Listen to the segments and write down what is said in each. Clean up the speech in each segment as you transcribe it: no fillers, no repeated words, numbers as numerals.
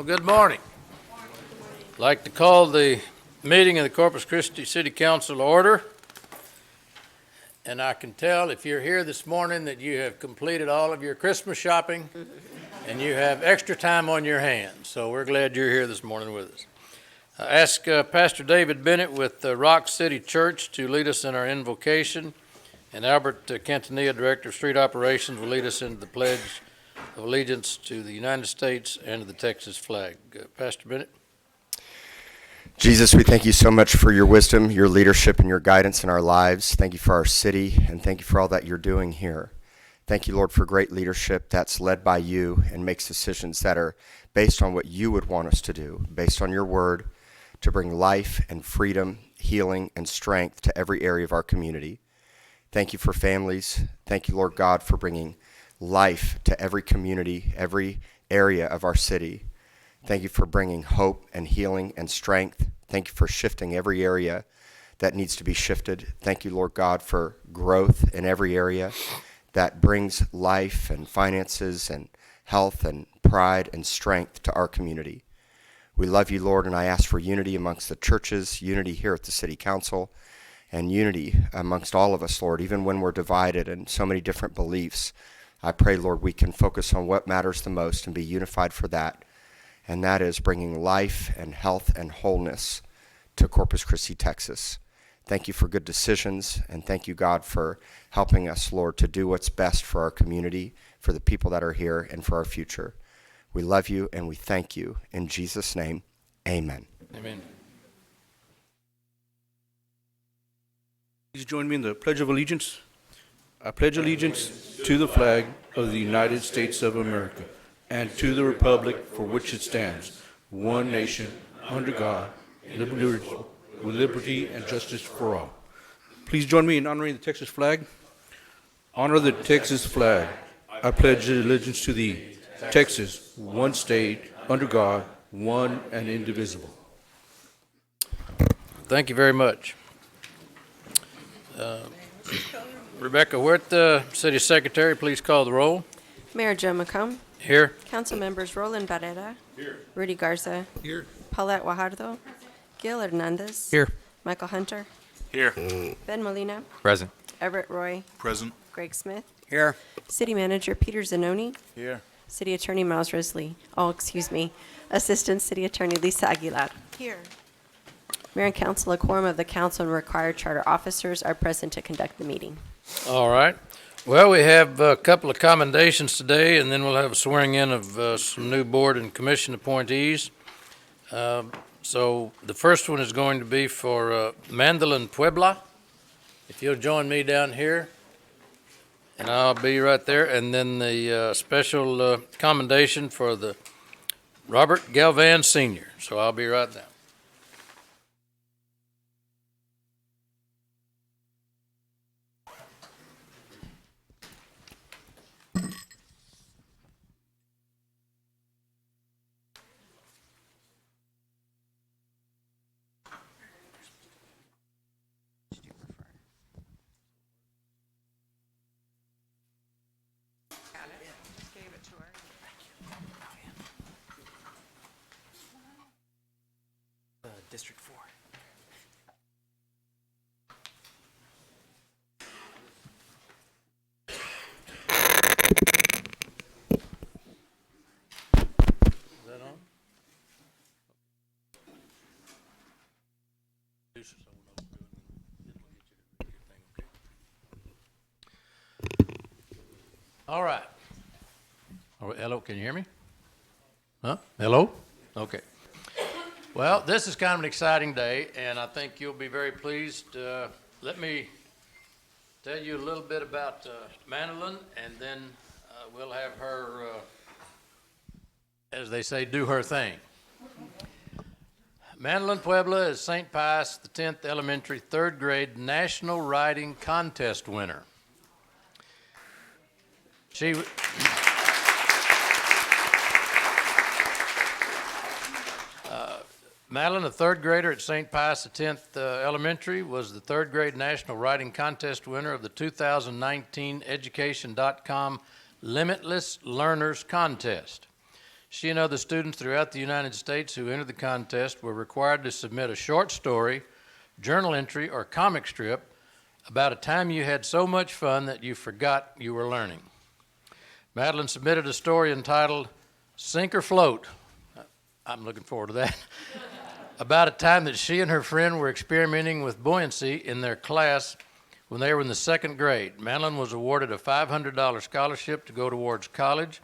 Good morning. I'd like to call the meeting of the Corpus Christi City Council to order. And I can tell if you're here this morning that you have completed all of your Christmas shopping and you have extra time on your hands. So we're glad you're here this morning with us. I ask Pastor David Bennett with Rock City Church to lead us in our invocation, and Albert Cantanilla, Director of Street Operations, will lead us into the Pledge of Allegiance to the United States and to the Texas flag. Pastor Bennett. Jesus, we thank you so much for your wisdom, your leadership, and your guidance in our lives. Thank you for our city, and thank you for all that you're doing here. Thank you, Lord, for great leadership that's led by you and makes decisions that are based on what you would want us to do, based on your word, to bring life and freedom, healing, and strength to every area of our community. Thank you for families. Thank you, Lord God, for bringing life to every community, every area of our city. Thank you for bringing hope and healing and strength. Thank you for shifting every area that needs to be shifted. Thank you, Lord God, for growth in every area that brings life and finances and health and pride and strength to our community. We love you, Lord, and I ask for unity amongst the churches, unity here at the City Council, and unity amongst all of us, Lord, even when we're divided in so many different beliefs. I pray, Lord, we can focus on what matters the most and be unified for that. And that is bringing life and health and wholeness to Corpus Christi, Texas. Thank you for good decisions, and thank you, God, for helping us, Lord, to do what's best for our community, for the people that are here, and for our future. We love you, and we thank you. In Jesus' name, amen. Amen. Please join me in the Pledge of Allegiance. I pledge allegiance to the flag of the United States of America, and to the republic for which it stands, one nation, under God, with liberty and justice for all. Please join me in honoring the Texas flag. Honor the Texas flag. I pledge allegiance to thee, Texas, one state, under God, one and indivisible. Thank you very much. Rebecca Wirt, the City Secretary, please call the roll. Mayor Joe McComb. Here. Council members Roland Barrera. Here. Rudy Garza. Here. Paulette Guajardo. Gil Hernandez. Here. Michael Hunter. Here. Ben Molina. Present. Everett Roy. Present. Greg Smith. Here. City Manager Peter Zanoni. Here. City Attorney Miles Risley. Assistant City Attorney Lisa Aguilar. Here. Mayor and Council, a quorum of the council and required charter officers are present to conduct the meeting. All right. Well, we have a couple of commendations today, and then we'll have a swearing in of some new board and commission appointees. So the first one is going to be for Mandolin Puebla. If you'll join me down here, and I'll be right there. And then the special commendation for the Robert Galvan Sr. So I'll be right there. District 4. Is that on? All right. Hello, can you hear me? Huh? Hello? Okay. Well, this is kind of an exciting day, and I think you'll be very pleased. Let me tell you a little bit about Mandolin, and then we'll have her, as they say, do her thing. Mandolin Puebla is St. Pius X Elementary third grade National Writing Contest winner. Madeline, a third grader at St. Pius X Elementary, was the third grade National Writing Contest winner of the 2019 Education.com Limitless Learners Contest. She and other students throughout the United States who entered the contest were required to submit a short story, journal entry, or comic strip about a time you had so much fun that you forgot you were learning. Madeline submitted a story entitled Sink or Float. I'm looking forward to that. About a time that she and her friend were experimenting with buoyancy in their class when they were in the second grade. Madeline was awarded a $500 scholarship to go towards college,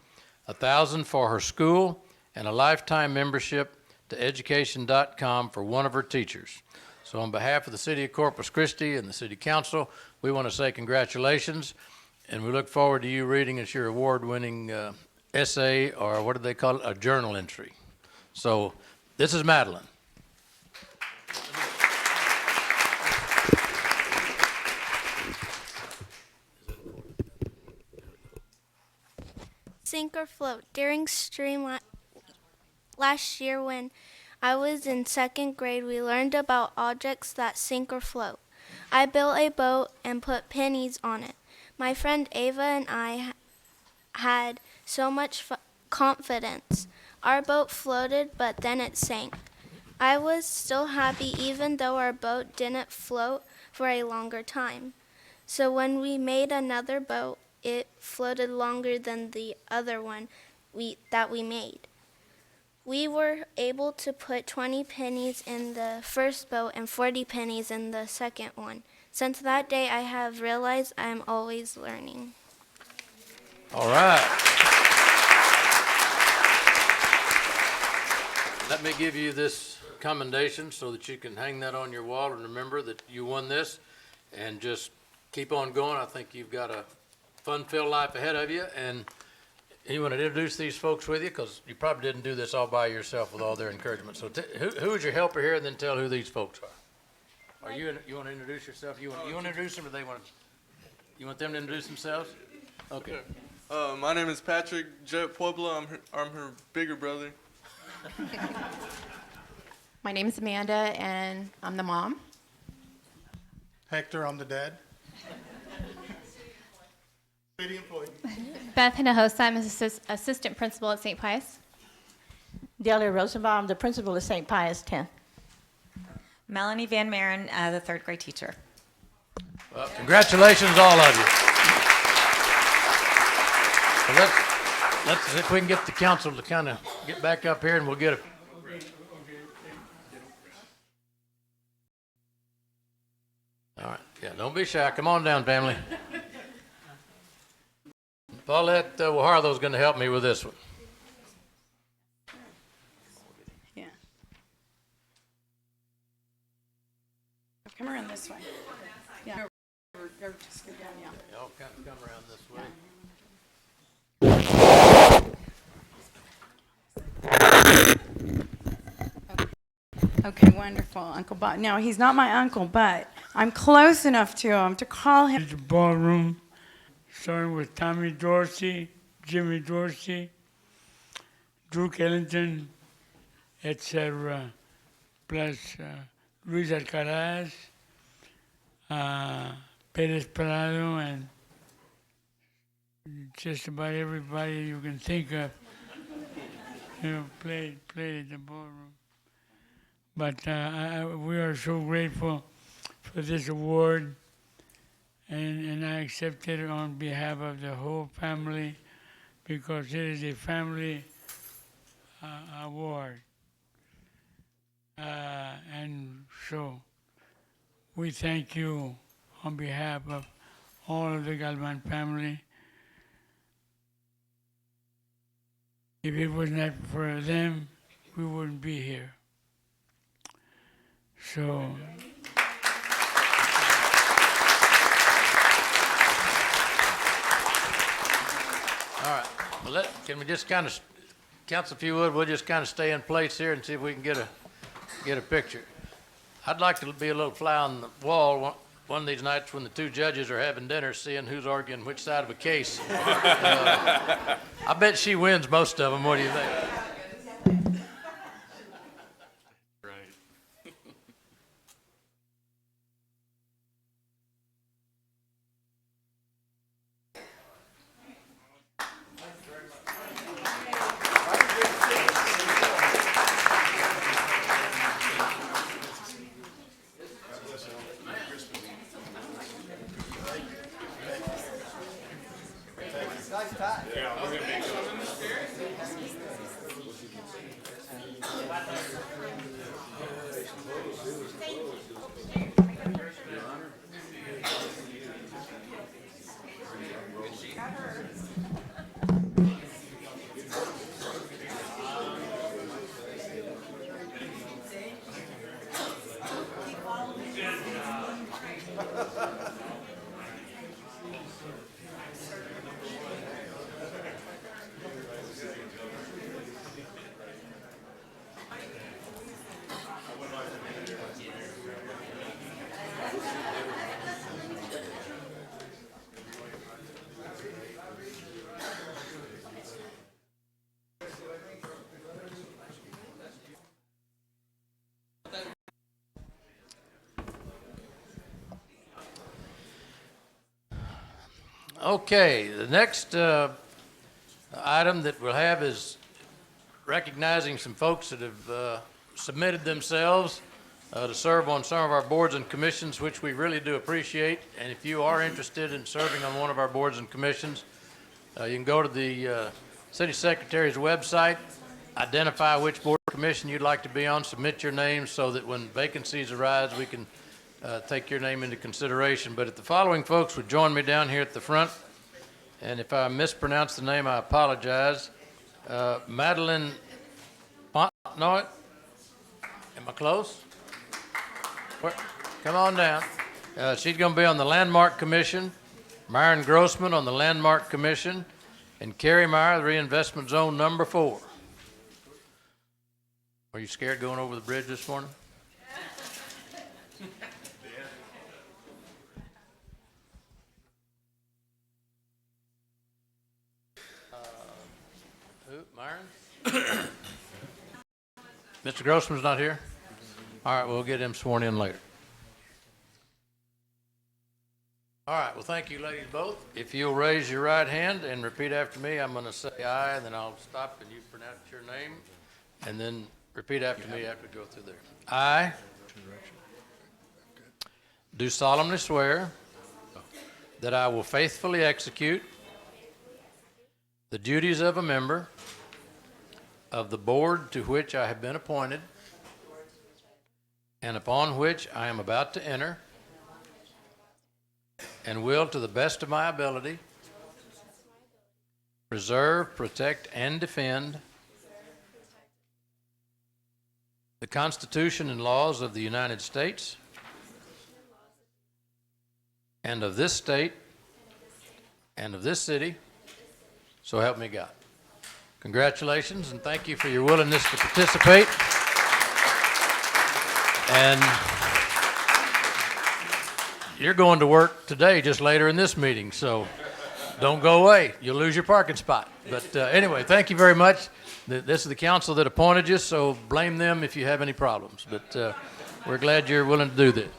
$1,000 for her school, and a lifetime membership to education.com for one of her teachers. So on behalf of the City of Corpus Christi and the City Council, we want to say congratulations, and we look forward to you reading as your award-winning essay, or what do they call it, a journal entry. So this is Madeline. Sink or float. During stream last year when I was in second grade, we learned about objects that sink or float. I built a boat and put pennies on it. My friend Ava and I had so much confidence. Our boat floated, but then it sank. I was still happy even though our boat didn't float for a longer time. So when we made another boat, it floated longer than the other one that we made. We were able to put 20 pennies in the first boat and 40 pennies in the second one. Since that day, I have realized I am always learning. All right. Let me give you this commendation so that you can hang that on your wall and remember that you won this, and just keep on going. I think you've got a fun-filled life ahead of you, and you want to introduce these folks with you, because you probably didn't do this all by yourself with all their encouragement. So who is your helper here, and then tell who these folks are. Are you want to introduce yourself? You want to introduce them, or you want them to introduce themselves? Okay. My name is Patrick Jet Puebla. I'm her bigger brother. My name is Amanda, and I'm the mom. Hector, I'm the dad. City employee. Beth Hinojosa, I'm assistant principal at St. Pius. Delia Rosenbaum, the principal of St. Pius 10. Melanie Van Maren, the third grade teacher. Well, congratulations, all of you. So let's see if we can get the council to kind of get back up here, and we'll get a. All right, yeah, don't be shy. Come on down, family. Paulette Wahartho's going to help me with this one. Yeah. Come around this way. Yeah. Or just go down, yeah. Y'all come around this way. Okay, wonderful, Uncle Bob. No, he's not my uncle, but I'm close enough to him to call him. The ballroom, starting with Tommy Dorsey, Jimmy Dorsey, Duke Ellington, etc., plus Luis Alcaraz, Perez Prado, and just about everybody you can think of, played at the ballroom. But we are so grateful for this award, and I accept it on behalf of the whole family, because it is a family award. And so we thank you on behalf of all of the Galvan family. If it was not for them, we wouldn't be here. So, all right. Well, can we just kind of, Council, if you would, we'll just kind of stay in place here and see if we can get a picture. I'd like to be a little fly on the wall one of these nights when the two judges are having dinner, seeing who's arguing which side of a case. I bet she wins most of them. What do you think? Okay, the next item that we'll have is recognizing some folks that have submitted themselves to serve on some of our boards and commissions, which we really do appreciate. And if you are interested in serving on one of our boards and commissions, you can go to the city secretary's website, identify which board or commission you'd like to be on, submit your name so that when vacancies arise, we can take your name into consideration. But if the following folks would join me down here at the front, and if I mispronounce the name, I apologize. Madeline Pontnoy, am I close? Where? Come on down. She's going to be on the Landmark Commission, Myron Grossman on the Landmark Commission, and Carrie Meyer, the Reinvestment Zone number 4. Were you scared going over the bridge this morning? Who? Myron? Mr. Grossman's not here? All right, we'll get him sworn in later. All right, well, thank you, ladies, both. If you'll raise your right hand and repeat after me, I'm going to say aye, and then I'll stop and you pronounce your name, and then repeat after me after we go through there. I do solemnly swear that I will faithfully execute the duties of a member of the board to which I have been appointed and upon which I am about to enter, and will, to the best of my ability, preserve, protect, and defend the Constitution and laws of the United States and of this state and of this city, so help me God. Congratulations, and thank you for your willingness to participate. And you're going to work today just later in this meeting, so don't go away. You'll lose your parking spot. But anyway, thank you very much. This is the council that appointed you, so blame them if you have any problems. But we're glad you're willing to do this.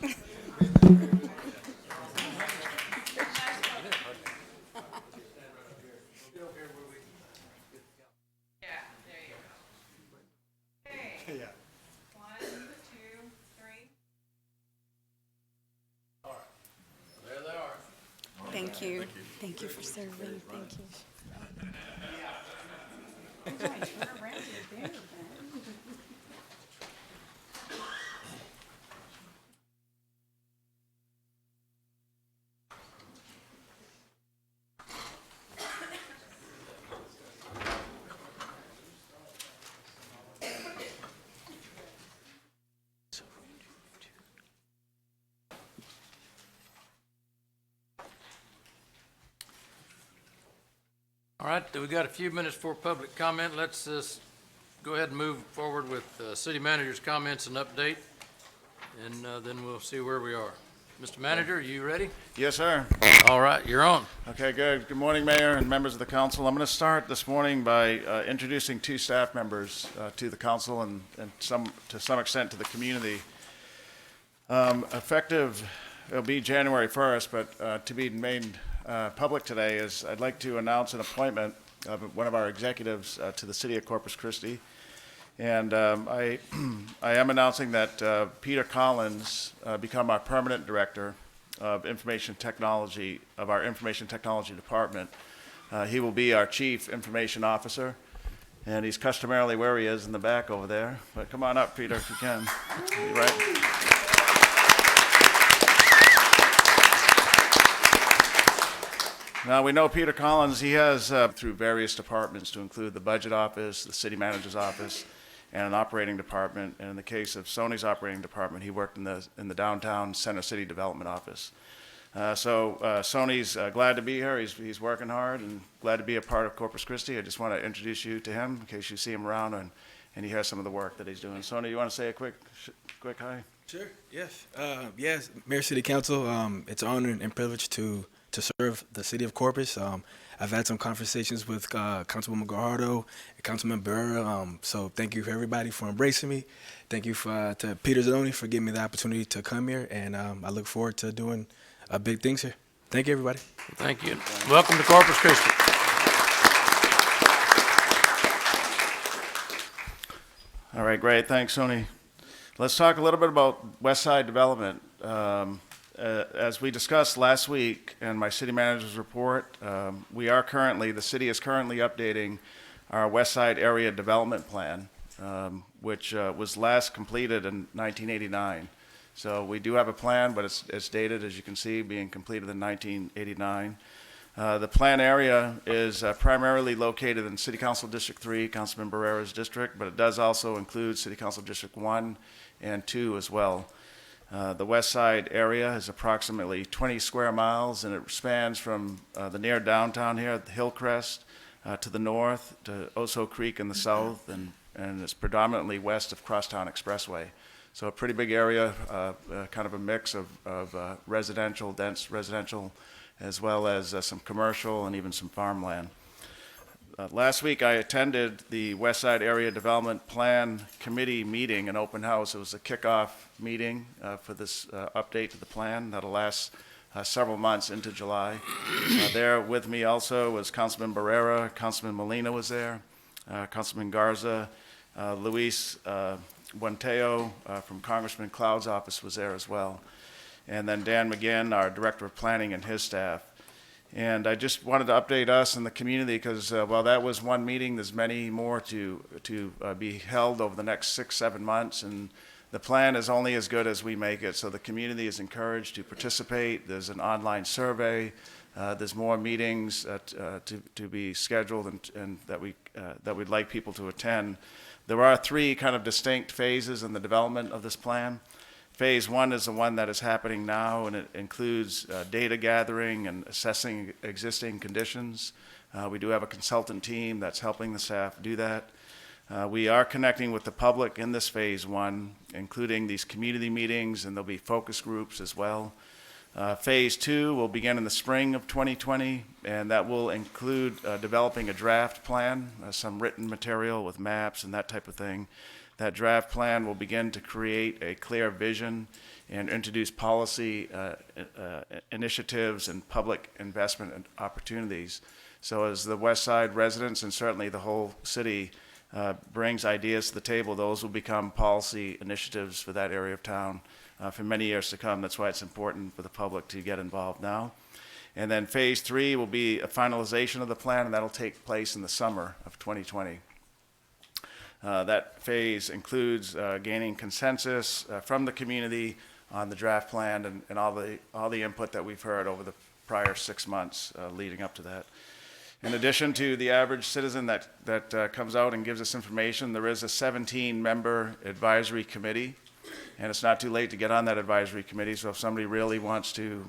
Thank you. Thank you for serving. Thank you. All right, we got a few minutes for public comment. Let's go ahead and move forward with city manager's comments and update, and then we'll see where we are. Mr. Manager, are you ready? Yes, sir. All right, you're on. Okay, good. Good morning, Mayor and members of the council. I'm going to start this morning by introducing 2 staff members to the council and to some extent to the community. Effective, it'll be January 1st, but to be made public today is I'd like to announce an appointment of one of our executives to the city of Corpus Christi. And I am announcing that Peter Collins become our permanent director of information technology, of our information technology department, He will be our Chief Information Officer, and he's customarily where he is in the back over there. But come on up, Peter, if you can. Right. Now, we know Peter Collins, he has through various departments to include the budget office, the city manager's office, and an operating department. And in the case of Sony's operating department, he worked in the downtown Center City Development Office. Sony's glad to be here. He's working hard and glad to be a part of Corpus Christi. I just want to introduce you to him in case you see him around and you hear some of the work that he's doing. Sony, you want to say a quick hi? Sure, yes. Yes, Mayor City Council, it's an honor and privilege to serve the city of Corpus. I've had some conversations with Councilwoman Guajardo and Councilman Barrera, so thank you for everybody for embracing me. Thank you to Peter Zannoni for giving me the opportunity to come here, and I look forward to doing big things here. Thank you, everybody. Thank you. Welcome to Corpus Christi. All right, great. Thanks, Sony. Let's talk a little bit about West Side development. As we discussed last week in my city manager's report, the city is currently updating our West Side area development plan, which was last completed in 1989. So we do have a plan, but it's dated, as you can see, being completed in 1989. The plan area is primarily located in City Council District 3, Councilman Barrera's district, but it does also include City Council District 1 and 2 as well. The west side area is approximately 20 square miles, and it spans from the near downtown here at the Hillcrest to the north to Oso Creek in the south, and it's predominantly west of Crosstown Expressway. So a pretty big area, kind of a mix of residential, dense residential, as well as some commercial and even some farmland. Last week I attended the West Side Area Development Plan Committee meeting, an open house. It was a kickoff meeting for this update to the plan that'll last several months into July. There with me also was Councilman Barrera, Councilman Molina was there, Councilman Garza, Luis Buenteo from Congressman Cloud's office was there as well. And then Dan McGinn, our Director of Planning, and his staff. And I just wanted to update us and the community because while that was one meeting, there's many more to be held over the next 6-7 months. And the plan is only as good as we make it. So the community is encouraged to participate. There's an online survey. There's more meetings to be scheduled and that we'd like people to attend. There are 3 kind of distinct phases in the development of this plan. Phase 1 is the one that is happening now, and it includes data gathering and assessing existing conditions. We do have a consultant team that's helping the staff do that. We are connecting with the public in this Phase 1, including these community meetings, and there'll be focus groups as well. Phase 2 will begin in the spring of 2020, and that will include developing a draft plan, some written material with maps and that type of thing. That draft plan will begin to create a clear vision and introduce policy initiatives and public investment opportunities. So as the West Side residents and certainly the whole city brings ideas to the table, those will become policy initiatives for that area of town for many years to come. That's why it's important for the public to get involved now. And then Phase 3 will be a finalization of the plan, and that'll take place in the summer of 2020. That phase includes gaining consensus from the community on the draft plan and all the input that we've heard over the prior 6 months leading up to that. In addition to the average citizen that comes out and gives us information, there is a 17-member advisory committee, and it's not too late to get on that advisory committee. So if somebody really wants to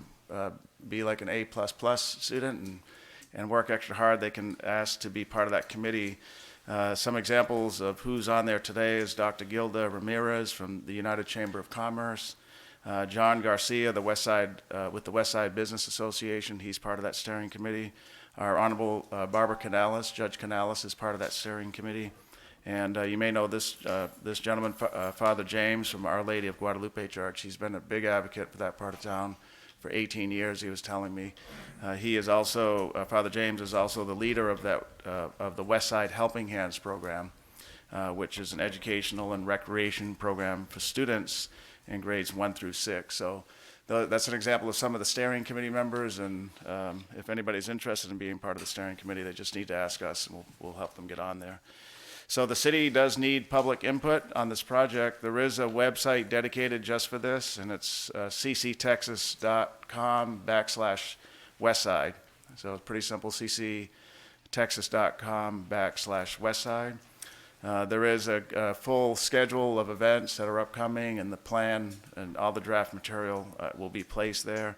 be like an A++ student and work extra hard, they can ask to be part of that committee. Some examples of who's on there today is Dr. Gilda Ramirez from the United Chamber of Commerce, John Garcia, with the West Side Business Association. He's part of that steering committee. Our Honorable Barbara Canales, Judge Canales, is part of that steering committee. And you may know this gentleman, Father James from Our Lady of Guadalupe Church. He's been a big advocate for that part of town for 18 years, he was telling me. He is also, Father James is also the leader of the West Side Helping Hands program, which is an educational and recreation program for students in grades 1 through 6. So that's an example of some of the steering committee members, and if anybody's interested in being part of the steering committee, they just need to ask us, and we'll help them get on there. So the city does need public input on this project. There is a website dedicated just for this, and it's cctexas.com/westside. So it's pretty simple, cctexas.com/westside. There is a full schedule of events that are upcoming, and the plan and all the draft material will be placed there.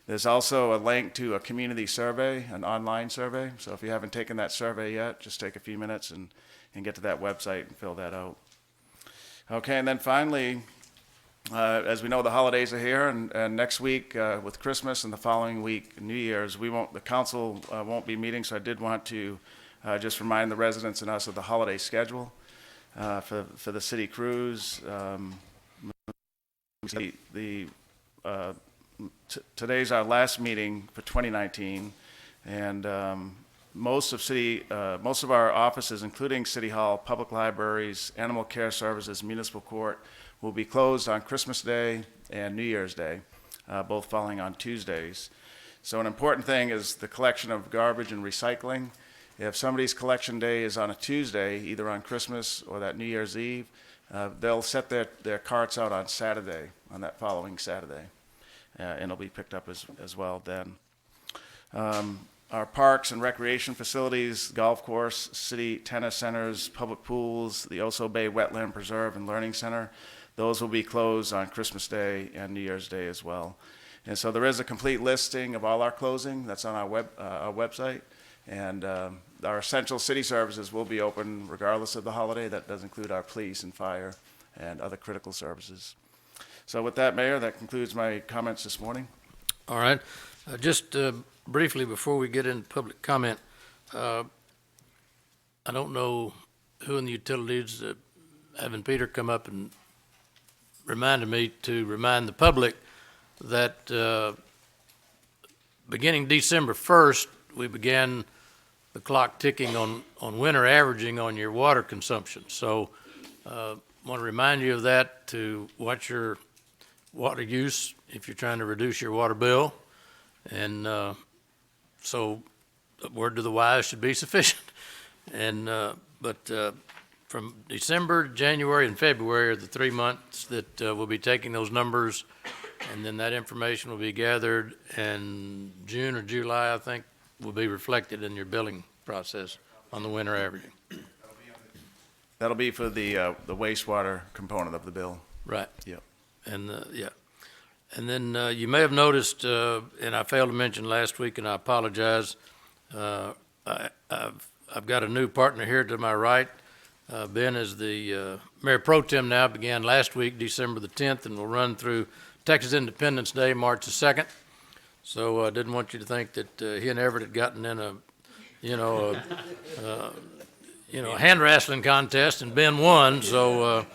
There's also a link to a community survey, an online survey. So if you haven't taken that survey yet, just take a few minutes and get to that website and fill that out. Okay, and then finally, as we know, the holidays are here, and next week with Christmas and the following week, New Year's, the council won't be meeting, so I did want to just remind the residents and us of the holiday schedule for the city cruise. Today's our last meeting for 2019, and most of our offices, including City Hall, public libraries, animal care services, municipal court, will be closed on Christmas Day and New Year's Day, both falling on Tuesdays. So an important thing is the collection of garbage and recycling. If somebody's collection day is on a Tuesday, either on Christmas or that New Year's Eve, they'll set their carts out on Saturday, on that following Saturday, and it'll be picked up as well then. Our parks and recreation facilities, golf course, city tennis centers, public pools, the Oso Bay Wetland Preserve and Learning Center, those will be closed on Christmas Day and New Year's Day as well. And so there is a complete listing of all our closing that's on our website. And our essential city services will be open regardless of the holiday. That does include our police and fire and other critical services. So with that, Mayor, that concludes my comments this morning. All right. Just briefly, before we get into public comment, I don't know who in the utilities, having Peter come up and reminded me to remind the public that beginning December 1st, we began the clock ticking on winter averaging on your water consumption. So I want to remind you of that, to watch your water use if you're trying to reduce your water bill. And so the word to the wise should be sufficient. And but from December, January, and February are the 3 months that we'll be taking those numbers, and then that information will be gathered, and June or July, I think, will be reflected in your billing process on the winter averaging. That'll be for the wastewater component of the bill. Right. Yep. And yeah. And then you may have noticed, and I failed to mention last week, and I apologize, I've got a new partner here to my right. Ben is the Mayor Pro Tem now, began last week, December the 10th, and will run through Texas Independence Day, March the 2nd. So I didn't want you to think that he and Everett had gotten in a hand wrestling contest and Ben won. So,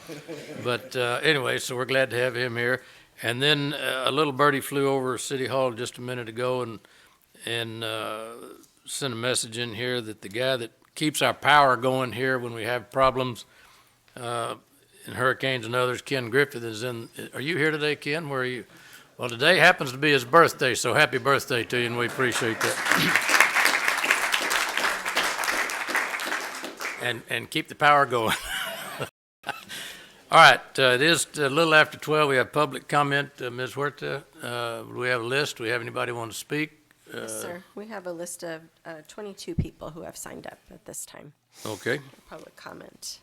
but anyway, so we're glad to have him here. And then a little birdie flew over City Hall just a minute ago and sent a message in here that the guy that keeps our power going here when we have problems in hurricanes and others, Ken Griffith, is in. Are you here today, Ken? Where are you? Well, today happens to be his birthday, so happy birthday to you, and we appreciate that. and keep the power going. All right, it is a little after 12. We have public comment. Ms. Huerta, do we have a list? Do we have anybody want to speak? Yes, sir. We have a list of 22 people who have signed up at this time. Okay. For public comment.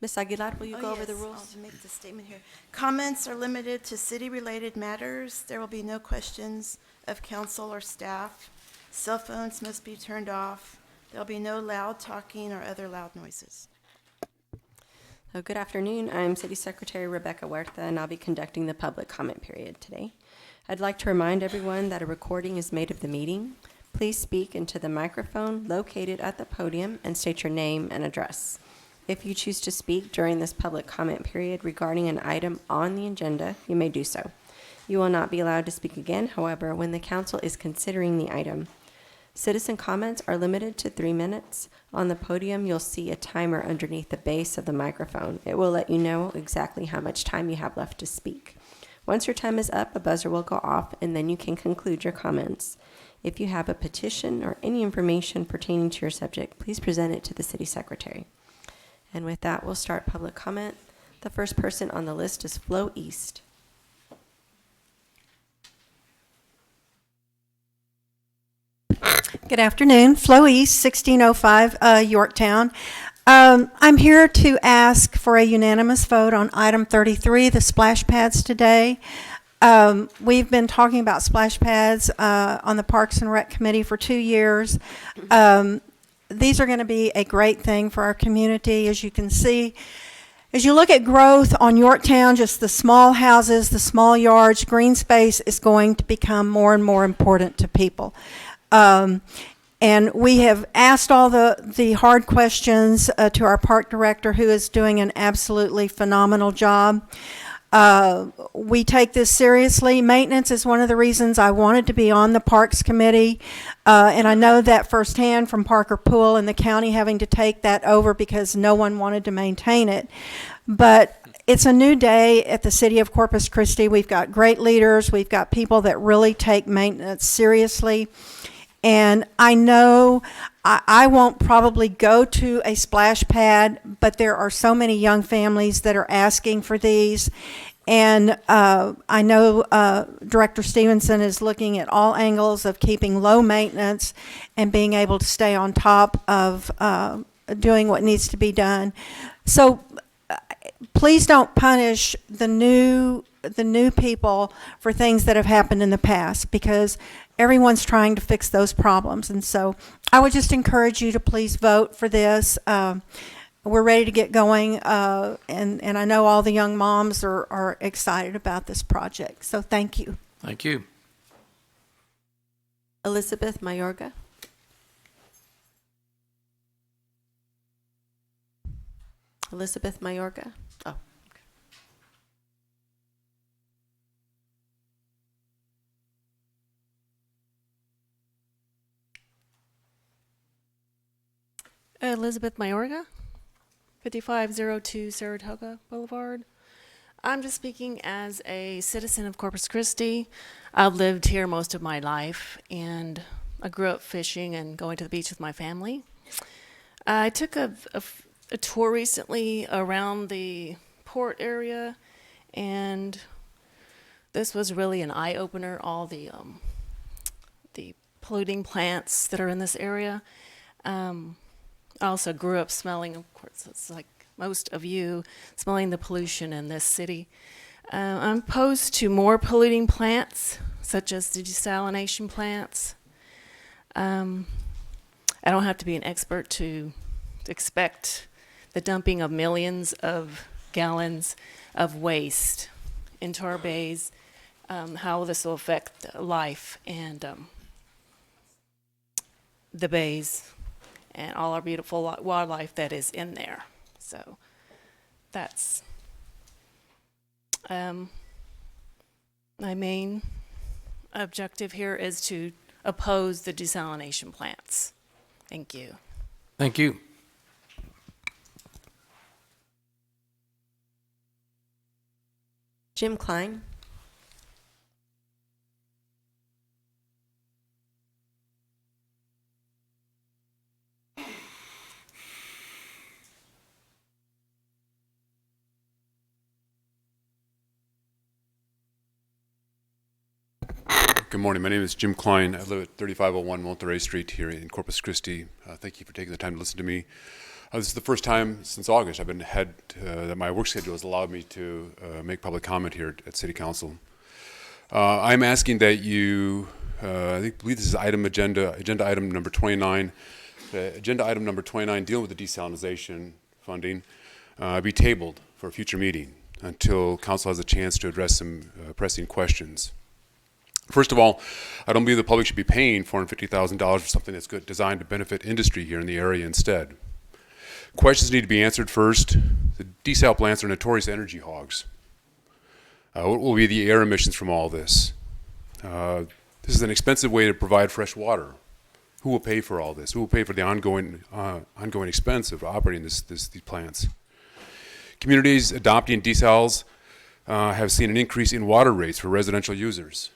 Ms. Aguilar, will you go over the rules? I'll make the statement here. Comments are limited to city-related matters. There will be no questions of council or staff. Cell phones must be turned off. There'll be no loud talking or other loud noises. Good afternoon. I'm City Secretary Rebecca Huerta, and I'll be conducting the public comment period today. I'd like to remind everyone that a recording is made of the meeting. Please speak into the microphone located at the podium and state your name and address. If you choose to speak during this public comment period regarding an item on the agenda, you may do so. You will not be allowed to speak again, however, when the council is considering the item. Citizen comments are limited to 3 minutes. On the podium, you'll see a timer underneath the base of the microphone. It will let you know exactly how much time you have left to speak. Once your time is up, a buzzer will go off, and then you can conclude your comments. If you have a petition or any information pertaining to your subject, please present it to the city secretary. And with that, we'll start public comment. The first person on the list is Flo East. Good afternoon. Flo East, 1605 Yorktown. I'm here to ask for a unanimous vote on item 33, the splash pads today. We've been talking about splash pads on the Parks and Rec Committee for 2 years. These are going to be a great thing for our community. As you can see, as you look at growth on Yorktown, just the small houses, the small yards, green space is going to become more and more important to people. And we have asked all the hard questions to our park director, who is doing an absolutely phenomenal job. We take this seriously. Maintenance is one of the reasons I wanted to be on the Parks Committee. And I know that firsthand from Parker Pool and the county having to take that over because no one wanted to maintain it. But it's a new day at the city of Corpus Christi. We've got great leaders. We've got people that really take maintenance seriously. And I know I won't probably go to a splash pad, but there are so many young families that are asking for these. And I know Director Stevenson is looking at all angles of keeping low maintenance and being able to stay on top of doing what needs to be done. So please don't punish the new people for things that have happened in the past, because everyone's trying to fix those problems. And so I would just encourage you to please vote for this. We're ready to get going, and I know all the young moms are excited about this project. So thank you. Thank you. Elizabeth Mayorga. Elizabeth Mayorga. Oh. Elizabeth Mayorga, 5502 Saratoga Boulevard. I'm just speaking as a citizen of Corpus Christi. I've lived here most of my life, and I grew up fishing and going to the beach with my family. I took a tour recently around the port area, and this was really an eye-opener, all the polluting plants that are in this area. I also grew up smelling, of course, it's like most of you, smelling the pollution in this city. I'm opposed to more polluting plants, such as the desalination plants. I don't have to be an expert to expect the dumping of millions of gallons of waste into our bays, how this will affect life and the bays and all our beautiful wildlife that is in there. So that's my main objective here, is to oppose the desalination plants. Thank you. Thank you. Jim Klein. Good morning. My name is Jim Klein. I live at 3501 Monterey Street here in Corpus Christi. Thank you for taking the time to listen to me. This is the first time since August I've been that my work schedule has allowed me to make public comment here at City Council. I'm asking that you, I believe this is agenda item number 29, agenda item number 29 dealing with the desalination funding, be tabled for a future meeting until Council has a chance to address some pressing questions. First of all, I don't believe the public should be paying $450,000 for something that's good, designed to benefit industry here in the area instead. Questions need to be answered first. The desal plants are notorious energy hogs. What will be the air emissions from all this? This is an expensive way to provide fresh water. Who will pay for all this? Who will pay for the ongoing expense of operating these plants? Communities adopting desals have seen an increase in water rates for residential users.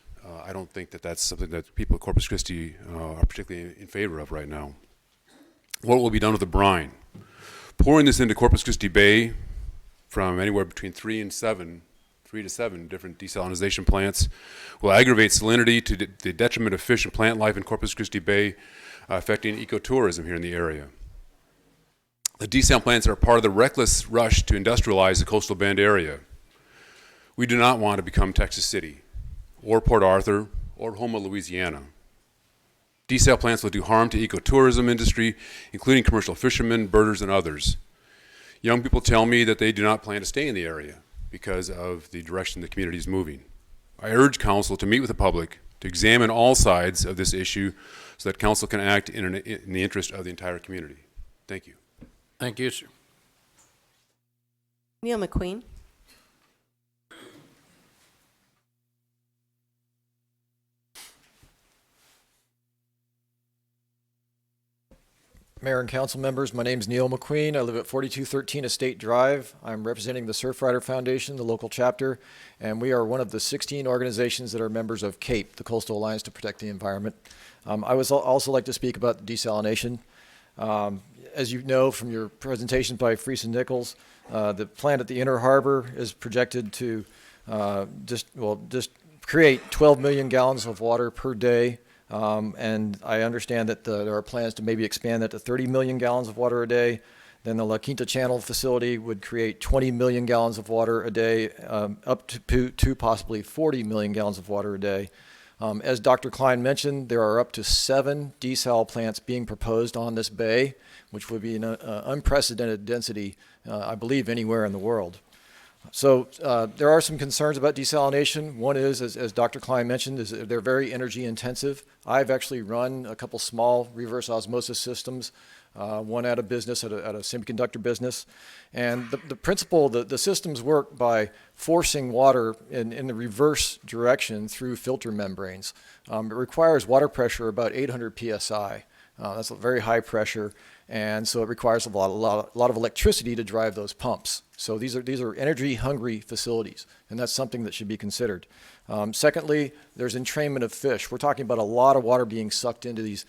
I don't think that that's something that people at Corpus Christi are particularly in favor of right now. What will be done with the brine? Pouring this into Corpus Christi Bay from anywhere between 3 to 7 different desalination plants will aggravate salinity to the detriment of fish and plant life in Corpus Christi Bay, affecting ecotourism here in the area. The desal plants are part of the reckless rush to industrialize the coastal bend area. We do not want to become Texas City, or Port Arthur, or Houma, Louisiana. Desal plants will do harm to ecotourism industry, including commercial fishermen, birders, and others. Young people tell me that they do not plan to stay in the area because of the direction the community is moving. I urge council to meet with the public to examine all sides of this issue so that council can act in the interest of the entire community. Thank you. Thank you, sir. Neil McQueen. Mayor and council members, my name is Neil McQueen. I live at 4213 Estate Drive. I'm representing the Surfrider Foundation, the local chapter, and we are one of the 16 organizations that are members of CAPE, the Coastal Alliance to Protect the Environment. I would also like to speak about desalination. As you know from your presentation by Friesen Nichols, the plant at the Inner Harbor is projected to just create 12 million gallons of water per day. And I understand that there are plans to maybe expand that to 30 million gallons of water a day. Then the La Quinta Channel facility would create 20 million gallons of water a day, up to possibly 40 million gallons of water a day. As Dr. Klein mentioned, there are up to 7 desal plants being proposed on this bay, which would be an unprecedented density, I believe, anywhere in the world. So there are some concerns about desalination. One is, as Dr. Klein mentioned, is they're very energy intensive. I've actually run a couple small reverse osmosis systems, one at a business, at a semiconductor business. And the principle, the systems work by forcing water in the reverse direction through filter membranes. It requires water pressure about 800 psi. That's a very high pressure, and so it requires a lot of electricity to drive those pumps. So these are energy-hungry facilities, and that's something that should be considered. Secondly, there's entrainment of fish. We're talking about a lot of water being sucked into these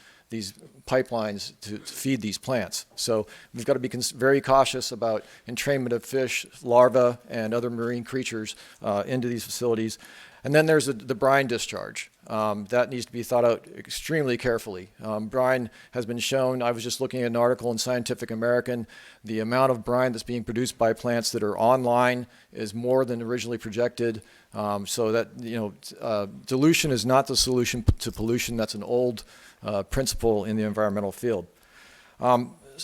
pipelines to feed these plants. So we've got to be very cautious about entrainment of fish, larvae, and other marine creatures into these facilities. And then there's the brine discharge. That needs to be thought out extremely carefully. Brine has been shown, I was just looking at an article in Scientific American, the amount of brine that's being produced by plants that are online is more than originally projected. So that, dilution is not the solution to pollution. That's an old principle in the environmental field.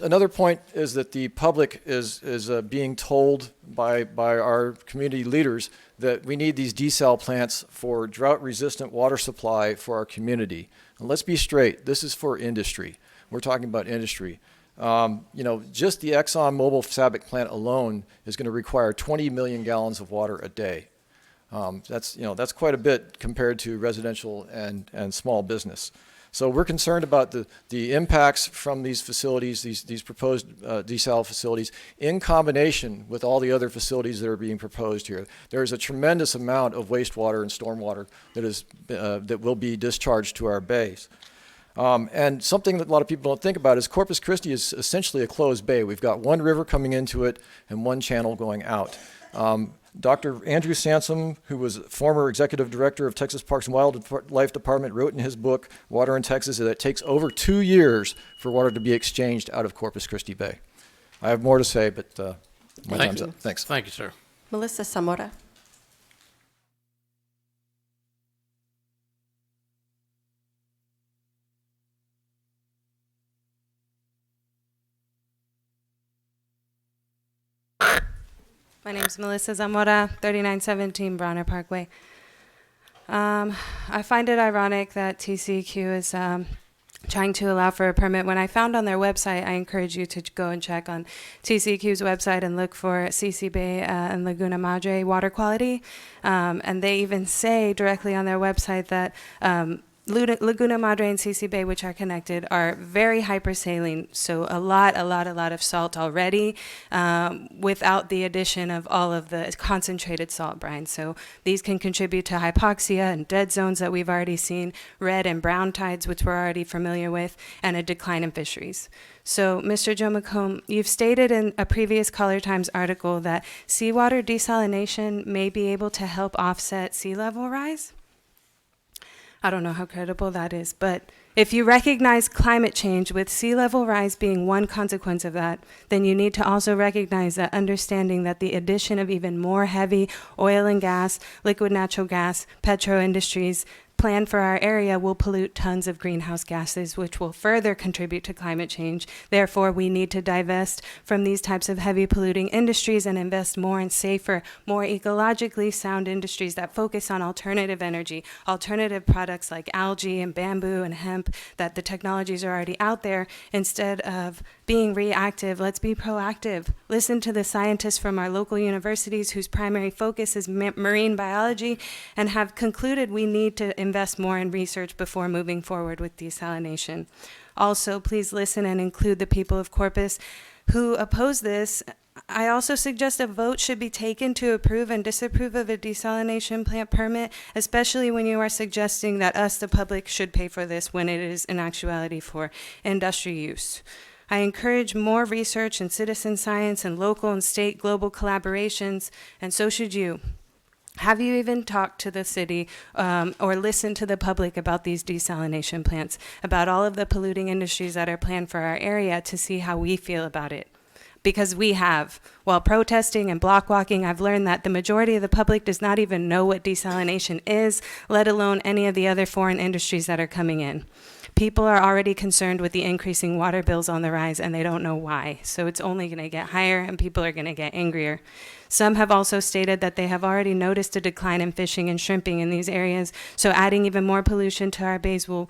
Another point is that the public is being told by our community leaders that we need these desal plants for drought-resistant water supply for our community. And let's be straight, this is for industry. We're talking about industry. Just the ExxonMobil SABIC plant alone is going to require 20 million gallons of water a day. That's quite a bit compared to residential and small business. So we're concerned about the impacts from these facilities, these proposed desal facilities, in combination with all the other facilities that are being proposed here. There is a tremendous amount of wastewater and stormwater that will be discharged to our bays. And something that a lot of people don't think about is Corpus Christi is essentially a closed bay. We've got one river coming into it and one channel going out. Dr. Andrew Sansom, who was former executive director of Texas Parks and Wildlife Department, wrote in his book, Water in Texas, that it takes over 2 years for water to be exchanged out of Corpus Christi Bay. I have more to say, but my time's up. Thanks. Thank you, sir. Melissa Zamora. My name is Melissa Zamora, 3917 Bronner Parkway. I find it ironic that TCEQ is trying to allow for a permit. When I found on their website, I encourage you to go and check on TCEQ's website and look for CC Bay and Laguna Madre water quality. And they even say directly on their website that Laguna Madre and CC Bay, which are connected, are very hypersaline, so a lot of salt already, without the addition of all of the concentrated salt brine. So these can contribute to hypoxia and dead zones that we've already seen, red and brown tides, which we're already familiar with, and a decline in fisheries. So, Mr. Joe McComb, you've stated in a previous Color Times article that seawater desalination may be able to help offset sea level rise. I don't know how credible that is, but if you recognize climate change with sea level rise being one consequence of that, then you need to also recognize that understanding that the addition of even more heavy oil and gas, liquid natural gas, petro industries planned for our area will pollute tons of greenhouse gases, which will further contribute to climate change. Therefore, we need to divest from these types of heavy polluting industries and invest more in safer, more ecologically sound industries that focus on alternative energy, alternative products like algae and bamboo and hemp, that the technologies are already out there. Instead of being reactive, let's be proactive. Listen to the scientists from our local universities whose primary focus is marine biology and have concluded we need to invest more in research before moving forward with desalination. Also, please listen and include the people of Corpus who oppose this. I also suggest a vote should be taken to approve and disapprove of a desalination plant permit, especially when you are suggesting that us, the public, should pay for this when it is in actuality for industry use. I encourage more research in citizen science and local and state global collaborations, and so should you. Have you even talked to the city or listened to the public about these desalination plants, about all of the polluting industries that are planned for our area to see how we feel about it? Because we have. While protesting and block walking, I've learned that the majority of the public does not even know what desalination is, let alone any of the other foreign industries that are coming in. People are already concerned with the increasing water bills on the rise, and they don't know why. So it's only going to get higher, and people are going to get angrier. Some have also stated that they have already noticed a decline in fishing and shrimping in these areas, so adding even more pollution to our bays will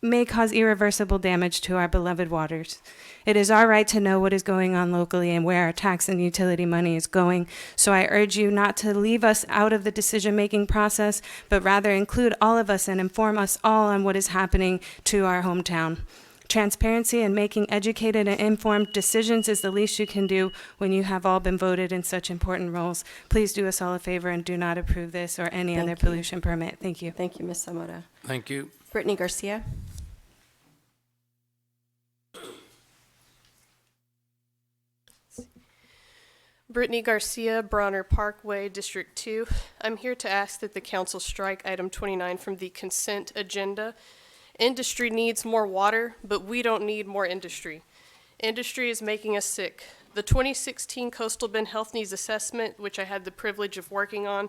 may cause irreversible damage to our beloved waters. It is our right to know what is going on locally and where our tax and utility money is going, so I urge you not to leave us out of the decision-making process, but rather include all of us and inform us all on what is happening to our hometown. Transparency and making educated and informed decisions is the least you can do when you have all been voted in such important roles. Please do us all a favor and do not approve this or any other pollution permit. Thank you. Thank you, Ms. Zamora. Thank you. Brittany Garcia. Brittany Garcia, Bronner Parkway, District 2. I'm here to ask that the council strike item 29 from the consent agenda. Industry needs more water, but we don't need more industry. Industry is making us sick. The 2016 Coastal Bend Health Needs Assessment, which I had the privilege of working on,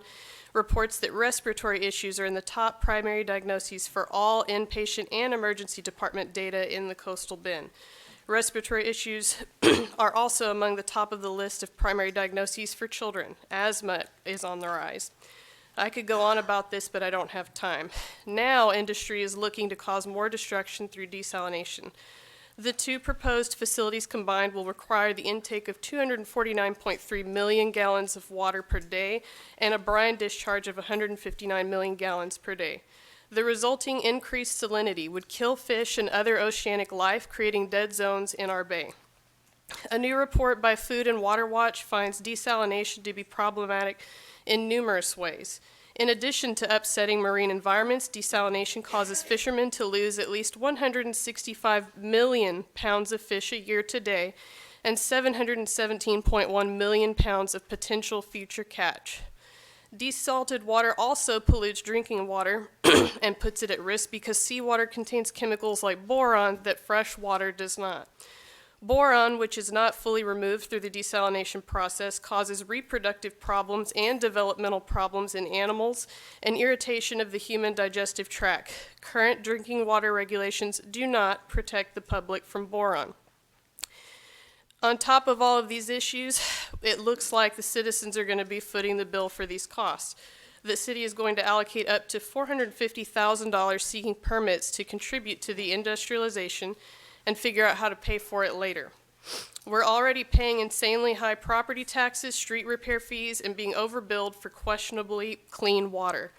reports that respiratory issues are in the top primary diagnoses for all inpatient and emergency department data in the Coastal Bend. Respiratory issues are also among the top of the list of primary diagnoses for children. Asthma is on the rise. I could go on about this, but I don't have time. Now industry is looking to cause more destruction through desalination. The two proposed facilities combined will require the intake of 249.3 million gallons of water per day and a brine discharge of 159 million gallons per day. The resulting increased salinity would kill fish and other oceanic life, creating dead zones in our bay. A new report by Food and Water Watch finds desalination to be problematic in numerous ways. In addition to upsetting marine environments, desalination causes fishermen to lose at least 165 million pounds of fish a year today and 717.1 million pounds of potential future catch. Desalted water also pollutes drinking water and puts it at risk because seawater contains chemicals like boron that fresh water does not. Boron, which is not fully removed through the desalination process, causes reproductive problems and developmental problems in animals and irritation of the human digestive tract. Current drinking water regulations do not protect the public from boron. On top of all of these issues, it looks like the citizens are going to be footing the bill for these costs. The city is going to allocate up to $450,000 seeking permits to contribute to the industrialization and figure out how to pay for it later. We're already paying insanely high property taxes, street repair fees, and being overbilled for questionably clean water.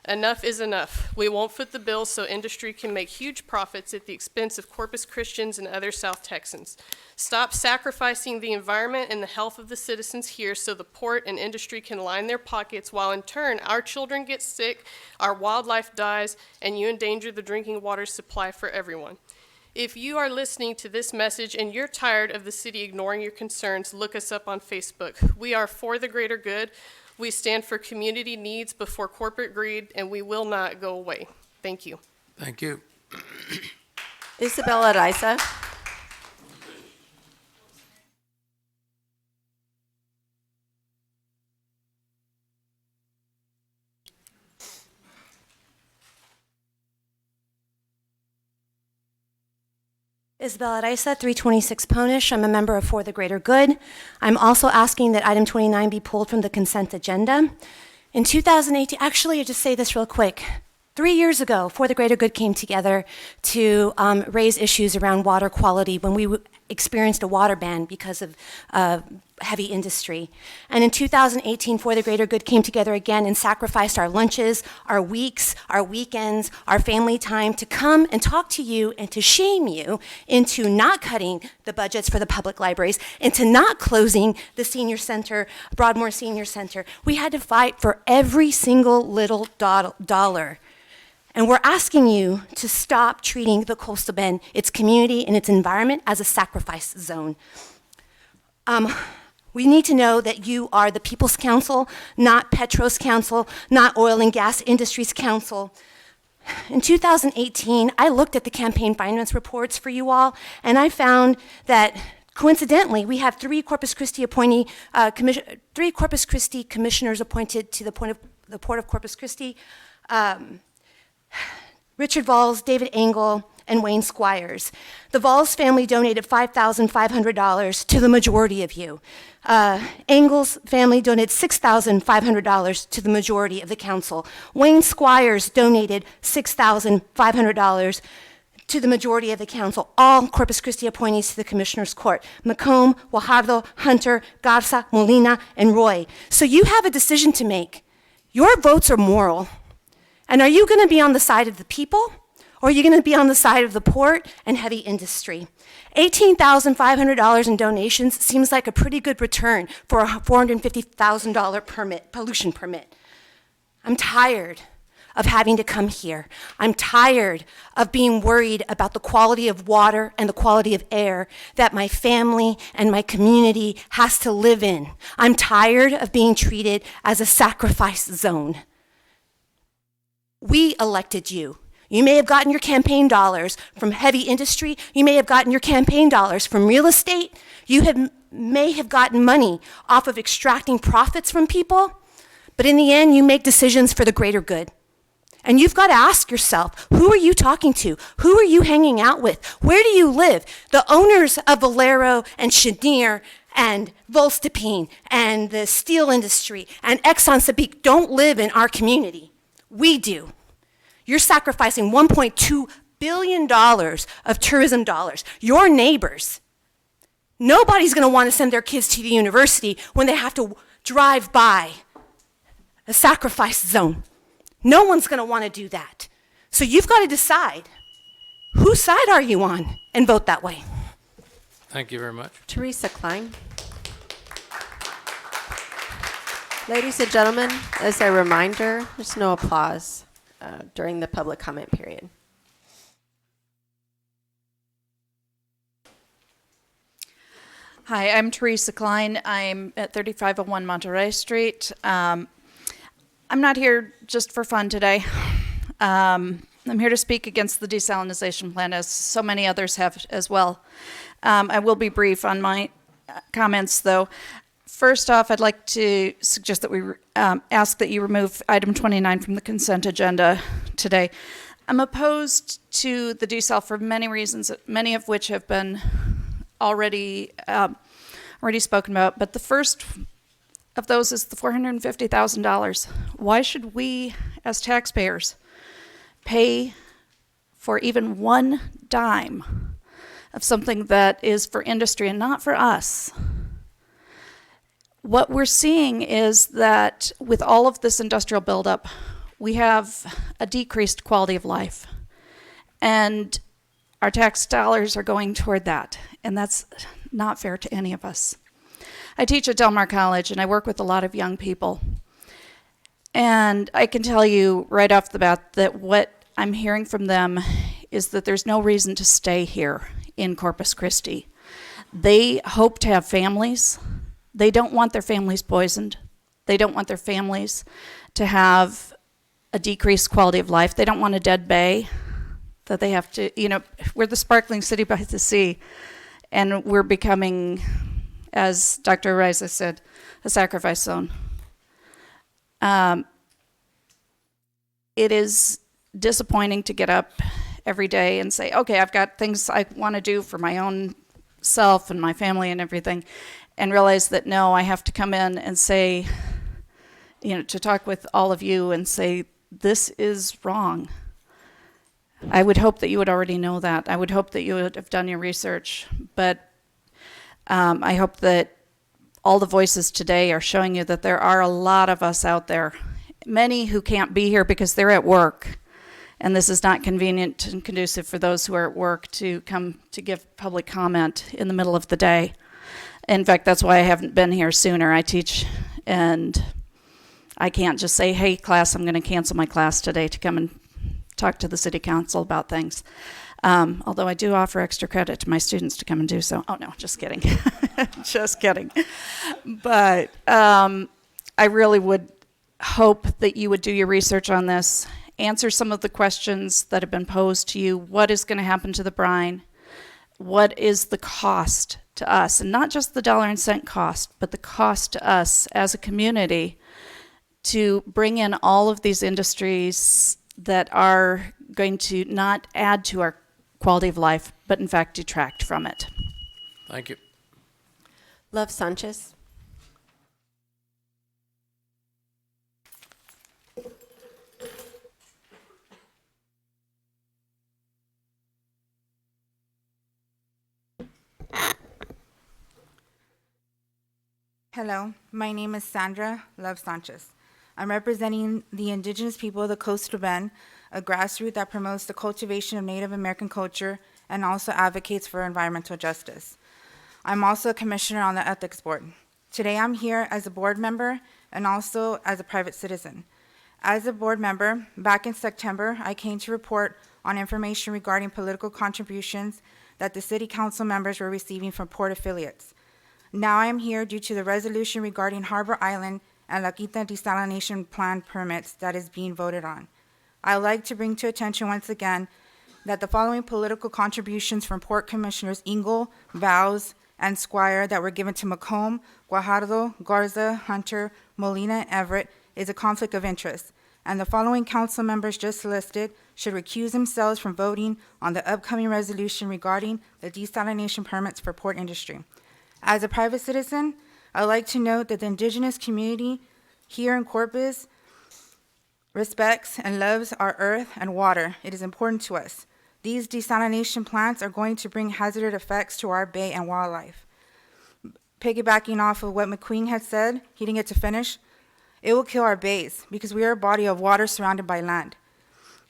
Enough is enough. We won't foot the bill so industry can make huge profits at the expense of Corpus Christians and other South Texans. Stop sacrificing the environment and the health of the citizens here so the port and industry can line their pockets, while in turn our children get sick, our wildlife dies, and you endanger the drinking water supply for everyone. If you are listening to this message and you're tired of the city ignoring your concerns, look us up on Facebook. We are for the greater good. We stand for community needs before corporate greed, and we will not go away. Thank you. Thank you. Isabella Risa. Isabella Risa, 326 Ponish. I'm a member of For the Greater Good. I'm also asking that item 29 be pulled from the consent agenda. In 2018, actually, I'll just say this real quick. 3 years ago, For the Greater Good came together to raise issues around water quality when we experienced a water ban because of heavy industry. And in 2018, For the Greater Good came together again and sacrificed our lunches, our weeks, our weekends, our family time to come and talk to you and to shame you into not cutting the budgets for the public libraries, into not closing the senior center, Broadmoor Senior Center. We had to fight for every single little dollar. And we're asking you to stop treating the Coastal Bend, its community, and its environment as a sacrifice zone. We need to know that you are the People's Council, not Petros Council, not Oil and Gas Industries Council. In 2018, I looked at the campaign finance reports for you all, and I found that coincidentally, we have three Corpus Christi commissioners appointed to the Port of Corpus Christi. Richard Valls, David Engel, and Wayne Squires. The Valls family donated $5,500 to the majority of you. Engel's family donated $6,500 to the majority of the council. Wayne Squires donated $6,500 to the majority of the council, all Corpus Christi appointees to the Commissioner's Court. McComb, Guajardo, Hunter, Garza, Molina, and Roy. So you have a decision to make. Your votes are moral. And are you going to be on the side of the people, or are you going to be on the side of the port and heavy industry? $18,500 in donations seems like a pretty good return for a $450,000 pollution permit. I'm tired of having to come here. I'm tired of being worried about the quality of water and the quality of air that my family and my community has to live in. I'm tired of being treated as a sacrifice zone. We elected you. You may have gotten your campaign dollars from heavy industry. You may have gotten your campaign dollars from real estate. You may have gotten money off of extracting profits from people. But in the end, you make decisions for the greater good. And you've got to ask yourself, who are you talking to? Who are you hanging out with? Where do you live? The owners of Valero and Cheniere and Volstapine and the steel industry and Exxon Sabic don't live in our community. We do. You're sacrificing $1.2 billion of tourism dollars. Your neighbors. Nobody's going to want to send their kids to the university when they have to drive by a sacrifice zone. No one's going to want to do that. So you've got to decide, whose side are you on, and vote that way. Thank you very much. Teresa Klein. Ladies and gentlemen, as a reminder, there's no applause during the public comment period. Hi, I'm Teresa Klein. I'm at 3501 Monterey Street. I'm not here just for fun today. I'm here to speak against the desalination plant, as so many others have as well. I will be brief on my comments, though. First off, I'd like to suggest that we ask that you remove item 29 from the consent agenda today. I'm opposed to the desal for many reasons, many of which have been already spoken about. But the first of those is the $450,000. Why should we, as taxpayers, pay for even one dime of something that is for industry and not for us? What we're seeing is that with all of this industrial buildup, we have a decreased quality of life. And our tax dollars are going toward that. And that's not fair to any of us. I teach at Del Mar College, and I work with a lot of young people. And I can tell you right off the bat that what I'm hearing from them is that there's no reason to stay here in Corpus Christi. They hope to have families. They don't want their families poisoned. They don't want their families to have a decreased quality of life. They don't want a dead bay that they have to, you know, we're the sparkling city by the sea, and we're becoming, as Dr. Ariza said, a sacrifice zone. It is disappointing to get up every day and say, okay, I've got things I want to do for my own self and my family and everything, and realize that no, I have to come in and say, you know, to talk with all of you and say, this is wrong. I would hope that you would already know that. I would hope that you would have done your research, but I hope that all the voices today are showing you that there are a lot of us out there, many who can't be here because they're at work, and this is not convenient and conducive for those who are at work to come to give public comment in the middle of the day. In fact, that's why I haven't been here sooner. I teach, and I can't just say, hey, class, I'm going to cancel my class today to come and talk to the city council about things. Although I do offer extra credit to my students to come and do so. Oh, no, just kidding. Just kidding. But I really would hope that you would do your research on this, answer some of the questions that have been posed to you. What is going to happen to the brine? What is the cost to us? And not just the dollar and cent cost, but the cost to us as a community to bring in all of these industries that are going to not add to our quality of life, but in fact detract from it. Thank you. Love Sanchez. Hello, my name is Sandra Love Sanchez. I'm representing the indigenous people of the Coastal Bend, a grassroots that promotes the cultivation of Native American culture and also advocates for environmental justice. I'm also a commissioner on the Ethics Board. Today I'm here as a board member and also as a private citizen. As a board member, back in September, I came to report on information regarding political contributions that the city council members were receiving from port affiliates. Now I am here due to the resolution regarding Harbor Island and La Quinta Desalination Plan permits that is being voted on. I would like to bring to attention once again that the following political contributions from Port Commissioners Engel, Vows, and Squire that were given to Macomb, Guajardo, Garza, Hunter, Molina, and Everett is a conflict of interest, and the following council members just listed should recuse themselves from voting on the upcoming resolution regarding the desalination permits for port industry. As a private citizen, I would like to note that the indigenous community here in Corpus respects and loves our earth and water. It is important to us. These desalination plants are going to bring hazardous effects to our bay and wildlife. Piggybacking off of what McQueen had said, he didn't get to finish, it will kill our bays because we are a body of water surrounded by land.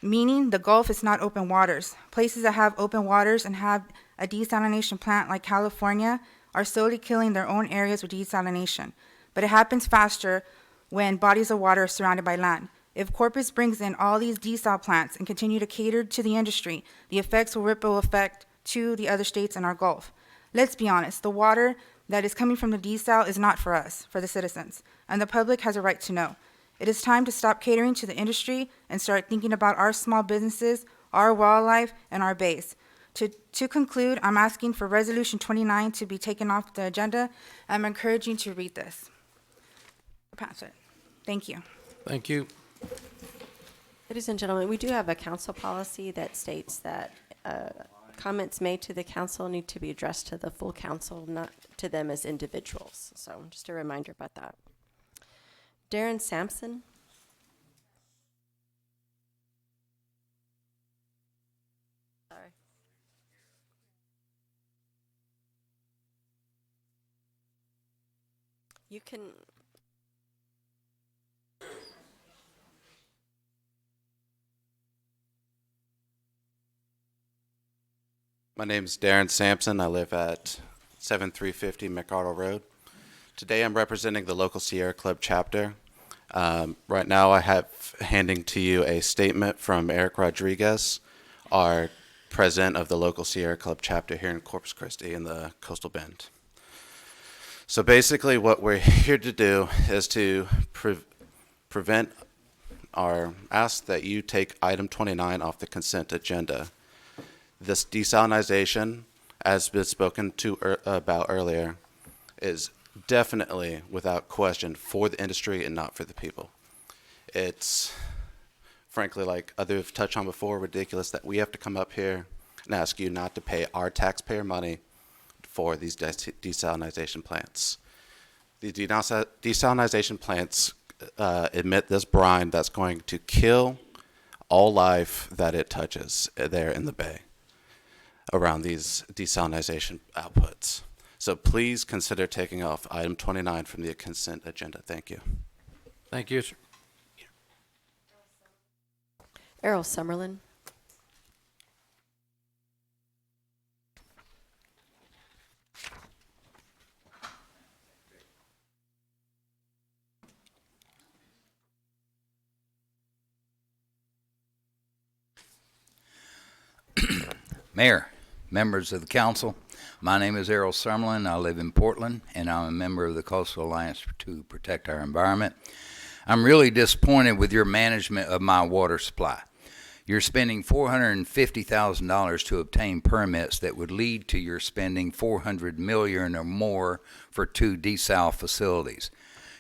Meaning the Gulf is not open waters. Places that have open waters and have a desalination plant like California are slowly killing their own areas with desalination. But it happens faster when bodies of water are surrounded by land. If Corpus brings in all these desal plants and continue to cater to the industry, the effects will ripple effect to the other states in our Gulf. Let's be honest, the water that is coming from the desal is not for us, for the citizens, and the public has a right to know. It is time to stop catering to the industry and start thinking about our small businesses, our wildlife, and our bays. To conclude, I'm asking for Resolution 29 to be taken off the agenda. I'm encouraging to read this. Pass it. Thank you. Thank you. Ladies and gentlemen, we do have a council policy that states that comments made to the council need to be addressed to the full council, not to them as individuals. So just a reminder about that. Darren Sampson. Sorry. You can. My name is Darren Sampson. I live at 7350 McArdle Road. Today I'm representing the local Sierra Club chapter. Right now I have handing to you a statement from Eric Rodriguez, our president of the local Sierra Club chapter here in Corpus Christi in the Coastal Bend. So basically what we're here to do is to prevent or ask that you take item 29 off the consent agenda. This desalination, as been spoken to about earlier, is definitely, without question, for the industry and not for the people. It's, frankly, like others have touched on before, ridiculous that we have to come up here and ask you not to pay our taxpayer money for these desalination plants. The desalination plants emit this brine that's going to kill all life that it touches there in the bay around these desalination outputs. So please consider taking off item 29 from the consent agenda. Thank you. Thank you, sir. Errol Summerlin. Mayor, members of the council, my name is Errol Summerlin. I live in Portland, and I'm a member of the Coastal Alliance to Protect Our Environment. I'm really disappointed with your management of my water supply. You're spending $450,000 to obtain permits that would lead to your spending $400 million or more for 2 desal facilities.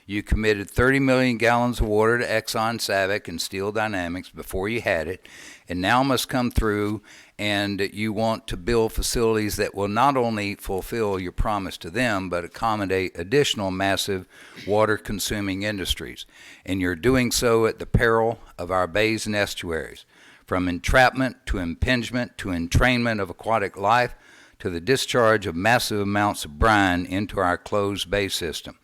You committed 30 million gallons of water to Exxon, Savic, and Steel Dynamics before you had it, and now must come through and you want to build facilities that will not only fulfill your promise to them, but accommodate additional massive water-consuming industries. And you're doing so at the peril of our bays and estuaries, from entrapment to impingement to entrainment of aquatic life to the discharge of massive amounts of brine into our closed bay system.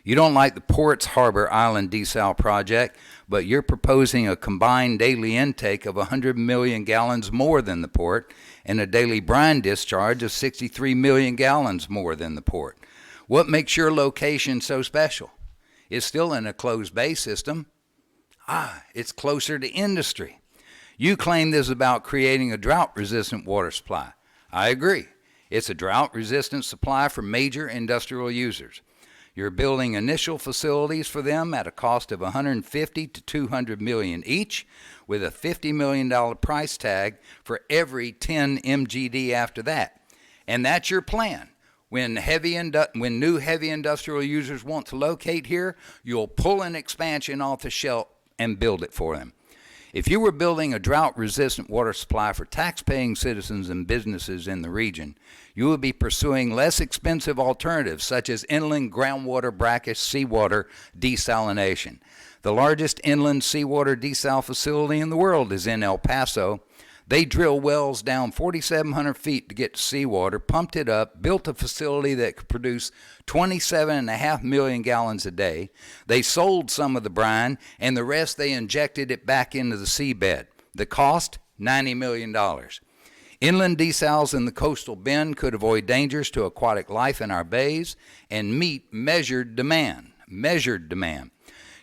You don't like the Ports Harbor Island desal project, but you're proposing a combined daily intake of 100 million gallons more than the port and a daily brine discharge of 63 million gallons more than the port. What makes your location so special? It's still in a closed bay system. It's closer to industry. You claim this is about creating a drought-resistant water supply. I agree. It's a drought-resistant supply for major industrial users. You're building initial facilities for them at a cost of $150 to $200 million each, with a $50 million price tag for every 10 MGD after that. And that's your plan. When new heavy industrial users want to locate here, you'll pull an expansion off the shelf and build it for them. If you were building a drought-resistant water supply for tax-paying citizens and businesses in the region, you would be pursuing less expensive alternatives such as inland groundwater brackish seawater desalination. The largest inland seawater desal facility in the world is in El Paso. They drill wells down 4,700 feet to get to seawater, pumped it up, built a facility that could produce 27.5 million gallons a day. They sold some of the brine, and the rest they injected it back into the seabed. The cost, $90 million. Inland desals in the coastal bend could avoid dangers to aquatic life in our bays and meet measured demand.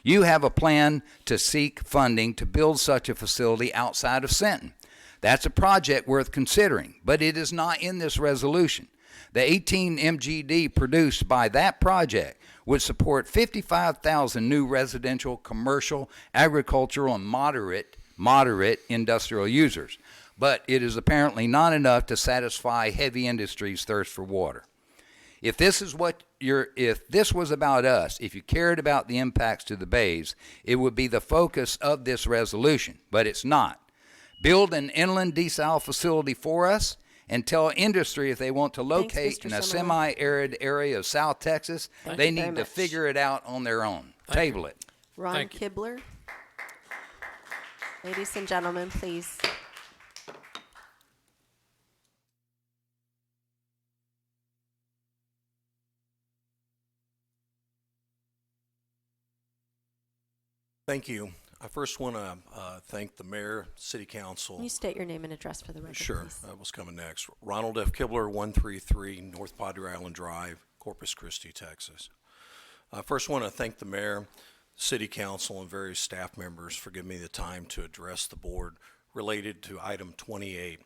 You have a plan to seek funding to build such a facility outside of Sinton. That's a project worth considering, but it is not in this resolution. The 18 MGD produced by that project would support 55,000 new residential, commercial, agricultural, and moderate industrial users. But it is apparently not enough to satisfy heavy industry's thirst for water. If this was about us, if you cared about the impacts to the bays, it would be the focus of this resolution, but it's not. Build an inland desal facility for us and tell industry if they want to locate in a semi-arid area of South Texas, they need to figure it out on their own. Table it. Ron Kibler. Ladies and gentlemen, please. Thank you. I first want to thank the mayor, city council. Can you state your name and address for the record, Sure, please? that was coming next. Ronald F. Kibler, 133 North Padre Island Drive, Corpus Christi, Texas. I first want to thank the mayor, city council, and various staff members for giving me the time to address the board related to item 28.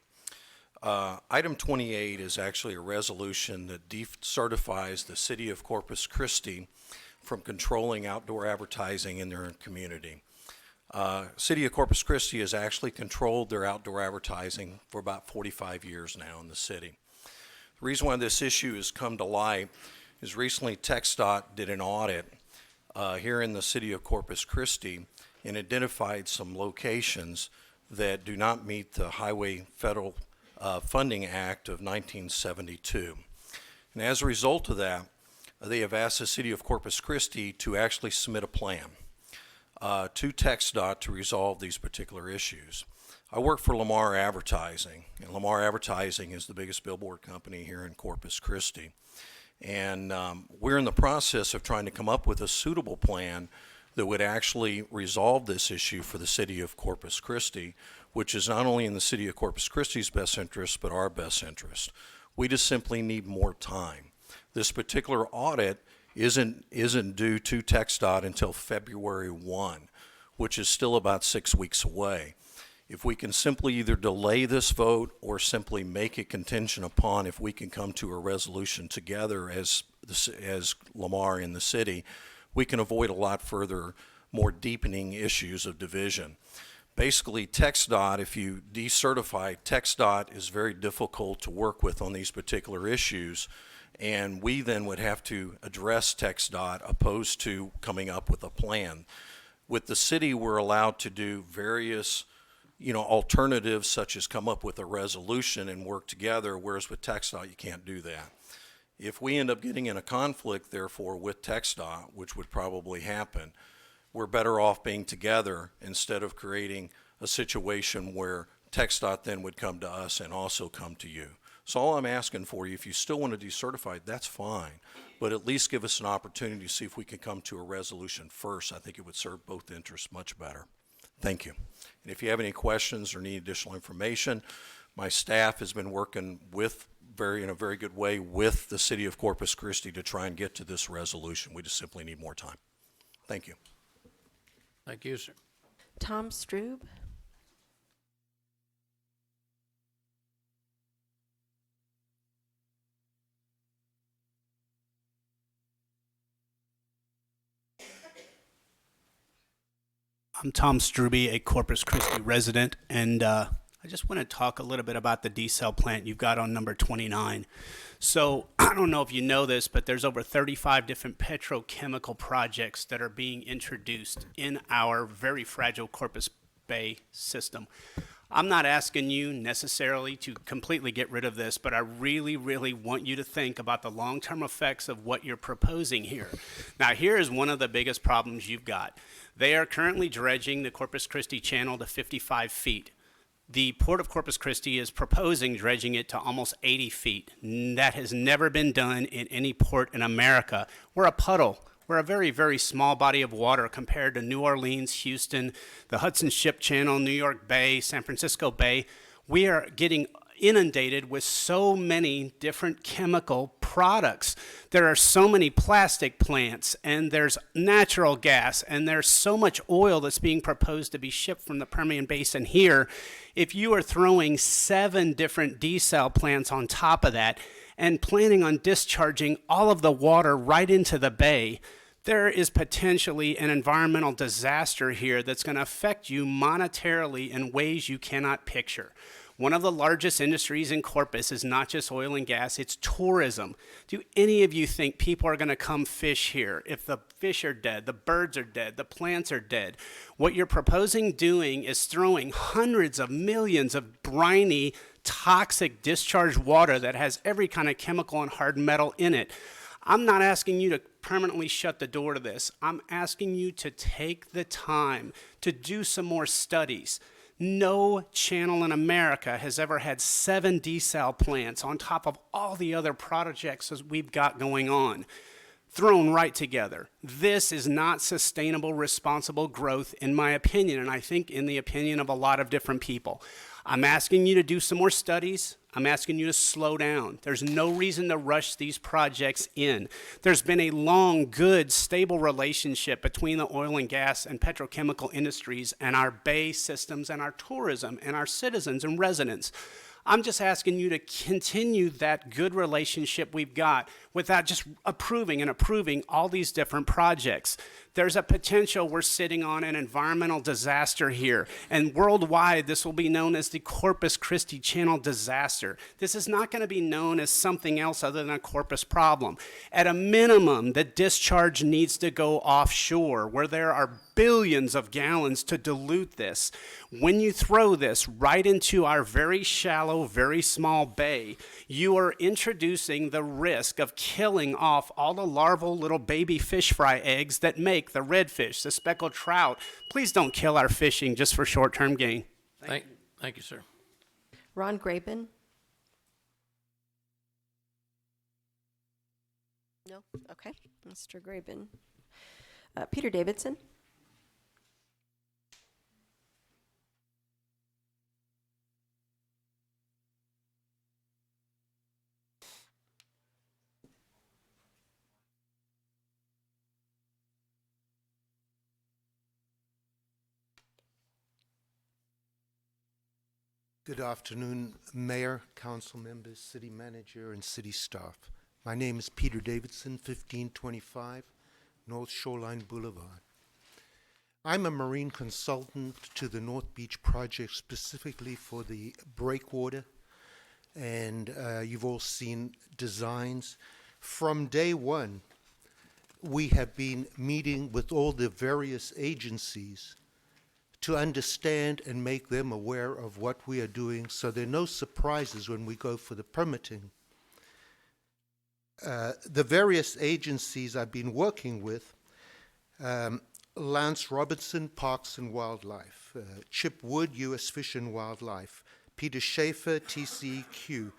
Item 28 is actually a resolution that decertifies the city of Corpus Christi from controlling outdoor advertising in their community. City of Corpus Christi has actually controlled their outdoor advertising for about 45 years now in the city. The reason why this issue has come to light is recently TxDOT did an audit here in the city of Corpus Christi and identified some locations that do not meet the Highway Federal Funding Act of 1972. And as a result of that, they have asked the city of Corpus Christi to actually submit a plan to TxDOT to resolve these particular issues. I work for Lamar Advertising, and Lamar Advertising is the biggest billboard company here in Corpus Christi. And we're in the process of trying to come up with a suitable plan that would actually resolve this issue for the city of Corpus Christi, which is not only in the city of Corpus Christi's best interest, but our best interest. We just simply need more time. This particular audit isn't due to TxDOT until February 1, which is still about 6 weeks away. If we can simply either delay this vote or simply make it contingent upon if we can come to a resolution together as Lamar in the city, we can avoid a lot further, more deepening issues of division. Basically, TxDOT, if you decertify, TxDOT is very difficult to work with on these particular issues, and we then would have to address TxDOT opposed to coming up with a plan. With the city, we're allowed to do various alternatives, such as come up with a resolution and work together, whereas with TxDOT, you can't do that. If we end up getting in a conflict, therefore, with TxDOT, which would probably happen, we're better off being together instead of creating a situation where TxDOT then would come to us and also come to you. So all I'm asking for you, if you still want to decertify it, that's fine, but at least give us an opportunity to see if we can come to a resolution first. I think it would serve both interests much better. Thank you. And if you have any questions or need additional information, my staff has been working in a very good way with the city of Corpus Christi to try and get to this resolution. We just simply need more time. Thank you. Thank you, sir. Tom Strube. I'm Tom Strube, a Corpus Christi resident, and I just want to talk a little bit about the desal plant you've got on number 29. So I don't know if you know this, but there's over 35 different petrochemical projects that are being introduced in our very fragile Corpus Bay system. I'm not asking you necessarily to completely get rid of this, but I really, really want you to think about the long-term effects of what you're proposing here. Now, here is one of the biggest problems you've got. They are currently dredging the Corpus Christi channel to 55 feet. The Port of Corpus Christi is proposing dredging it to almost 80 feet. That has never been done in any port in America. We're a puddle. We're a very, very small body of water compared to New Orleans, Houston, the Hudson Ship Channel, New York Bay, San Francisco Bay. We are getting inundated with so many different chemical products. There are so many plastic plants, and there's natural gas, and there's so much oil that's being proposed to be shipped from the Permian Basin here. If you are throwing 7 different desal plants on top of that and planning on discharging all of the water right into the bay, there is potentially an environmental disaster here that's going to affect you monetarily in ways you cannot picture. One of the largest industries in Corpus is not just oil and gas, it's tourism. Do any of you think people are going to come fish here if the fish are dead, the birds are dead, the plants are dead? What you're proposing doing is throwing hundreds of millions of briny, toxic discharged water that has every kind of chemical and hard metal in it. I'm not asking you to permanently shut the door to this. I'm asking you to take the time to do some more studies. No channel in America has ever had 7 desal plants on top of all the other projects that we've got going on. thrown right together. This is not sustainable, responsible growth, in my opinion, and I think in the opinion of a lot of different people. I'm asking you to do some more studies. I'm asking you to slow down. There's no reason to rush these projects in. There's been a long, good, stable relationship between the oil and gas and petrochemical industries and our bay systems and our tourism and our citizens and residents. I'm just asking you to continue that good relationship we've got without just approving all these different projects. There's a potential we're sitting on an environmental disaster here, and worldwide this will be known as the Corpus Christi Channel disaster. This is not going to be known as something else other than a Corpus problem. At a minimum, the discharge needs to go offshore where there are billions of gallons to dilute this. When you throw this right into our very shallow, very small bay, you are introducing the risk of killing off all the larval little baby fish fry eggs that make the redfish, the speckled trout. Please don't kill our fishing just for short-term gain. Thank you, sir. Ron Graben? No? Okay. Mr. Graben. Peter Davidson? Good afternoon, Mayor, council members, city manager, and city staff. My name is Peter Davidson, 1525 North Shoreline Boulevard. I'm a marine consultant to the North Beach project specifically for the breakwater, and you've all seen designs. From day one, we have been meeting with all the various agencies to understand and make them aware of what we are doing so there are no surprises when we go for the permitting. The various agencies I've been working with, Lance Robertson, Parks and Wildlife, Chip Wood, U.S. Fish and Wildlife, Peter Schaefer, TCEQ,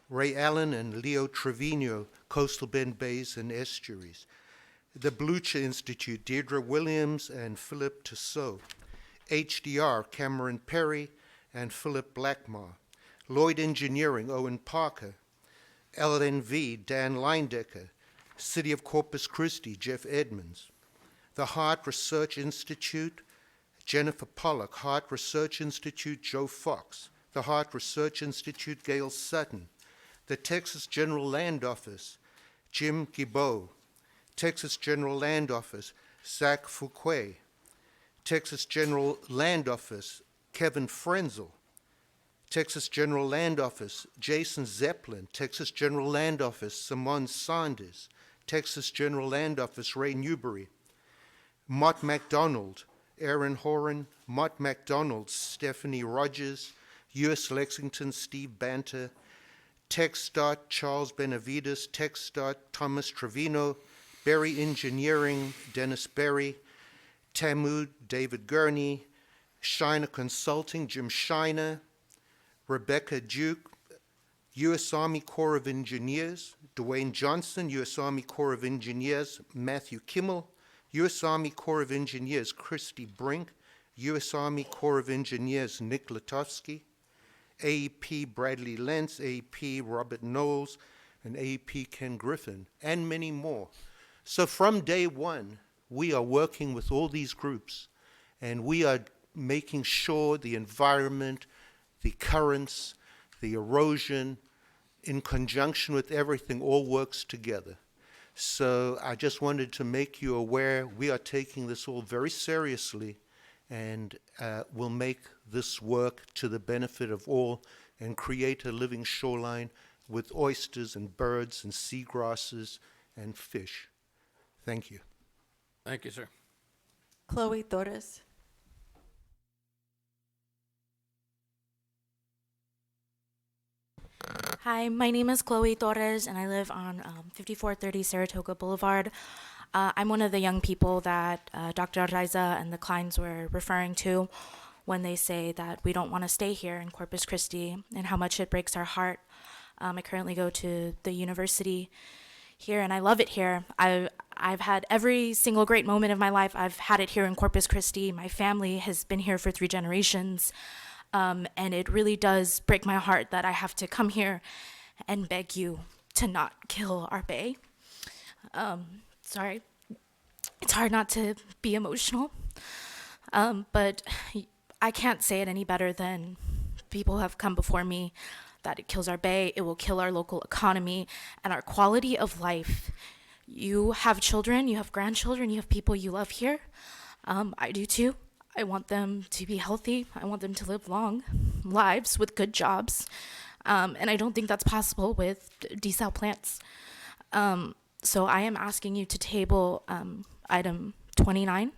Ray Allen and Leo Trevino, Coastal Bend Bays and Estuaries, the Blucher Institute, Deirdre Williams and Philip Tissot, HDR, Cameron Perry and Philip Blackmar, Lloyd Engineering, Owen Parker, LNV, Dan Leindecker, City of Corpus Christi, Jeff Edmonds, the Hart Research Institute, Jennifer Pollock, Hart Research Institute, Joe Fox, the Hart Research Institute, Gail Sutton, the Texas General Land Office, Jim Gibault, Texas General Land Office, Zach Fouquet, Texas General Land Office, Kevin Frenzel, Texas General Land Office, Jason Zeppelin, Texas General Land Office, Simon Sanders, Texas General Land Office, Ray Newberry, Mott MacDonald, Aaron Horan, Mott MacDonald, Stephanie Rogers, U.S. Lexington, Steve Banter, TechStart, Charles Benavides, TechStart, Thomas Trevino, Berry Engineering, Dennis Berry, Tamu, David Gurney, Shiner Consulting, Jim Shiner, Rebecca Duke, U.S. Army Corps of Engineers, Dwayne Johnson, U.S. Army Corps of Engineers, Matthew Kimmel, U.S. Army Corps of Engineers, Christy Brink, U.S. Army Corps of Engineers, Nick Latovsky, AEP Bradley Lentz, AEP Robert Knowles, and AEP Ken Griffin, and many more. So from day one, we are working with all these groups, and we are making sure the environment, the currents, the erosion, in conjunction with everything, all works together. So I just wanted to make you aware we are taking this all very seriously, and will make this work to the benefit of all and create a living shoreline with oysters and birds and seagrasses and fish. Thank you. Thank you, sir. Chloe Torres. Hi, my name is Chloe Torres, and I live on 5430 Saratoga Boulevard. I'm one of the young people that Dr. Araiza and the Kleins were referring to when they say that we don't want to stay here in Corpus Christi and how much it breaks our heart. I currently go to the university here, and I love it here. I've had every single great moment of my life. I've had it here in Corpus Christi. My family has been here for 3 generations, and it really does break my heart that I have to come here and beg you to not kill our bay. Sorry, it's hard not to be emotional, but I can't say it any better than people have come before me, that it kills our bay, it will kill our local economy and our quality of life. You have children, you have grandchildren, you have people you love here. I do too. I want them to be healthy. I want them to live long lives with good jobs. And I don't think that's possible with desal plants. So I am asking you to table item 29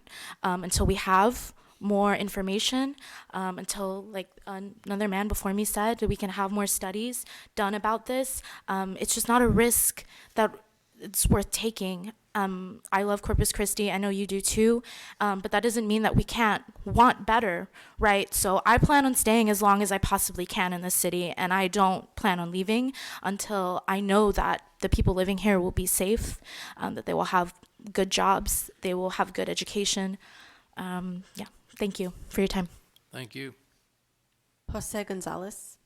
until we have more information, until, like another man before me said, we can have more studies done about this. It's just not a risk that it's worth taking. I love Corpus Christi, I know you do too, but that doesn't mean that we can't want better, right? So I plan on staying as long as I possibly can in this city, and I don't plan on leaving until I know that the people living here will be safe, that they will have good jobs, they will have good education. Yeah, thank you for your time. Thank you. Jose Gonzalez.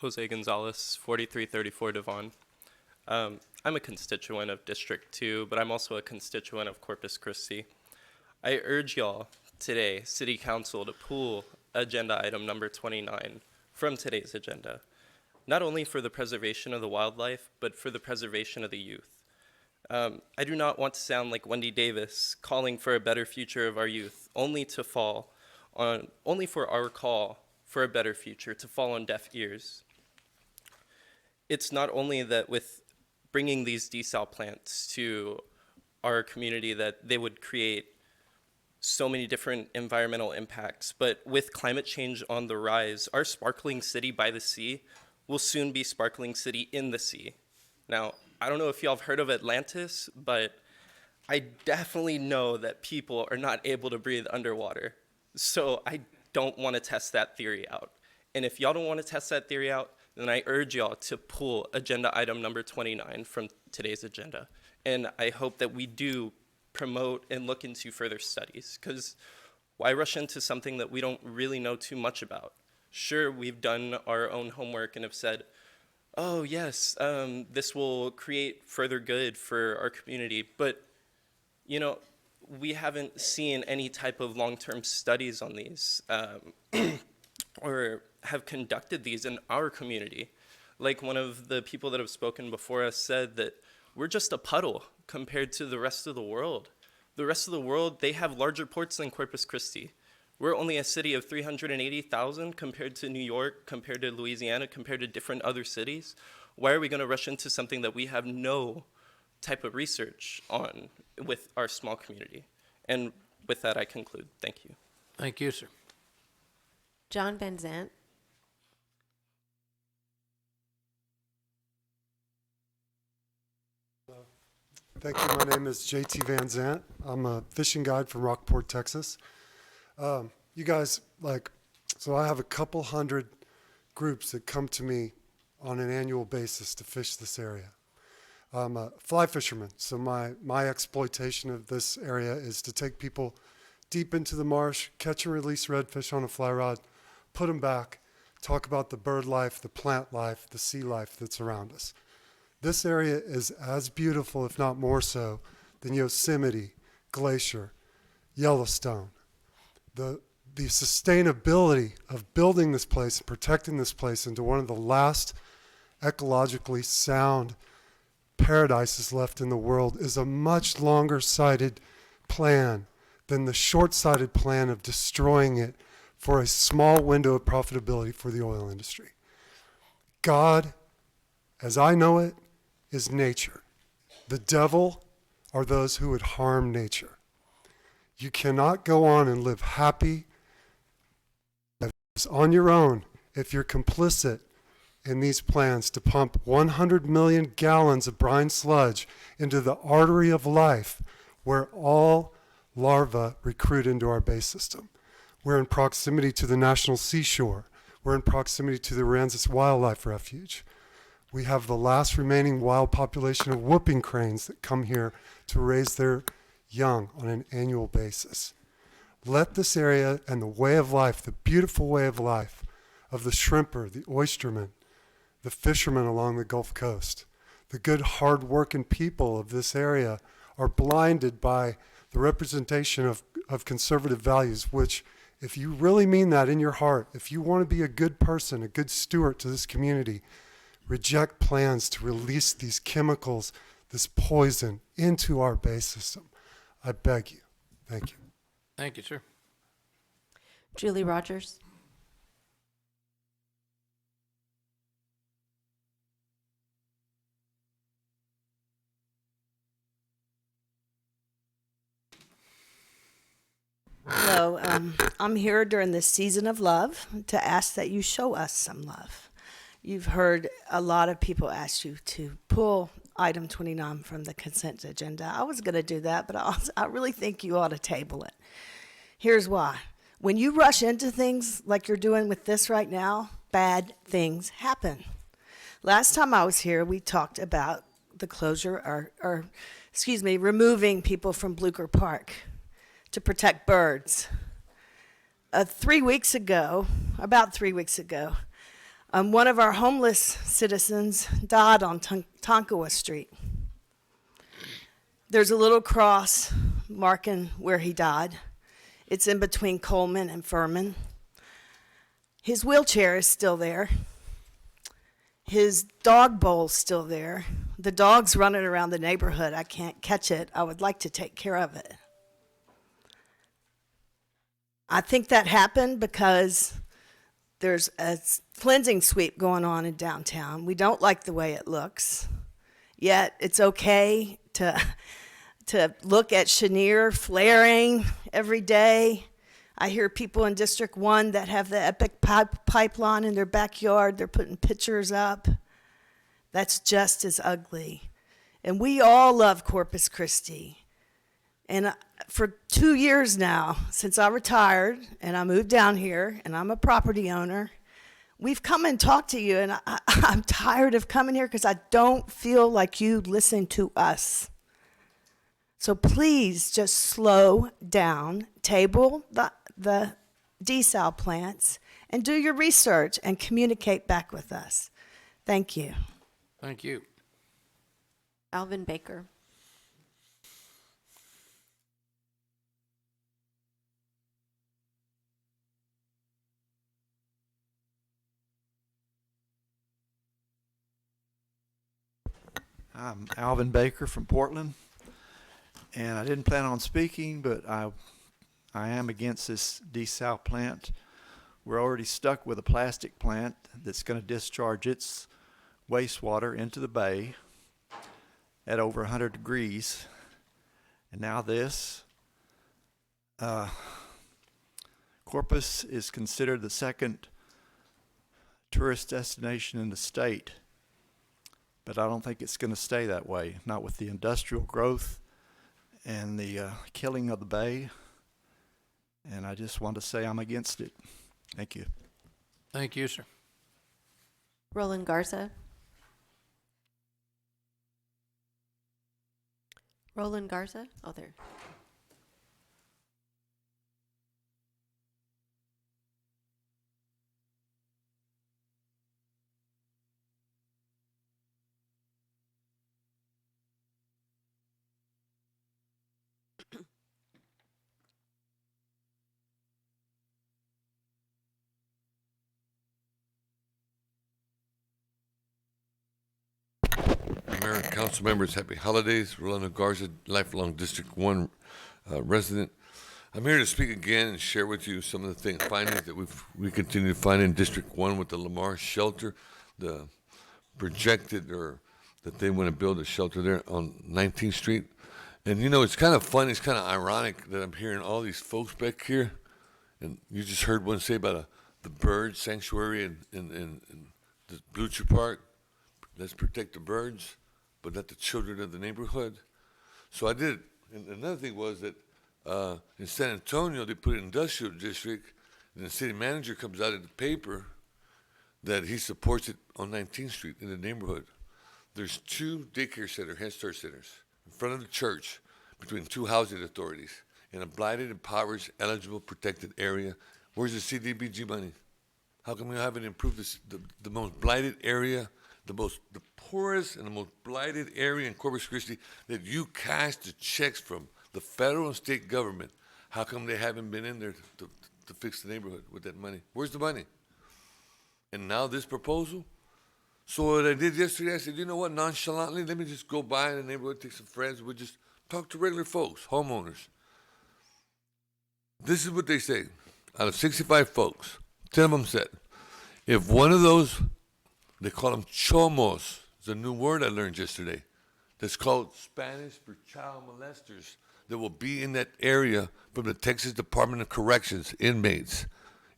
Jose Gonzalez, 4334 Devon. I'm a constituent of District 2, but I'm also a constituent of Corpus Christi. I urge y'all today, City Council, to pull agenda item number 29 from today's agenda, not only for the preservation of the wildlife, but for the preservation of the youth. I do not want to sound like Wendy Davis calling for a better future of our youth, only for our call for a better future to fall on deaf ears. It's not only that with bringing these desal plants to our community that they would create so many different environmental impacts, but with climate change on the rise, our sparkling city by the sea will soon be sparkling city in the sea. Now, I don't know if y'all have heard of Atlantis, but I definitely know that people are not able to breathe underwater. So I don't want to test that theory out. And if y'all don't want to test that theory out, then I urge y'all to pull agenda item number 29 from today's agenda. And I hope that we do promote and look into further studies, because why rush into something that we don't really know too much about? Sure, we've done our own homework and have said, oh yes, this will create further good for our community, but you know, we haven't seen any type of long-term studies on these or have conducted these in our community. Like one of the people that have spoken before us said that we're just a puddle compared to the rest of the world. The rest of the world, they have larger ports than Corpus Christi. We're only a city of 380,000 compared to New York, compared to Louisiana, compared to different other cities. Why are we going to rush into something that we have no type of research on with our small community? And with that, I conclude. Thank you. Thank you, sir. John Benzant. Thank you. My name is JT Van Zant. I'm a fishing guide from Rockport, Texas. You guys, so I have a couple hundred groups that come to me on an annual basis to fish this area. I'm a fly fisherman, so my exploitation of this area is to take people deep into the marsh, catch and release redfish on a fly rod, put them back, talk about the bird life, the plant life, the sea life that's around us. This area is as beautiful, if not more so, than Yosemite, Glacier, Yellowstone. The sustainability of building this place and protecting this place into one of the last ecologically sound paradises left in the world is a much longer-sighted plan than the short-sighted plan of destroying it for a small window of profitability for the oil industry. God, as I know it, is nature. The devil are those who would harm nature. You cannot go on and live happy on your own if you're complicit in these plans to pump 100 million gallons of brine sludge into the artery of life where all larvae recruit into our bay system. We're in proximity to the national seashore. We're in proximity to the Aransas Wildlife Refuge. We have the last remaining wild population of whooping cranes that come here to raise their young on an annual basis. Let this area and the way of life, the beautiful way of life of the shrimper, the oysterman, the fishermen along the Gulf Coast, the good hard-working people of this area are blinded by the representation of conservative values, which, if you really mean that in your heart, if you want to be a good person, a good steward to this community, reject plans to release these chemicals, this poison, into our bay system. I beg you. Thank you. Thank you, sir. Julie Rogers. Hello, I'm here during this season of love to ask that you show us some love. You've heard a lot of people ask you to pull item 29 from the consent agenda. I was going to do that, but I really think you ought to table it. Here's why. When you rush into things like you're doing with this right now, bad things happen. Last time I was here, we talked about the closure removing people from Blucher Park to protect birds. About 3 weeks ago, one of our homeless citizens died on Tonkawa Street. There's a little cross marking where he died. It's in between Coleman and Furman. His wheelchair is still there. His dog bowl's still there. The dog's running around the neighborhood. I can't catch it. I would like to take care of it. I think that happened because there's a cleansing sweep going on in downtown. We don't like the way it looks. Yet it's okay to look at Chenier flaring every day. I hear people in District 1 that have the epic pipeline in their backyard. They're putting pictures up. That's just as ugly. And we all love Corpus Christi. And for 2 years now, since I retired and I moved down here and I'm a property owner, we've come and talked to you, and I'm tired of coming here because I don't feel like you listen to us. So please just slow down, table the desal plants, and do your research and communicate back with us. Thank you. Thank you. Alvin Baker. I'm Alvin Baker from Portland, and I didn't plan on speaking, but I am against this desal plant. We're already stuck with a plastic plant that's going to discharge its wastewater into the bay at over 100 degrees, and now this. Corpus is considered the second tourist destination in the state. But I don't think it's going to stay that way, not with the industrial growth and the killing of the bay. And I just want to say I'm against it. Thank you. Thank you, sir. Roland Garza. Roland Garza? Oh, there. Mayor, council members, happy holidays. Rolando Garza, lifelong District 1 resident. I'm here to speak again and share with you some of the findings that we continue to find in District 1 with the Lamar shelter, the projected, or that they want to build a shelter there on 19th Street. And you know, it's kind of fun, it's kind of ironic that I'm hearing all these folks back here, and you just heard one say about the bird sanctuary in the Blucher Park. Let's protect the birds, but not the children of the neighborhood. So I did. And another thing was that in San Antonio, they put an industrial district, and the city manager comes out in the paper that he supports it on 19th Street in the neighborhood. There's 2 daycare centers, Head Start centers, in front of the church between 2 housing authorities in a blighted, impoverished, eligible, protected area. Where's the CDBG money? How come we haven't improved this, the most blighted area, the poorest and the most blighted area in Corpus Christi that you cash the checks from the federal and state government? How come they haven't been in there to fix the neighborhood with that money? Where's the money? And now this proposal? So what I did yesterday, I said, you know what, nonchalantly, let me just go by in the neighborhood, take some friends, we'll just talk to regular folks, homeowners. This is what they say. Out of 65 folks, 10 of them said, if one of those, they call them chomos, it's a new word I learned yesterday, that's called Spanish for child molesters, that will be in that area from the Texas Department of Corrections, inmates.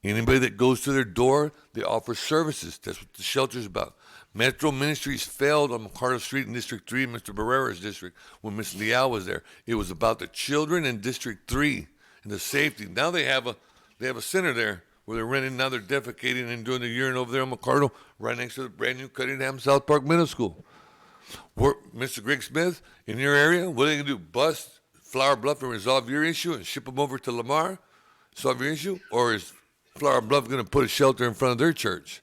Anybody that goes to their door, they offer services. That's what the shelter's about. Metro Ministries failed on McCarter Street in District 3, Mr. Barrera's district, when Ms. Leal was there. It was about the children in District 3 and the safety. Now they have a center there where they're renting, now they're defecating and doing the urine over there on McCardle, right next to the brand new Cunningham South Park Middle School. Mr. Greg Smith, in your area, what are they going to do? Bust Flower Bluff and resolve your issue and ship them over to Lamar, solve your issue? Or is Flower Bluff going to put a shelter in front of their church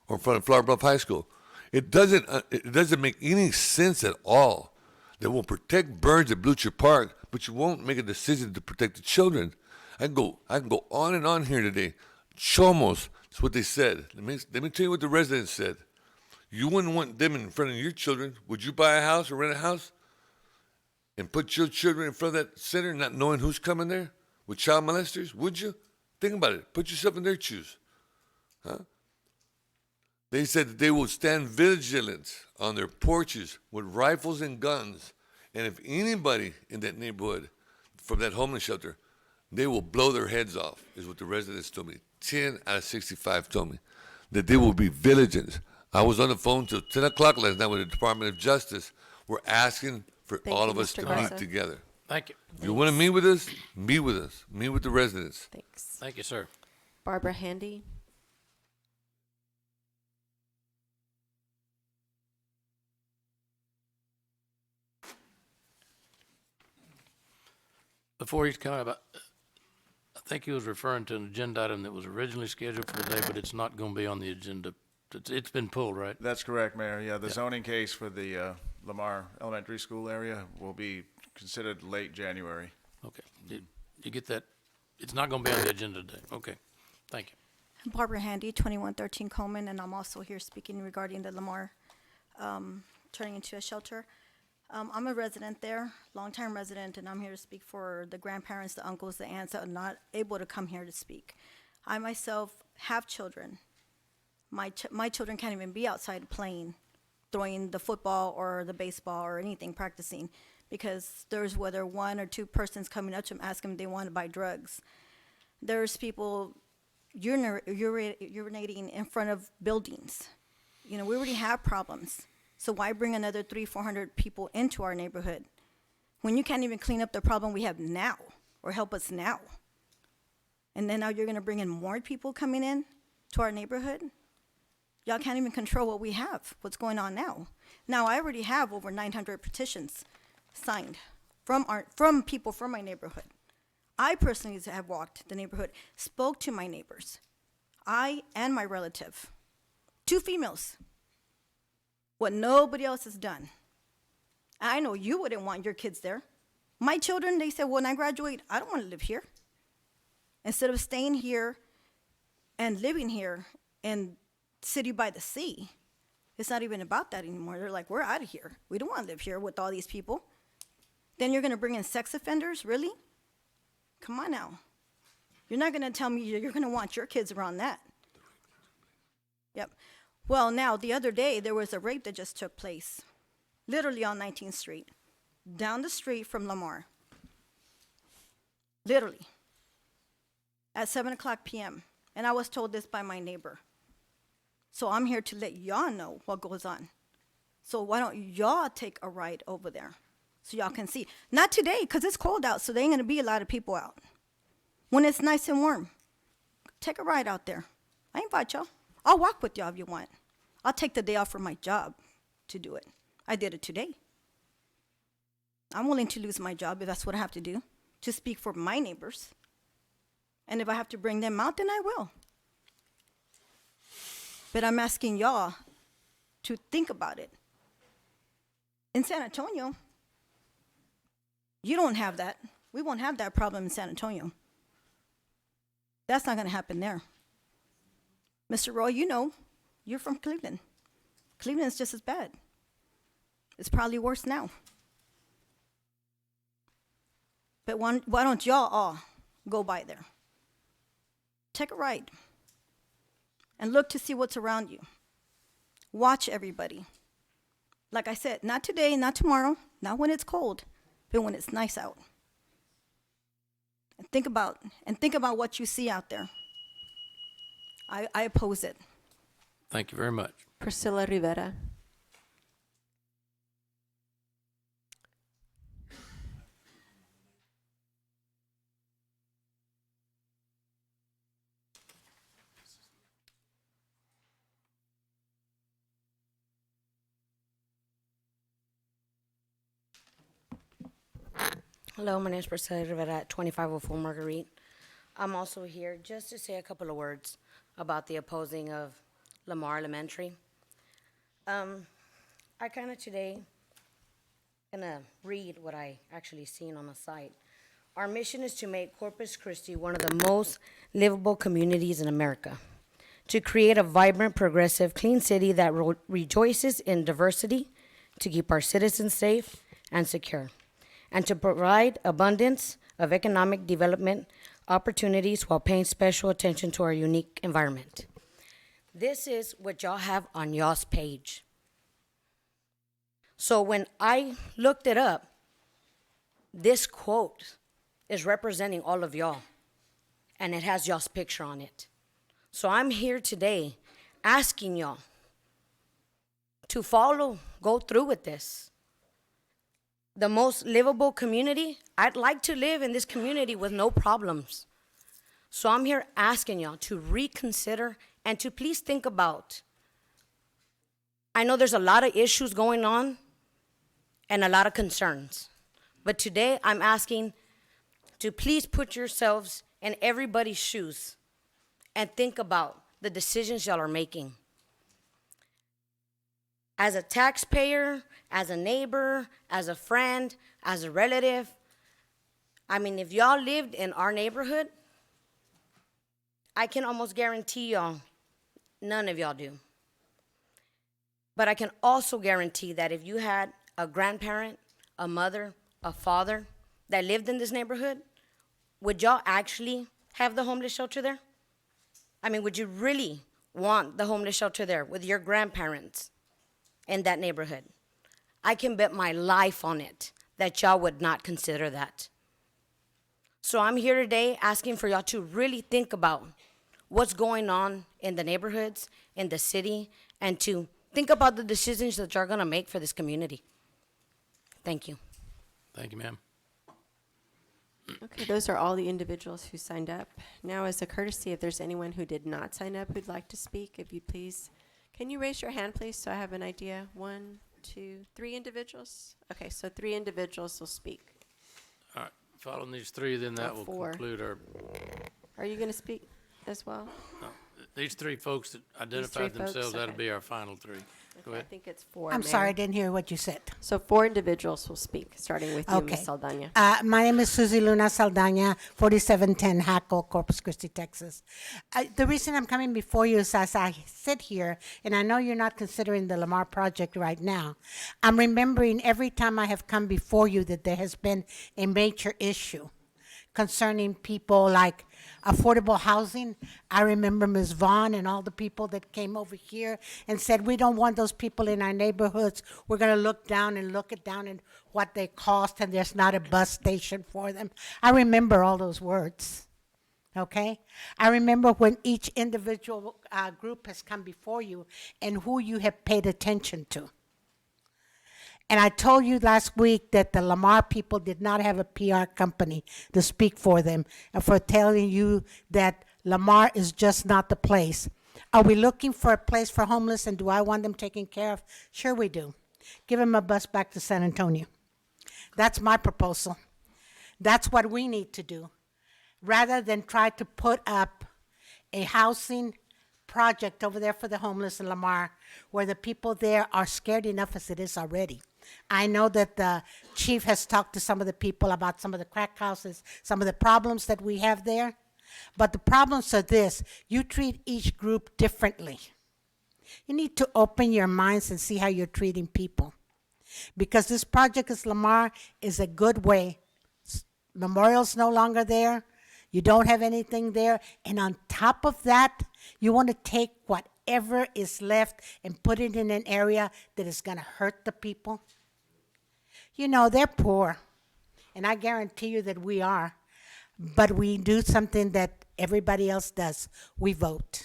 or in front of Flower Bluff High School? It doesn't make any sense at all that we'll protect birds at Blucher Park, but you won't make a decision to protect the children. I can go on and on here today. Chomos, that's what they said. Let me tell you what the residents said. You wouldn't want them in front of your children. Would you buy a house or rent a house and put your children in front of that center not knowing who's coming there with child molesters? Would you? Think about it. Put yourself in their shoes. Huh? They said that they will stand vigilant on their porches with rifles and guns. And if anybody in that neighborhood from that homeless shelter, they will blow their heads off, is what the residents told me. 10 out of 65 told me that they will be vigilant. I was on the phone till 10 o'clock last night with the Department of Justice. We're asking for all of us to meet together. Thank you. If you want to meet with us, meet with us. Meet with the residents. Thanks. Thank you, sir. Barbara Handy. Before he's coming about, I think he was referring to an agenda item that was originally scheduled for today, but it's not going to be on the agenda. It's been pulled, right? That's correct, Mayor. Yeah, the zoning case for the Lamar Elementary School area will be considered late January. Okay. Did you get that? It's not going to be on the agenda today. Okay. Thank you. Barbara Handy, 2113 Coleman, and I'm also here speaking regarding the Lamar turning into a shelter. I'm a resident there, longtime resident, and I'm here to speak for the grandparents, the uncles, the aunts that are not able to come here to speak. I myself have children. My children can't even be outside playing, throwing the football or the baseball or anything, practicing, because there's whether 1 or 2 persons coming up to them asking them if they want to buy drugs. There's people urinating in front of buildings. You know, we already have problems. So why bring another 300-400 people into our neighborhood when you can't even clean up the problem we have now or help us now? And then now you're going to bring in more people coming in to our neighborhood? Y'all can't even control what we have, what's going on now. Now, I already have over 900 petitions signed from people from my neighborhood. I personally have walked the neighborhood, spoke to my neighbors, I and my relative, 2 females, what nobody else has done. I know you wouldn't want your kids there. My children, they said, when I graduate, I don't want to live here. Instead of staying here and living here in city by the sea, it's not even about that anymore. They're like, we're out of here. We don't want to live here with all these people. Then you're going to bring in sex offenders, really? Come on now. You're not going to tell me you're going to want your kids around that. Yep. Well, now, the other day, there was a rape that just took place, literally on 19th Street, down the street from Lamar. Literally. At 7 o'clock p.m. And I was told this by my neighbor. So I'm here to let y'all know what goes on. So why don't y'all take a ride over there so y'all can see? Not today, because it's cold out, so there ain't going to be a lot of people out. When it's nice and warm, take a ride out there. I invite y'all. I'll walk with y'all if you want. I'll take the day off from my job to do it. I did it today. I'm willing to lose my job if that's what I have to do, to speak for my neighbors. And if I have to bring them out, then I will. But I'm asking y'all to think about it. In San Antonio, you don't have that. We won't have that problem in San Antonio. That's not going to happen there. Mr. Roy, you know, you're from Cleveland. Cleveland is just as bad. It's probably worse now. But why don't y'all all go by there? Take a ride and look to see what's around you. Watch everybody. Like I said, not today, not tomorrow, not when it's cold, but when it's nice out. And think about what you see out there. I oppose it. Thank you very much. Priscilla Rivera. Hello, my name is Priscilla Rivera at 2504 Marguerite. I'm also here just to say a couple of words about the opposing of Lamar Elementary. I kind of today gonna read what I actually seen on the site. Our mission is to make Corpus Christi one of the most livable communities in America, to create a vibrant, progressive, clean city that rejoices in diversity, to keep our citizens safe and secure, and to provide abundance of economic development opportunities while paying special attention to our unique environment. This is what y'all have on y'all's page. So when I looked it up, this quote is representing all of y'all, and it has y'all's picture on it. So I'm here today asking y'all to go through with this. The most livable community, I'd like to live in this community with no problems. So I'm here asking y'all to reconsider and to please think about. I know there's a lot of issues going on and a lot of concerns. But today I'm asking to please put yourselves in everybody's shoes and think about the decisions y'all are making. As a taxpayer, as a neighbor, as a friend, as a relative, I mean, if y'all lived in our neighborhood, I can almost guarantee y'all, none of y'all do. But I can also guarantee that if you had a grandparent, a mother, a father that lived in this neighborhood, would y'all actually have the homeless shelter there? I mean, would you really want the homeless shelter there with your grandparents in that neighborhood? I can bet my life on it that y'all would not consider that. So I'm here today asking for y'all to really think about what's going on in the neighborhoods, in the city, and to think about the decisions that you're gonna make for this community. Thank you. Thank you, ma'am. Okay, those are all the individuals who signed up. Now, as a courtesy, if there's anyone who did not sign up who'd like to speak, if you please, can you raise your hand, please, so I have an idea? 1, 2, 3 individuals? Okay, so 3 individuals will speak. All right, following these 3, then that will 4. conclude our, Are you going to speak as well? no, these 3 folks that identified folks? themselves, that'll Okay. be our final 3. Go Okay, I ahead. think it's 4. I'm Mayor. sorry, I didn't hear what you said. So 4 individuals will speak, starting with you, Okay. Ms. Saldana. My name is Susie Luna Saldana, 4710 Hackle, Corpus Christi, Texas. The reason I'm coming before you is as I sit here, and I know you're not considering the Lamar project right now, I'm remembering every time I have come before you that there has been a major issue concerning people like affordable housing. I remember Ms. Vaughn and all the people that came over here and said, we don't want those people in our neighborhoods. We're going to look down at what they cost, and there's not a bus station for them. I remember all those words, okay? I remember when each individual group has come before you and who you have paid attention to. And I told you last week that the Lamar people did not have a PR company to speak for them, and for telling you that Lamar is just not the place. Are we looking for a place for homeless, and do I want them taken care of? Sure we do. Give them a bus back to San Antonio. That's my proposal. That's what we need to do, rather than try to put up a housing project over there for the homeless in Lamar, where the people there are scared enough as it is already. I know that the chief has talked to some of the people about some of the crack houses, some of the problems that we have there. But the problems are this: you treat each group differently. You need to open your minds and see how you're treating people. Because this project is Lamar is a good way. Memorial's no longer there. You don't have anything there. And on top of that, you want to take whatever is left and put it in an area that is going to hurt the people. You know, they're poor. And I guarantee you that we are. But we do something that everybody else does. We vote.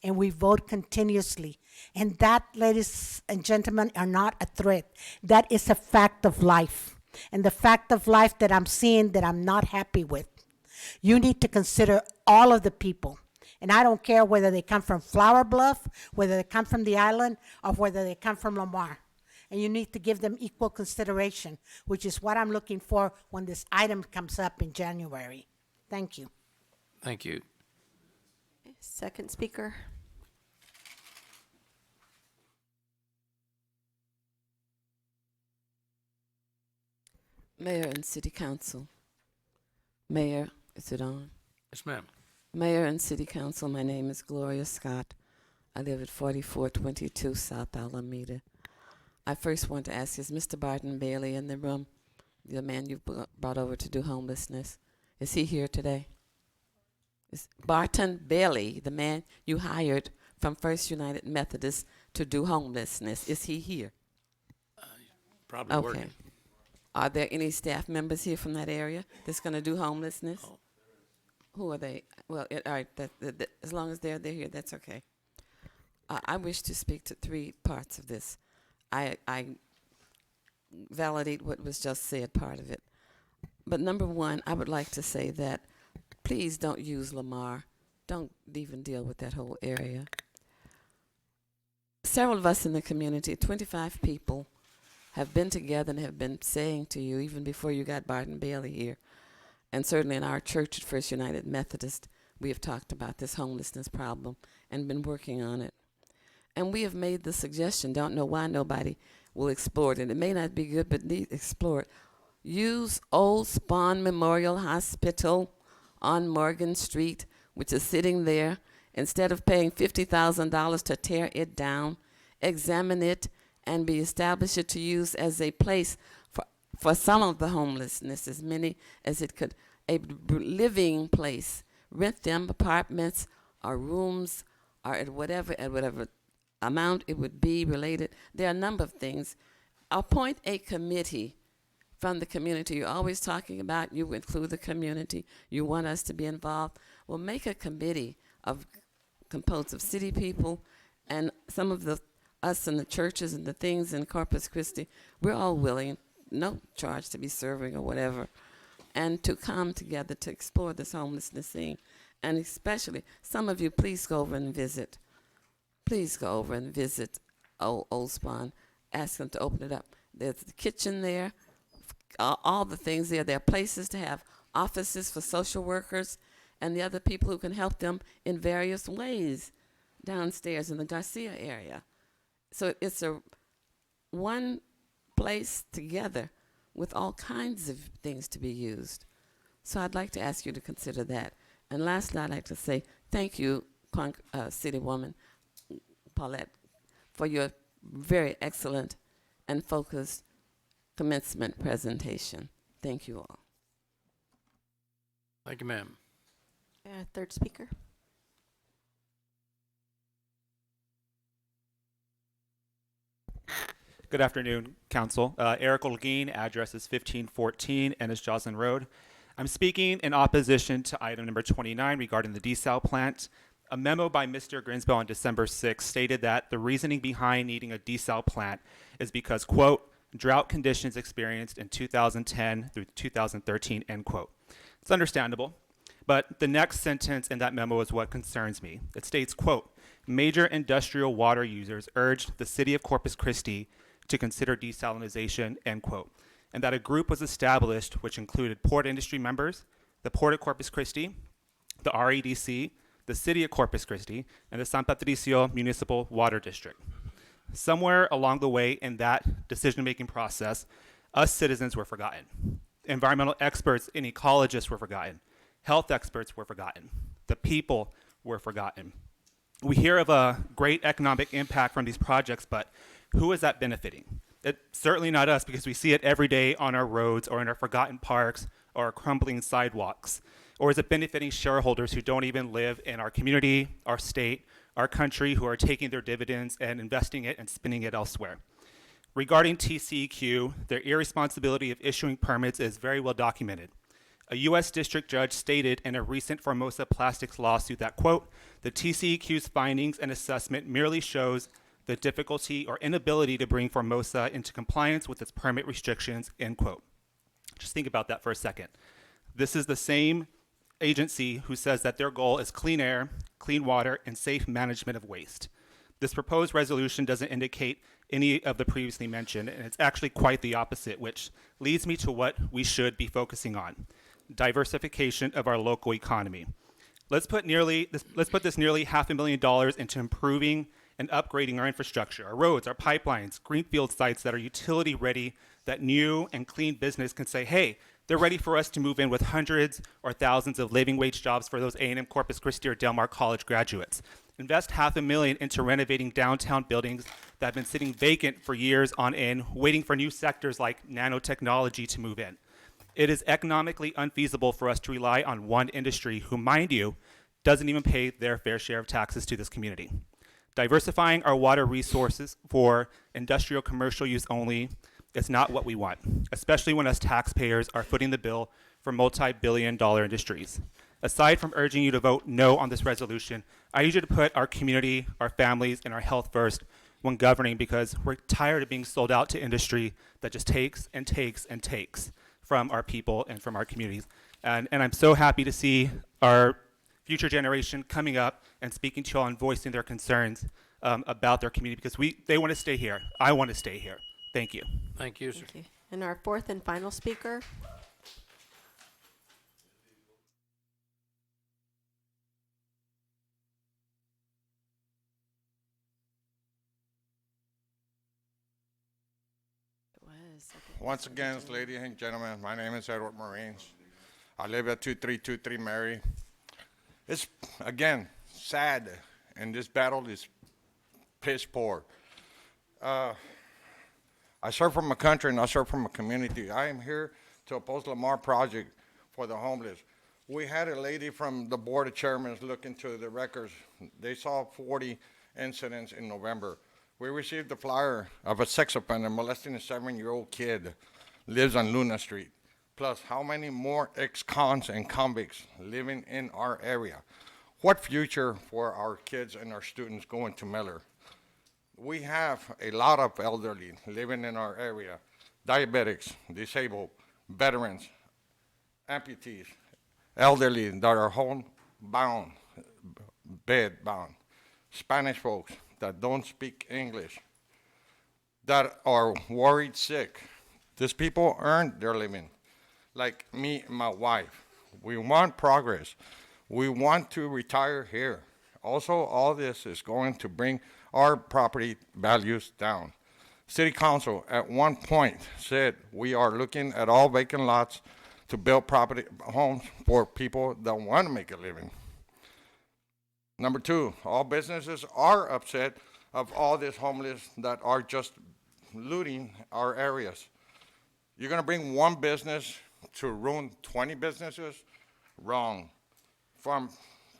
And we vote continuously. And that, ladies and gentlemen, are not a threat. That is a fact of life. And the fact of life that I'm seeing that I'm not happy with. You need to consider all of the people. And I don't care whether they come from Flower Bluff, whether they come from the island, or whether they come from Lamar. And you need to give them equal consideration, which is what I'm looking for when this item comes up in January. Thank you. Thank you. Second speaker. Mayor and City Council. Mayor, is it on? Yes, ma'am. Mayor and City Council, my name is Gloria Scott. I live at 4422 South Alameda. I first want to ask, is Mr. Barton Bailey in the room? The man you brought over to do homelessness. Is he here today? Is Barton Bailey, the man you hired from First United Methodist to do homelessness, is he here? Probably working. Are there any staff members here from that area that's going to do homelessness? Oh. Who are they? Well, all right, as long as they're here, that's okay. I wish to speak to three parts of this. I validate what was just said, part of it. But number one, I would like to say that please don't use Lamar. Don't even deal with that whole area. Several of us in the community, 25 people, have been together and have been saying to you, even before you got Barton Bailey here, and certainly in our church at First United Methodist, we have talked about this homelessness problem and been working on it. And we have made the suggestion, don't know why nobody will explore it, and it may not be good, but explore it. Use Old Spawn Memorial Hospital on Morgan Street, which is sitting there. Instead of paying $50,000 to tear it down, examine it and establish it to use as a place for some of the homelessness, as many as it could, a living place. Rent them apartments or rooms or at whatever amount it would be related. There are a number of things. Appoint a committee from the community. You're always talking about you include the community. You want us to be involved. Well, make a committee composed of city people and some of us in the churches and the things in Corpus Christi. We're all willing, no charge to be serving or whatever, and to come together to explore this homelessness thing. And especially, some of you, please go over and visit. Please go over and visit Old Spawn. Ask them to open it up. There's the kitchen there, all the things there. There are places to have offices for social workers and the other people who can help them in various ways downstairs in the Garcia area. So it's one place together with all kinds of things to be used. So I'd like to ask you to consider that. And lastly, I'd like to say thank you, City Woman Paulette, for your very excellent and focused commencement presentation. Thank you all. Thank you, ma'am. Third speaker. Good afternoon, Council. Eric Olguin, address is 1514 Ennis Joslin Road. I'm speaking in opposition to item number 29 regarding the desal plant. A memo by Mr. Grinsbell on December 6 stated that the reasoning behind needing a desal plant is because, quote, drought conditions experienced in 2010 through 2013, end quote. It's understandable, but the next sentence in that memo is what concerns me. It states, quote, major industrial water users urged the city of Corpus Christi to consider desalination, end quote, and that a group was established which included port industry members, the Port of Corpus Christi, the REDC, the city of Corpus Christi, and the San Patricio Municipal Water District. Somewhere along the way in that decision-making process, us citizens were forgotten. Environmental experts and ecologists were forgotten. Health experts were forgotten. The people were forgotten. We hear of a great economic impact from these projects, but who is that benefiting? It's certainly not us, because we see it every day on our roads or in our forgotten parks or our crumbling sidewalks. Or is it benefiting shareholders who don't even live in our community, our state, our country, who are taking their dividends and investing it and spending it elsewhere? Regarding TCEQ, their irresponsibility of issuing permits is very well documented. A U.S. district judge stated in a recent Formosa Plastics lawsuit that, quote, the TCEQ's findings and assessment merely shows the difficulty or inability to bring Formosa into compliance with its permit restrictions, end quote. Just think about that for a second. This is the same agency who says that their goal is clean air, clean water, and safe management of waste. This proposed resolution doesn't indicate any of the previously mentioned, and it's actually quite the opposite, which leads me to what we should be focusing on: diversification of our local economy. Let's put this nearly $500,000 into improving and upgrading our infrastructure, our roads, our pipelines, greenfield sites that are utility ready, that new and clean business can say, hey, they're ready for us to move in with hundreds or thousands of living wage jobs for those A&M Corpus Christi or Del Mar College graduates. Invest $500,000 into renovating downtown buildings that have been sitting vacant for years on end, waiting for new sectors like nanotechnology to move in. It is economically unfeasible for us to rely on one industry who, mind you, doesn't even pay their fair share of taxes to this community. Diversifying our water resources for industrial commercial use only is not what we want, especially when us taxpayers are footing the bill for multi-billion-dollar industries. Aside from urging you to vote no on this resolution, I urge you to put our community, our families, and our health first when governing, because we're tired of being sold out to industry that just takes and takes and takes from our people and from our communities. And I'm so happy to see our future generation coming up and speaking to you all and voicing their concerns about their community, because they want to stay here. I want to stay here. Thank you. Thank you, sir. Thank you. And our fourth and final speaker. Once again, ladies and gentlemen, my name is Edward Marines. I live at 2323 Mary. It's, again, sad, and this battle is piss poor. I serve from a country and I serve from a community. I am here to oppose Lamar project for the homeless. We had a lady from the board of chairmen look into the records. They saw 40 incidents in November. We received a flyer of a sex offender molesting a 7-year-old kid, lives on Luna Street. Plus, how many more ex-cons and convicts living in our area? What future for our kids and our students going to Miller? We have a lot of elderly living in our area: diabetics, disabled, veterans, amputees, elderly that are homebound, bed-bound, Spanish folks that don't speak English, that are worried sick. These people earn their living, like me and my wife. We want progress. We want to retire here. Also, all this is going to bring our property values down. City Council at one point said we are looking at all vacant lots to build homes for people that want to make a living. Number two, all businesses are upset of all this homeless that are just looting our areas. You're gonna bring one business to ruin 20 businesses? Wrong. From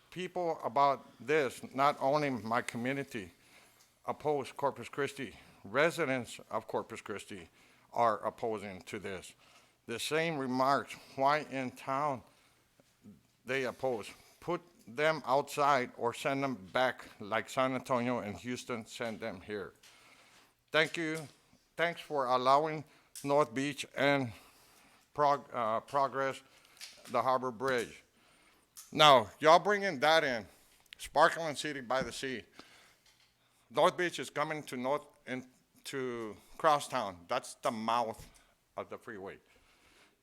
people about this, not only my community oppose Corpus Christi, residents of Corpus Christi are opposing to this. The same remarks, why in town they oppose. Put them outside or send them back like San Antonio and Houston send them here. Thank you. Thanks for allowing North Beach and Progress, the Harbor Bridge. Now, y'all bringing that in, Sparkling City by the Sea. North Beach is coming to into Crosstown. That's the mouth of the freeway.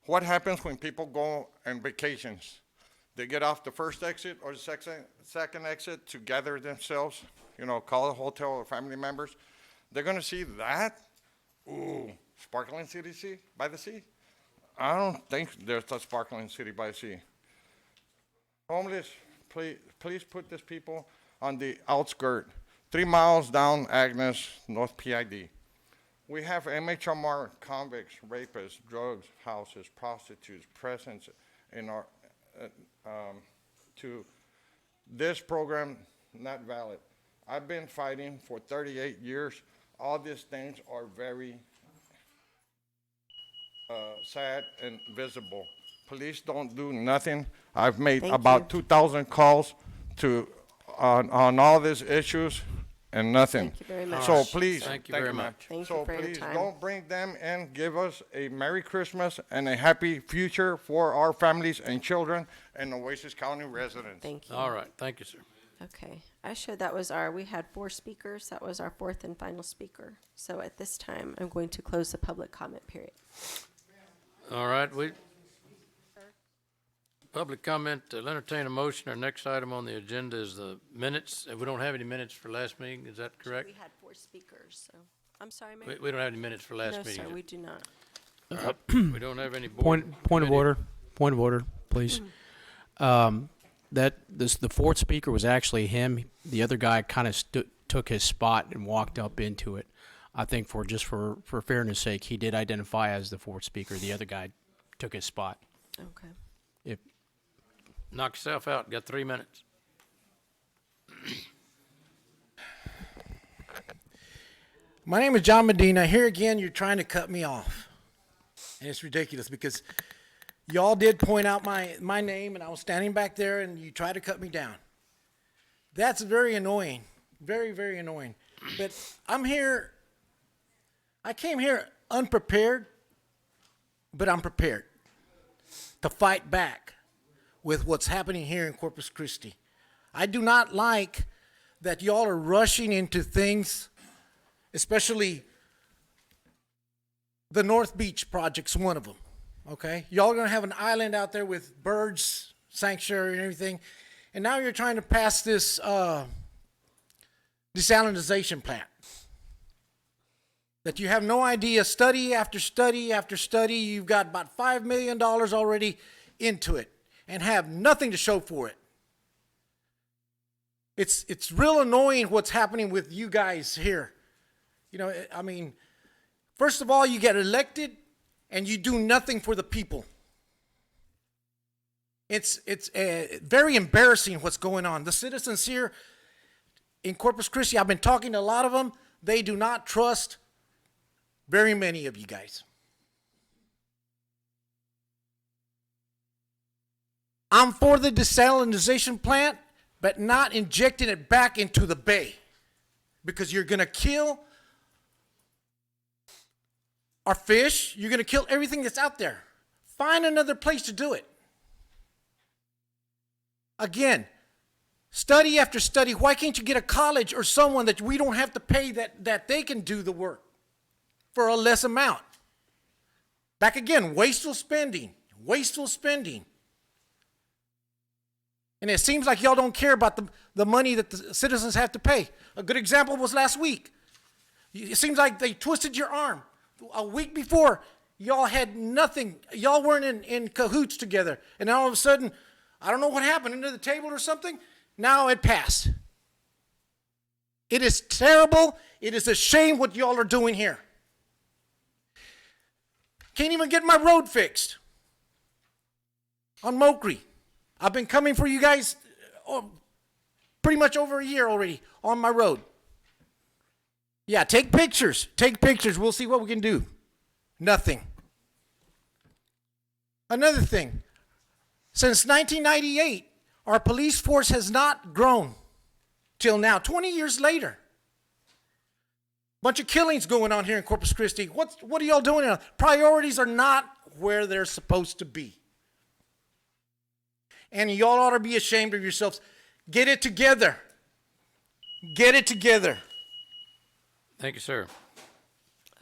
What happens when people go on vacations? They get off the first exit or the second exit to gather themselves, call a hotel or family members. They're going to see that. Ooh, sparkling city by the sea? I don't think there's a sparkling city by the sea. Homeless, please put these people on the outskirt, 3 miles down Agnes, North PID. We have MHMR convicts, rapists, drugs, houses, prostitutes, presence in our, to this program, not valid. I've been fighting for 38 years. All these things are very sad and visible. Police don't do nothing. I've made about 2,000 calls on all these issues and nothing. Thank you very much. So please, Thank you very much. Thank so you for your please time. don't bring them in. Give us a Merry Christmas and a happy future for our families and children and Oasis County residents. Thank you. All right, thank you, sir. Okay, I showed we had 4 speakers. That was our 4th and final speaker. So at this time, I'm going to close the public comment period. All right, public comment, I'll entertain a motion. Our next item on the agenda is the minutes. We don't have any minutes for last meeting, is that correct? We had 4 speakers, so, I'm sorry, Mayor? We don't have any minutes for last No, meeting. sir, we do not. We don't have any board. Point of committee- order, please. The fourth speaker was actually him. The other guy kind of took his spot and walked up into it. I think for fairness sake, he did identify as the fourth speaker. The other guy took his spot. Okay. If Knock yourself out, got 3 minutes. My name is John Medina. Here again, you're trying to cut me off. And it's ridiculous because y'all did point out my name and I was standing back there and you tried to cut me down. That's very annoying. Very, very annoying. But I came here unprepared, but I'm prepared to fight back with what's happening here in Corpus Christi. I do not like that y'all are rushing into things, especially the North Beach project's one of them, okay? Y'all are gonna have an island out there with birds, sanctuary and everything, and now you're trying to pass this desalination plant that you have no idea, study after study after study, you've got about $5 million already into it and have nothing to show for it. It's real annoying what's happening with you guys here. You know, I mean, first of all, you get elected and you do nothing for the people. It's very embarrassing what's going on. The citizens here in Corpus Christi, I've been talking to a lot of them, they do not trust very many of you guys. I'm for the desalination plant, but not injecting it back into the bay because you're going to kill our fish. You're going to kill everything that's out there. Find another place to do it. Again, study after study. Why can't you get a college or someone that we don't have to pay that they can do the work for a less amount? Back again, wasteful spending, wasteful spending. And it seems like y'all don't care about the money that the citizens have to pay. A good example was last week. It seems like they twisted your arm. A week before, y'all had nothing. Y'all weren't in cahoots together. And all of a sudden, I don't know what happened, under the table or something. Now it passed. It is terrible. It is a shame what y'all are doing here. Can't even get my road fixed on Mokri. I've been coming for you guys pretty much over a year already on my road. Yeah, take pictures. Take pictures. We'll see what we can do. Nothing. Another thing. Since 1998, our police force has not grown till now, 20 years later. Bunch of killings going on here in Corpus Christi. What are y'all doing now? Priorities are not where they're supposed to be. And y'all ought to be ashamed of yourselves. Get it together. Get it together. Thank you, sir.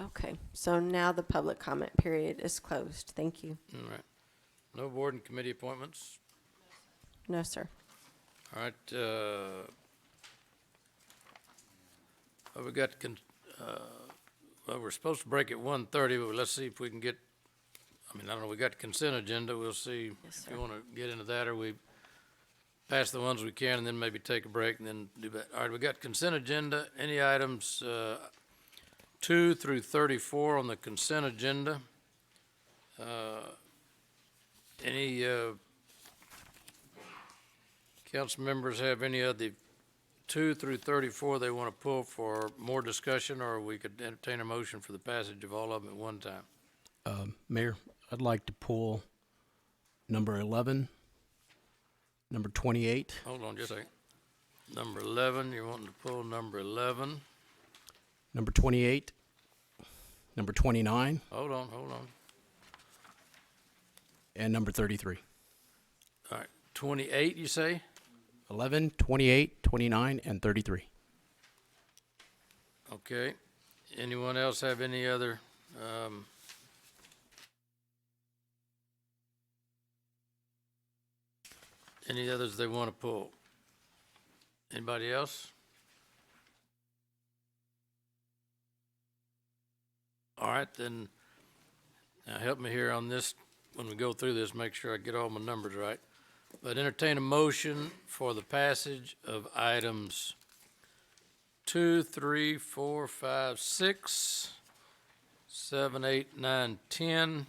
Okay, so now the public comment period is closed. Thank you. All right. No board and committee appointments? No, sir. All right, well, we got, well, we're supposed to break at 1:30, but let's see if we can get, I don't know, we got the consent agenda. We'll see if you want to get into that, or we pass the ones we can and then maybe take a break and then do that. All right, we got consent agenda. Any items 2 through 34 on the consent agenda? Any council members have any of the 2 through 34 they want to pull for more discussion, or we could entertain a motion for the passage of all of them at one time? Mayor, I'd like to pull number 11, number 28. Hold on just a second. Number 11, you're wanting to pull number 11. Number 28, number 29, Hold on. and number 33. All right, 28, you say? 11, 28, 29, and 33. Okay. Anyone else have any other, any others they want to pull? Anybody else? All right, then, now help me here on this, when we go through this, make sure I get all my numbers right. But entertain a motion for the passage of items 2, 3, 4, 5, 6, 7, 8, 9, 10,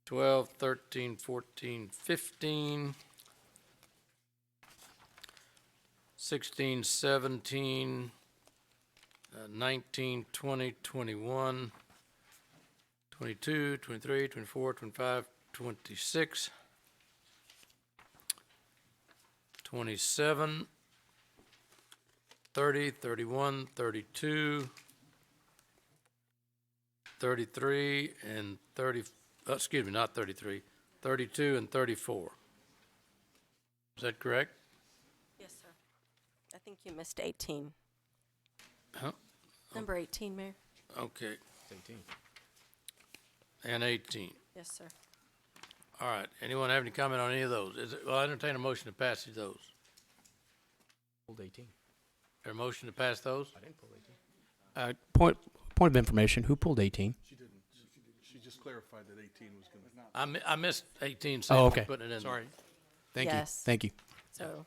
12, 13, 14, 15, 16, 17, 19, 20, 21, 22, 23, 24, 25, 26, 27, 30, 31, 32, 33, and 30, excuse me, not 33, 32 and 34. Is that correct? Yes, sir. I think you missed 18. Huh? Number 18, Mayor. Okay. 18. And 18. Yes, sir. All right. Anyone have any comment on any of those? Well, I entertain a motion to pass those. Pulled 18. There a motion to pass those? I didn't pull 18. Point of information, who pulled 18? She didn't. She just clarified that 18 was going to. I missed 18, so Oh, I'm okay. putting it in. Sorry. Thank Yes. you. Thank you. So,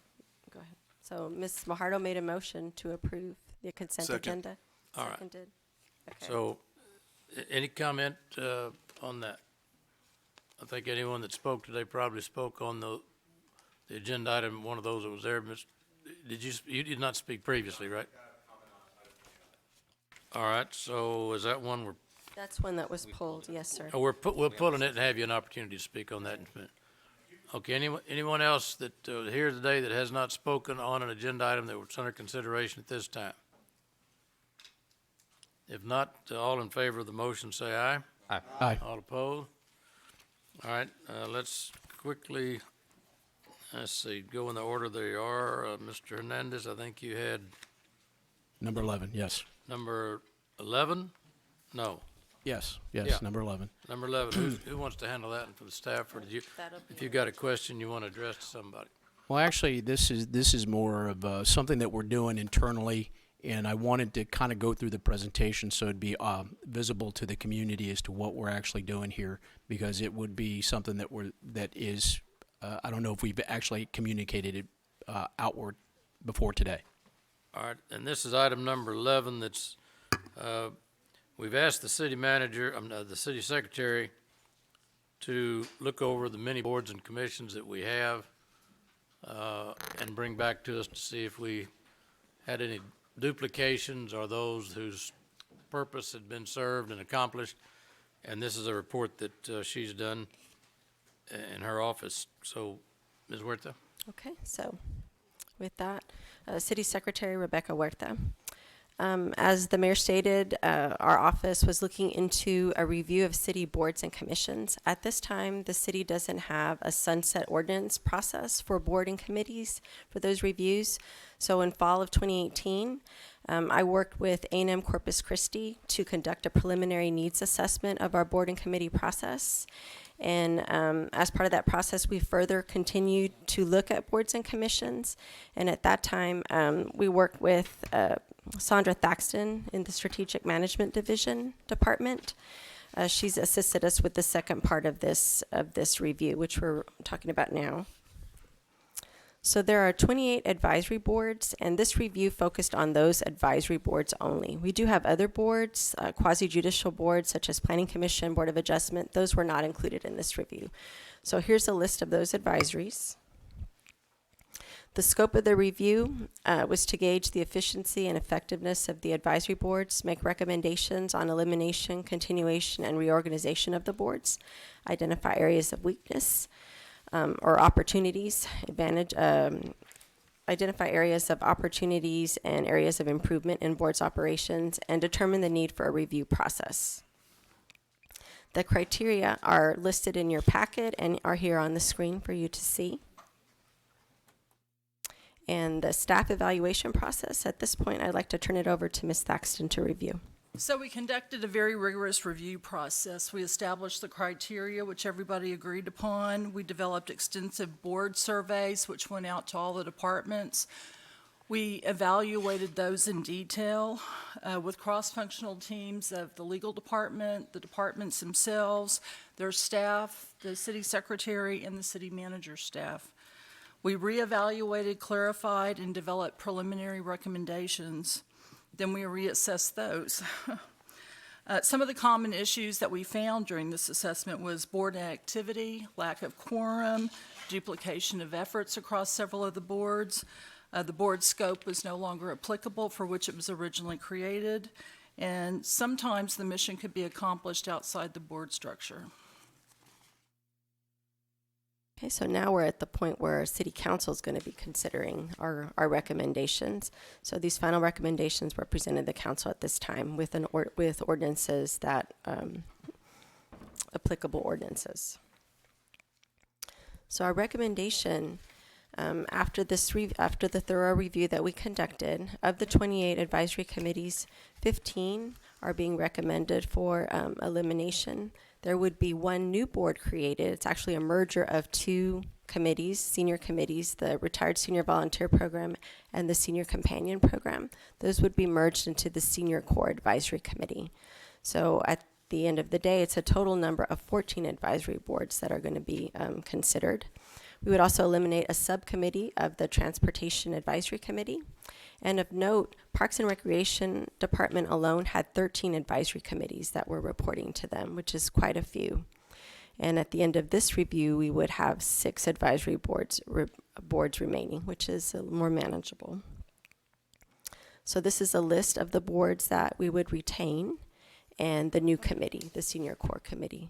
go ahead. So, Ms. Majardo made a motion to approve the consent Second. agenda. All right. Seconded. Okay. So, any comment on that? I think anyone that spoke today probably spoke on the agenda item, one of those that was there. You did not speak previously, right? All right, so is that one That's one that was pulled. Yes, sir. we're pulling it and have you an opportunity to speak on that in a minute. Okay, anyone else that here today that has not spoken on an agenda item that was under consideration at this time? If not, all in favor of the motion, say aye. Aye. Aye. All opposed? All right, let's quickly, go in the order they are. Mr. Hernandez, I think you had Number 11, yes. number 11? No, Yes, yes, Yeah. number 11. number 11. Who wants to handle that for the staff, or if you got a question you want to address to somebody? Well, actually, this is more of something that we're doing internally, and I wanted to kind of go through the presentation so it'd be visible to the community as to what we're actually doing here, because it would be something that is I don't know if we've actually communicated it outward before today. All right, and this is item number 11 that's, we've asked the city manager, the city secretary to look over the many boards and commissions that we have and bring back to us to see if we had any duplications or those whose purpose had been served and accomplished. And this is a report that she's done in her office. So, Ms. Huerta? Okay, so with that, City Secretary Rebecca Huerta. As the mayor stated, our office was looking into a review of city boards and commissions. At this time, the city doesn't have a sunset ordinance process for board and committees for those reviews. So in fall of 2018, I worked with A&M Corpus Christi to conduct a preliminary needs assessment of our board and committee process. And as part of that process, we further continued to look at boards and commissions. And at that time, we worked with Sandra Thaxton in the Strategic Management Division Department. She's assisted us with the second part of this review, which we're talking about now. So there are 28 advisory boards, and this review focused on those advisory boards only. We do have other boards, quasi-judicial boards such as Planning Commission, Board of Adjustment. Those were not included in this review. So here's a list of those advisories. The scope of the review was to gauge the efficiency and effectiveness of the advisory boards, make recommendations on elimination, continuation, and reorganization of the boards, identify areas of weakness or opportunities, identify areas of opportunities and areas of improvement in boards' operations, and determine the need for a review process. The criteria are listed in your packet and are here on the screen for you to see. And the staff evaluation process, at this point, I'd like to turn it over to Ms. Thaxton to review. So we conducted a very rigorous review process. We established the criteria, which everybody agreed upon. We developed extensive board surveys, which went out to all the departments. We evaluated those in detail with cross-functional teams of the legal department, the departments themselves, their staff, the city secretary, and the city manager staff. We reevaluated, clarified, and developed preliminary recommendations. Then we reassessed those. Some of the common issues that we found during this assessment was board activity, lack of quorum, duplication of efforts across several of the boards. The board scope was no longer applicable for which it was originally created, and sometimes the mission could be accomplished outside the board structure. Okay, so now we're at the point where City Council is going to be considering our recommendations. So these final recommendations were presented to the council at this time with ordinances that, applicable ordinances. So our recommendation, after the thorough review that we conducted, of the 28 advisory committees, 15 are being recommended for elimination. There would be one new board created. It's actually a merger of two committees, senior committees, the Retired Senior Volunteer Program and the Senior Companion Program. Those would be merged into the Senior Core Advisory Committee. So at the end of the day, it's a total number of 14 advisory boards that are going to be considered. We would also eliminate a subcommittee of the Transportation Advisory Committee. And of note, Parks and Recreation Department alone had 13 advisory committees that were reporting to them, which is quite a few. And at the end of this review, we would have 6 advisory boards remaining, which is more manageable. So this is a list of the boards that we would retain and the new committee, the Senior Core Committee.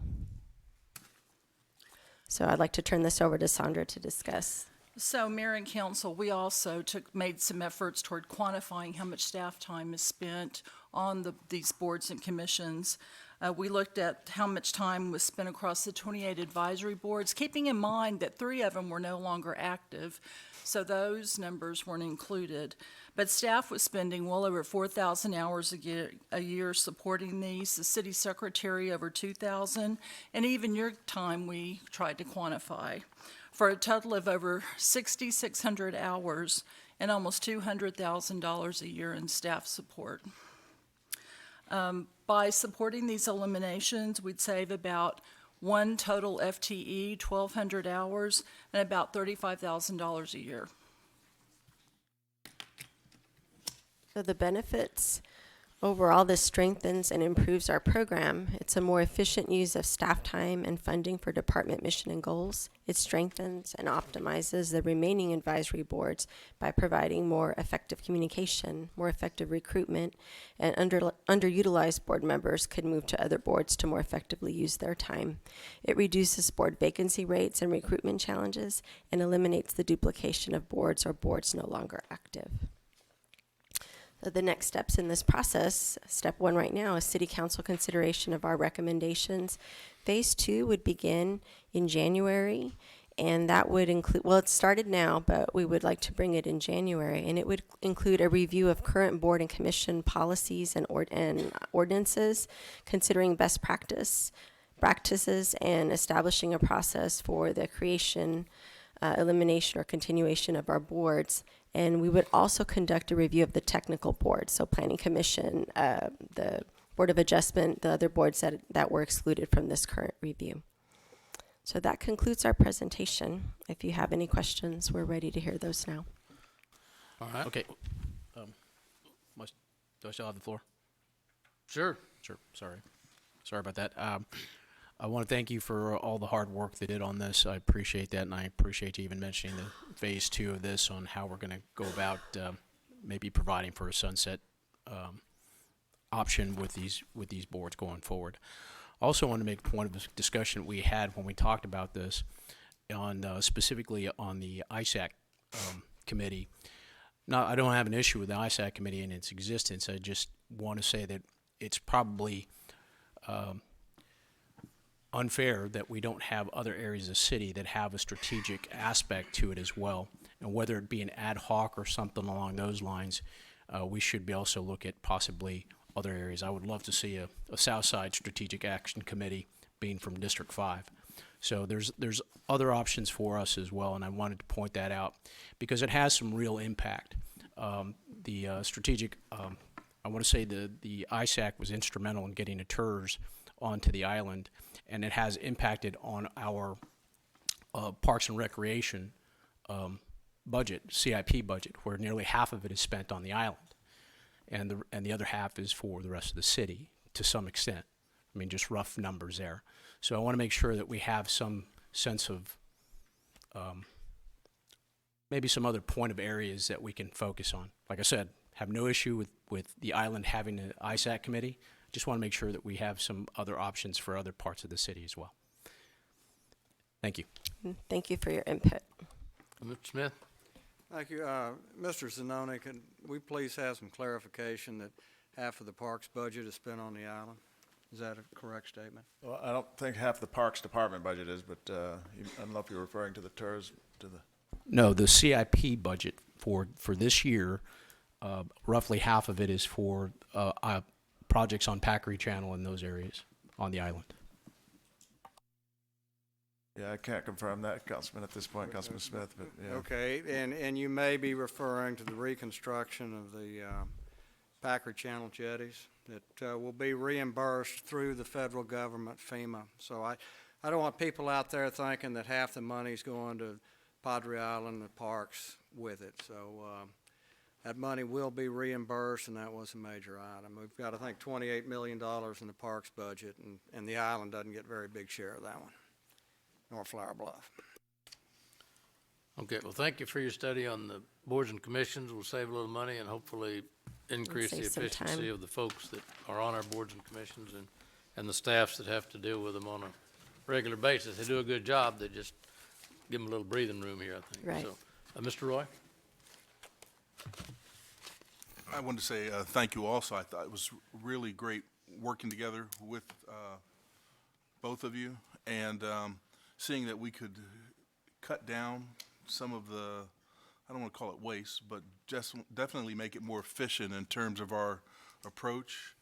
So I'd like to turn this over to Sandra to discuss. So Mayor and Council, we also made some efforts toward quantifying how much staff time is spent on these boards and commissions. We looked at how much time was spent across the 28 advisory boards, keeping in mind that 3 of them were no longer active, so those numbers weren't included. But staff was spending well over 4,000 hours a year supporting these, the city secretary over 2,000, and even your time we tried to quantify, for a total of over 6,600 hours and almost $200,000 a year in staff support. By supporting these eliminations, we'd save about 1 total FTE, 1,200 hours, and about $35,000 a year. So the benefits, overall, this strengthens and improves our program. It's a more efficient use of staff time and funding for department mission and goals. It strengthens and optimizes the remaining advisory boards by providing more effective communication, more effective recruitment, and underutilized board members could move to other boards to more effectively use their time. It reduces board vacancy rates and recruitment challenges and eliminates the duplication of boards or boards no longer active. the next steps in this process, step 1 right now is City Council consideration of our recommendations. Phase 2 would begin in January, and that would include, well, it started now, but we would like to bring it in January, and it would include a review of current board and commission policies and ordinances, considering best practices, and establishing a process for the creation, elimination, or continuation of our boards. And we would also conduct a review of the technical board, so Planning Commission, the Board of Adjustment, the other boards that were excluded from this current review. So that concludes our presentation. If you have any questions, we're ready to hear those now. All right. Okay. Do I still have the floor? Sure. Sure. Sorry about that. I want to thank you for all the hard work they did on this. I appreciate that, and I appreciate you even mentioning the phase 2 of this on how we're going to go about maybe providing for a sunset option with these boards going forward. Also, want to make a point of this discussion we had when we talked about this on specifically on the ISAC committee. Now, I don't have an issue with the ISAC committee and its existence. I just want to say that it's probably unfair that we don't have other areas of the city that have a strategic aspect to it as well. And whether it be an ad hoc or something along those lines, we should be also look at possibly other areas. I would love to see a Southside Strategic Action Committee being from District 5. So there's other options for us as well, and I wanted to point that out because it has some real impact. The strategic, I want to say the ISAC was instrumental in getting the TERS onto the island, and it has impacted on our Parks and Recreation budget, CIP budget, where nearly half of it is spent on the island, and the other half is for the rest of the city to some extent. I mean, just rough numbers there. So I want to make sure that we have some sense of maybe some other point of areas that we can focus on. Like I said, have no issue with the island having an ISAC committee. Just want to make sure that we have some other options for other parts of the city as well. Thank you. Thank you for your input. Mr. Smith? Thank you. Mr. Zanoni, could we please have some clarification that half of the parks budget is spent on the island? Is that a correct statement? Well, I don't think half the Parks Department budget is, but I don't know if you're referring to the TERS, to the... No, the CIP budget for this year, roughly half of it is for projects on Packery Channel in those areas on the island. Yeah, I can't confirm that, Councilman, at this point, Councilman Smith, but yeah. Okay, and you may be referring to the reconstruction of the Packery Channel jetties that will be reimbursed through the federal government, FEMA. So I don't want people out there thinking that half the money's going to Padre Island, the parks with it. So that money will be reimbursed, and that was a major item. We've got, I think, $28 million in the parks budget, and the island doesn't get a very big share of that one, nor Flower Bluff. Okay, well, thank you for your study on the boards and commissions. We'll save a little money and hopefully increase the Save some efficiency time. of the folks that are on our boards and commissions and the staffs that have to deal with them on a regular basis. They do a good job. They just give them a little breathing room here, I think. Right. So, Mr. Roy? I wanted to say thank you also. I thought it was really great working together with both of you and seeing that we could cut down some of the, I don't want to call it waste, but just definitely make it more efficient in terms of our approach.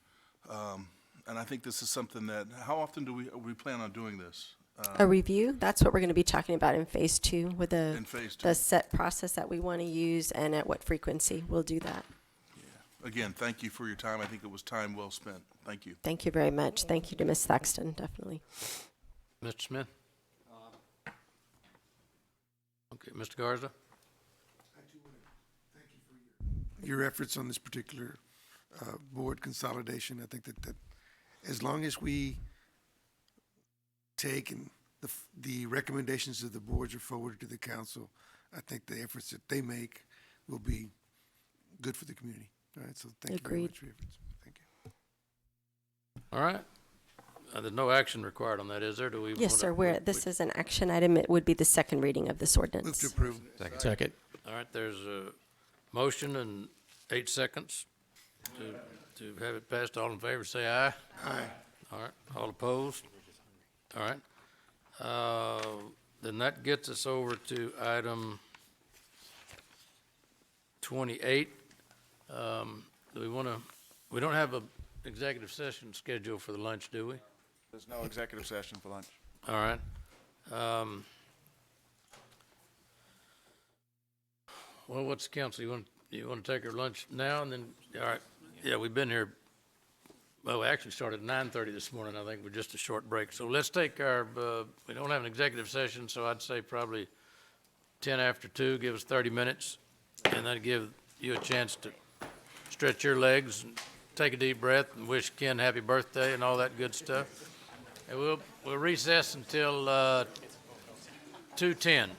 And I think this is something that, how often do we plan on doing this? A review, that's what we're going to be talking about in phase 2 with In phase 2. the set process that we want to use and at what frequency we'll do that. Again, thank you for your time. I think it was time well spent. Thank you. Thank you very much. Thank you to Ms. Thaxton, definitely. Mr. Smith? Okay, Mr. Garza? Your efforts on this particular board consolidation. I think that as long as we take and the recommendations of the boards are forwarded to the council, I think the efforts that they make will be good for the community. All right, so thank you very much for your efforts. Thank you. All right. There's no action required on that, is there? Do we? Yes, sir. This is an action item. It would be the second reading of this ordinance. Move to approve. Second. All right, there's a motion and 8 seconds. to have it passed. All in favor, say aye. Aye. All right, all opposed? All right. Then that gets us over to item 28. Do we want to, we don't have a executive session scheduled for the lunch, do we? There's no executive session for lunch. All right. Well, what's the council? You want to take our lunch now and then, all right. Yeah, we've been here, well, we actually started at 9:30 this morning, I think, with just a short break. So let's take our, we don't have an executive session, so I'd say probably 10 after 2, give us 30 minutes, and that'd give you a chance to stretch your legs and take a deep breath and wish Ken happy birthday and all that good stuff. And we'll recess until 2:10.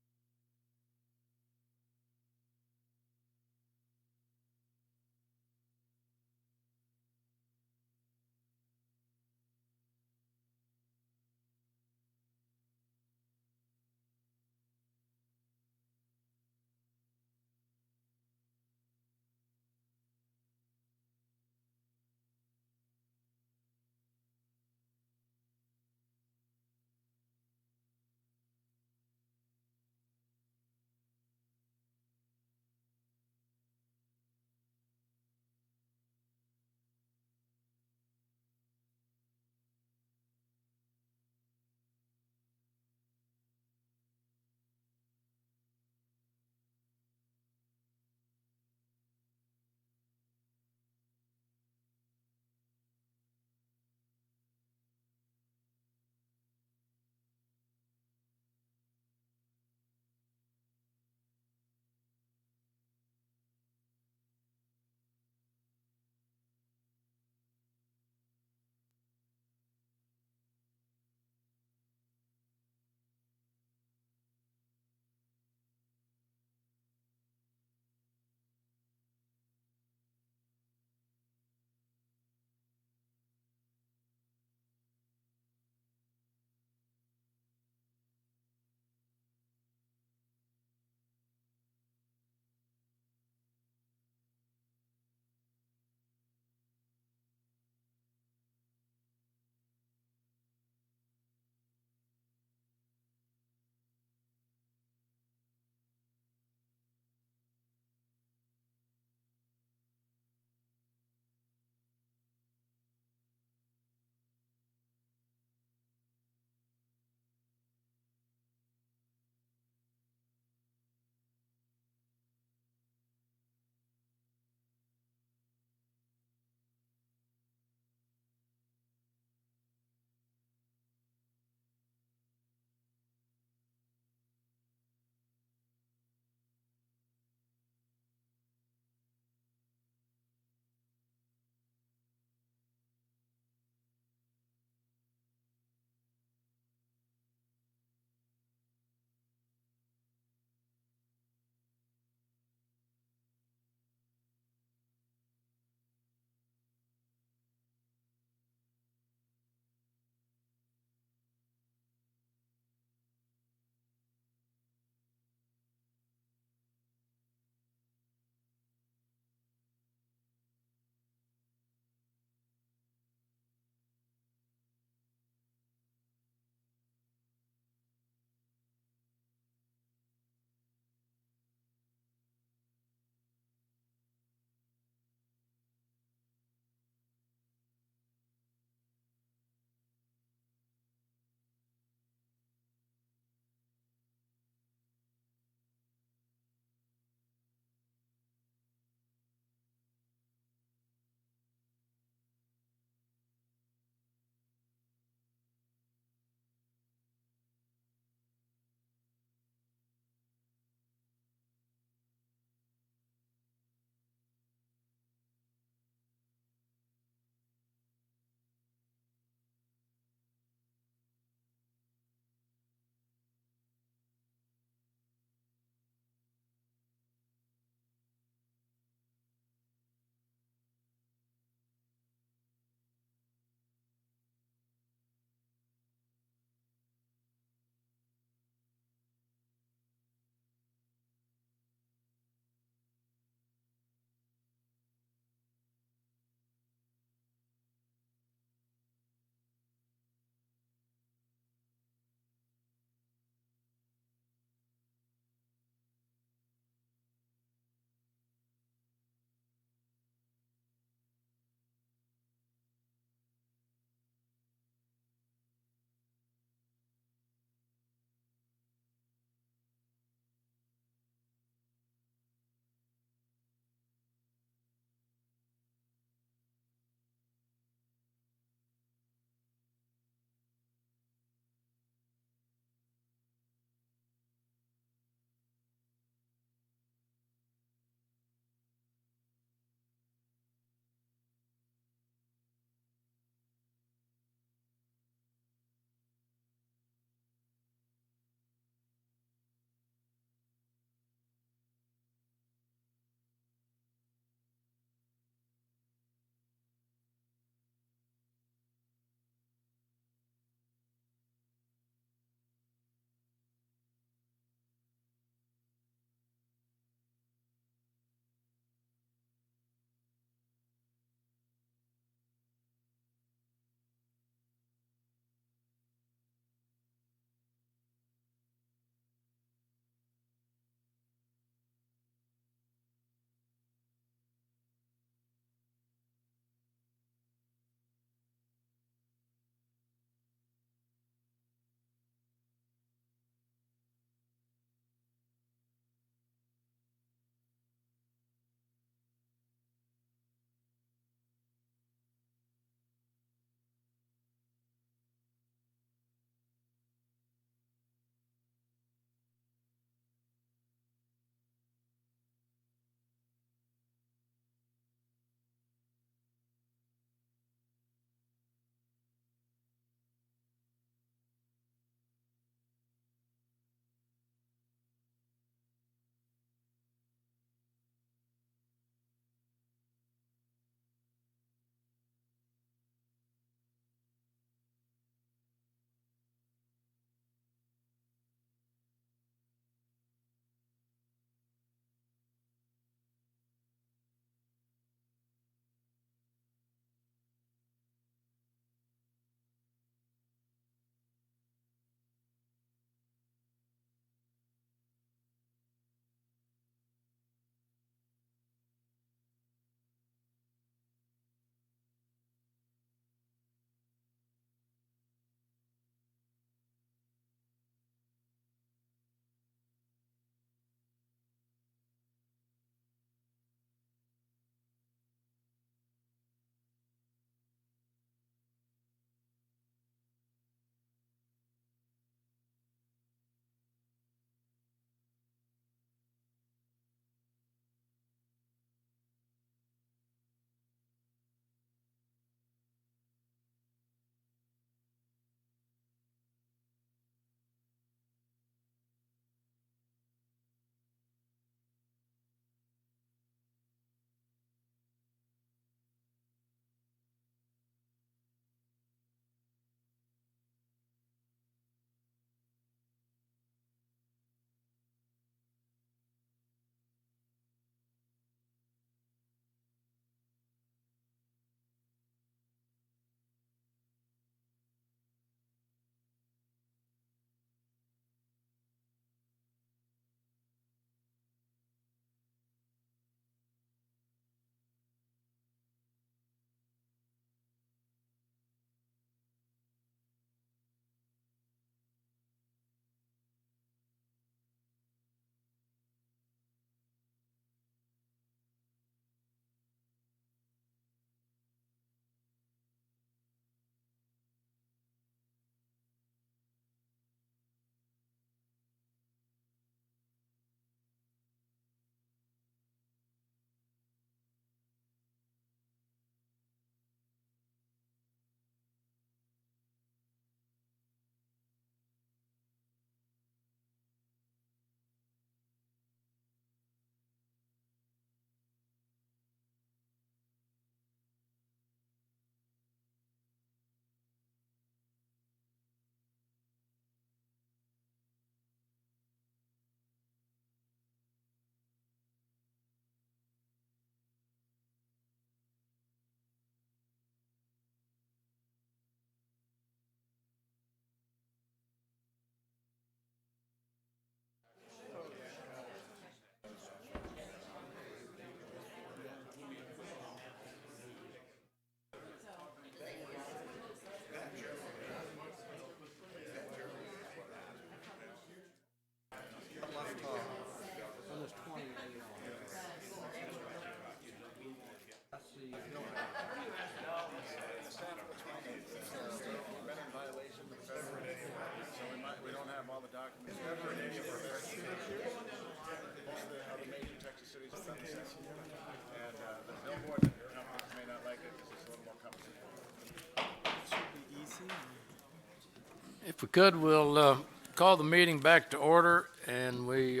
If we could, we'll call the meeting back to order, and we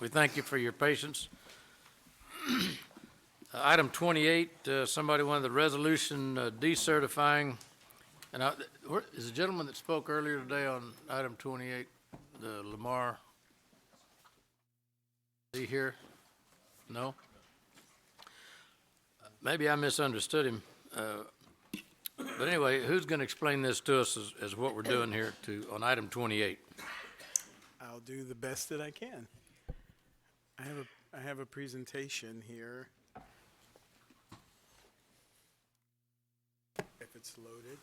thank you for your patience. Item 28, somebody wanted the resolution decertifying, and is the gentleman that spoke earlier today on item 28, the Lamar, is he here? No? Maybe I misunderstood him. But anyway, who's going to explain this to us as what we're doing here on item 28? I'll do the best that I can. I have a presentation here. If it's loaded.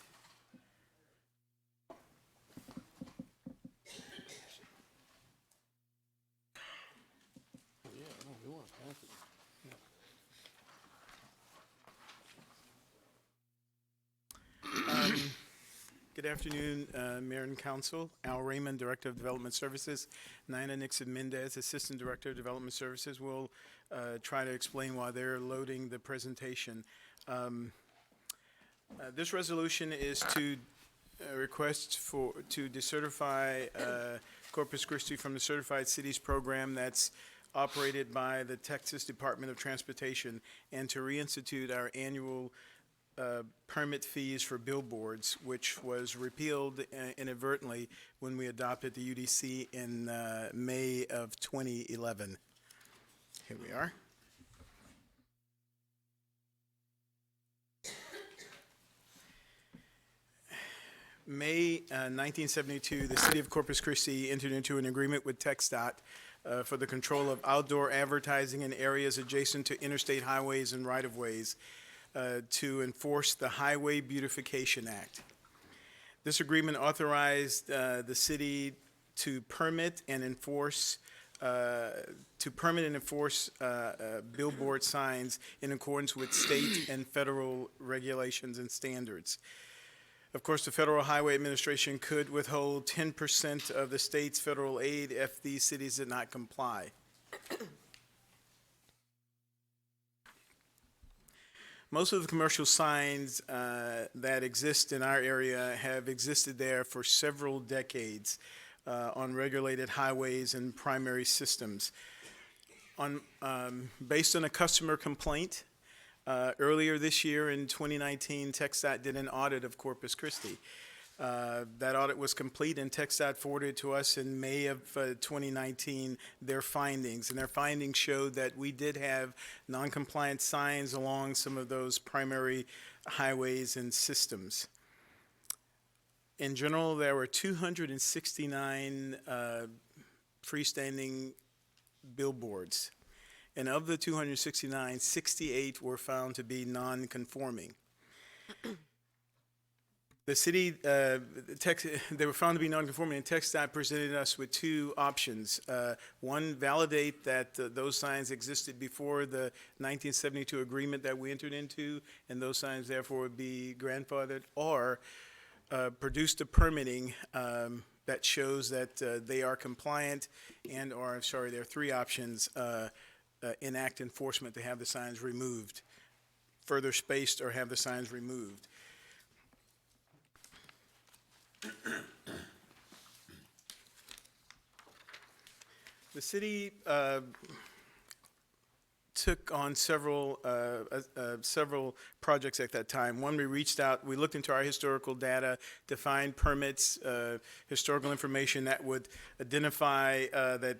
Good afternoon, Mayor and Council. Al Raymond, Director of Development Services. Nina Nixon-Mendez, Assistant Director of Development Services, will try to explain while they're loading the presentation. This resolution is to request to decertify Corpus Christi from the Certified Cities Program that's operated by the Texas Department of Transportation, and to reinstitute our annual permit fees for billboards, which was repealed inadvertently when we adopted the UDC in May of 2011. Here we are. May 1972, the city of Corpus Christi entered into an agreement with TxDOT for the control of outdoor advertising in areas adjacent to interstate highways and right-of-ways to enforce the Highway Beautification Act. This agreement authorized the city to permit and enforce billboard signs in accordance with state and federal regulations and standards. Of course, the Federal Highway Administration could withhold 10% of the state's federal aid if these cities did not comply. Most of the commercial signs that exist in our area have existed there for several decades on regulated highways and primary systems. Based on a customer complaint, earlier this year in 2019, TxDOT did an audit of Corpus Christi. That audit was complete, and TxDOT forwarded to us in May of 2019 their findings. And their findings showed that we did have non-compliant signs along some of those primary highways and systems. In general, there were 269 freestanding billboards. And of the 269, 68 were found to be non-conforming. The city, they were found to be non-conforming, and TxDOT presented us with two options. One, validate that those signs existed before the 1972 agreement that we entered into, and those signs therefore would be grandfathered, or produce the permitting that shows that they are compliant, and, or, I'm sorry, there are three options. Enact enforcement to have the signs removed, further spaced, or have the signs removed. The city took on several projects at that time. One, we reached out, we looked into our historical data to find permits, historical information that would identify that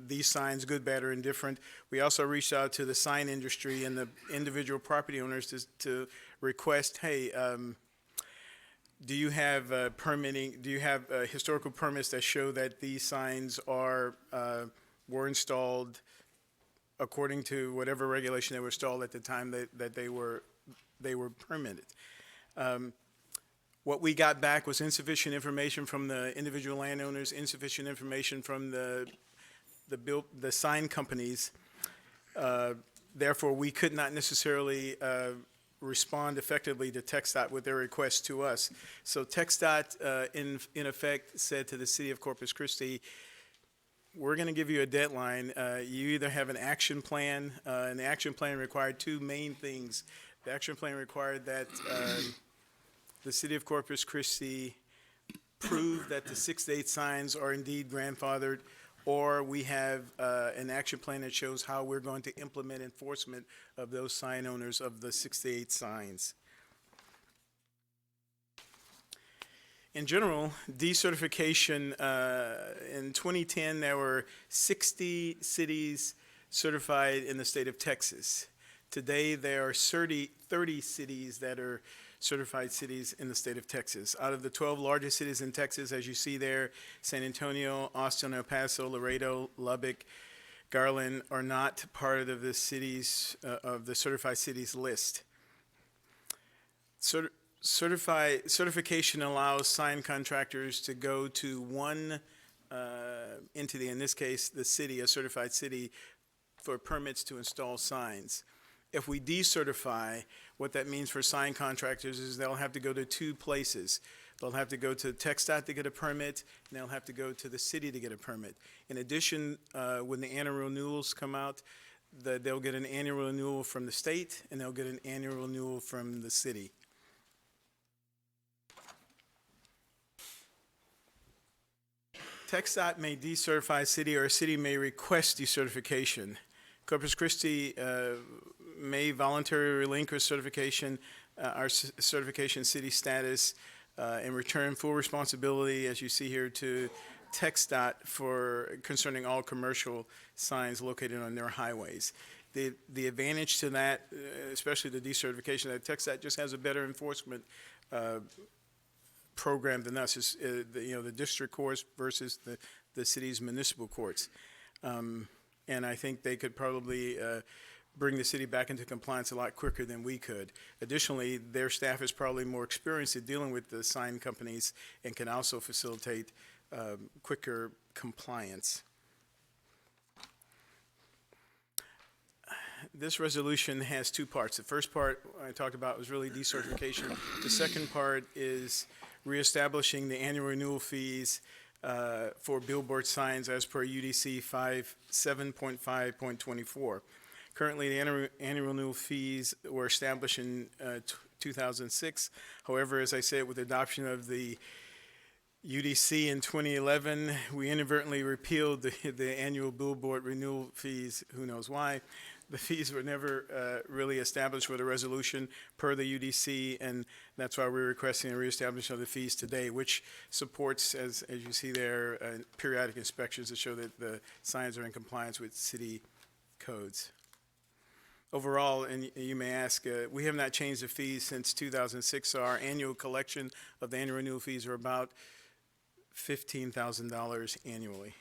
these signs, good, bad, or indifferent. We also reached out to the sign industry and the individual property owners to request, hey, do you have permitting, do you have historical permits that show that these signs were installed according to whatever regulation they were installed at the time that they were permitted? What we got back was insufficient information from the individual landowners, insufficient information from the sign companies. Therefore, we could not necessarily respond effectively to TxDOT with their request to us. So TxDOT, in effect, said to the city of Corpus Christi, we're going to give you a deadline. You either have an action plan, and the action plan required two main things. The action plan required that the city of Corpus Christi prove that the 6 to 8 signs are indeed grandfathered, or we have an action plan that shows how we're going to implement enforcement of those sign owners of the 6 to 8 signs. In general, decertification, in 2010, there were 60 cities certified in the state of Texas. Today, there are 30 cities that are certified cities in the state of Texas. Out of the 12 largest cities in Texas, as you see there, San Antonio, Austin, El Paso, Laredo, Lubbock, Garland are not part of the cities, of the certified cities list. Certification allows sign contractors to go to one entity, in this case, the city, a certified city, for permits to install signs. If we decertify, what that means for sign contractors is they'll have to go to 2 places. They'll have to go to TxDOT to get a permit, and they'll have to go to the city to get a permit. In addition, when the annual renewals come out, they'll get an annual renewal from the state, and they'll get an annual renewal from the city. TxDOT may decertify a city, or a city may request decertification. Corpus Christi may voluntarily relinquish certification, our certification city status, and return full responsibility, as you see here, to TxDOT for concerning all commercial signs located on their highways. The advantage to that, especially the decertification, that TxDOT just has a better enforcement program than us, is the district courts versus the city's municipal courts. And I think they could probably bring the city back into compliance a lot quicker than we could. Additionally, their staff is probably more experienced at dealing with the sign companies and can also facilitate quicker compliance. This resolution has 2 parts. The first part I talked about was really decertification. The second part is reestablishing the annual renewal fees for billboard signs as per UDC 7.5.24. Currently, the annual renewal fees were established in 2006. However, as I said, with the adoption of the UDC in 2011, we inadvertently repealed the annual billboard renewal fees. Who knows why? The fees were never really established with a resolution per the UDC, and that's why we're requesting a reestablishment of the fees today, which supports, as you see there, periodic inspections to show that the signs are in compliance with city codes. Overall, and you may ask, we have not changed the fees since 2006, so our annual collection of the annual renewal fees are about $15,000 annually.